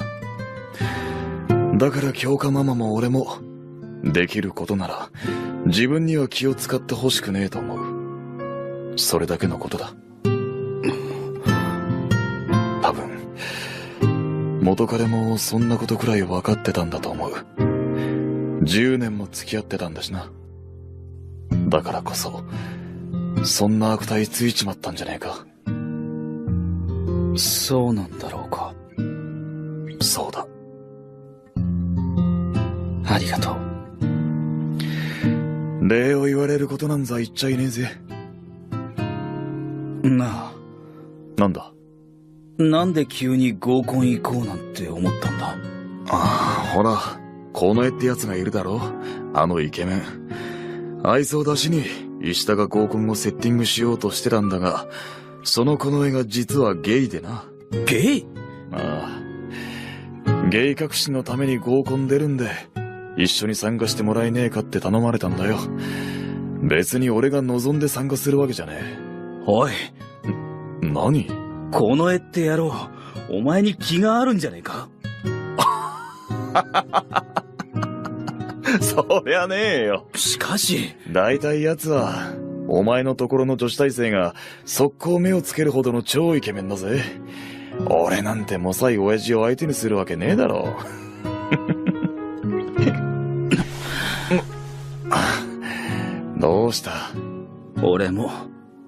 Speaker 19: だから京香ママも俺もできることなら自分には気を使って欲しくねえと思う。それだけのことだ。多分元彼もそんなことくらい分かってたんだと思う。10年も付き合ってたんだしな。だからこそそんな悪態ついちまったんじゃねえか。
Speaker 14: そうなんだろうか。
Speaker 19: そうだ。
Speaker 14: ありがと
Speaker 19: う。礼を言われることなんざ言っちゃいねえぜ。
Speaker 14: なあ。
Speaker 19: なんだ。
Speaker 14: なんで急に合コン行こうなんて思ったんだ。
Speaker 19: ああ、ほら、この絵ってやつがいるだろ。あのイケメン。愛想出しに石田が合コンをセッティングしようとしてたんだが、そのこの絵が実はゲイでな。
Speaker 14: ゲイ？
Speaker 19: ああ。ゲイ隠しのために合コン出るんで、一緒に参加してもらえねえかって頼まれたんだよ。別に俺が望んで参加するわけじゃねえ。
Speaker 14: おい。
Speaker 19: 何？
Speaker 14: この絵って野郎、お前に気があるんじゃねえか？
Speaker 19: そりゃねえよ。
Speaker 14: しかし。
Speaker 19: 大体奴は、お前のところの女子大生が速攻目をつけるほどの超イケメンだぜ。俺なんてもさい親父を相手にするわけねえだろ。どうした？
Speaker 14: 俺も、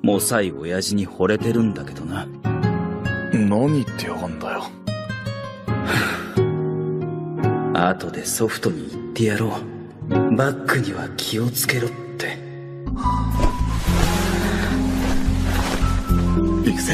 Speaker 14: もさい親父に惚れてるんだけどな。
Speaker 19: 何言ってやがんだよ。
Speaker 14: 後でソフトに言ってやろう。バッグには気をつけろって。
Speaker 19: 行くぜ。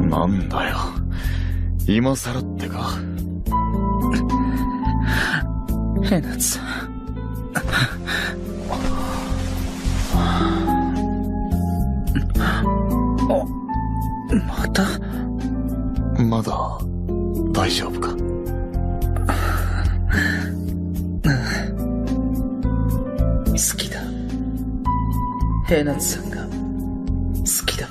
Speaker 19: なんだよ、今さらってか。
Speaker 14: ヘナツさん、また？
Speaker 19: まだ大丈夫か？
Speaker 14: 好きだ。ヘナツさんが好きだ。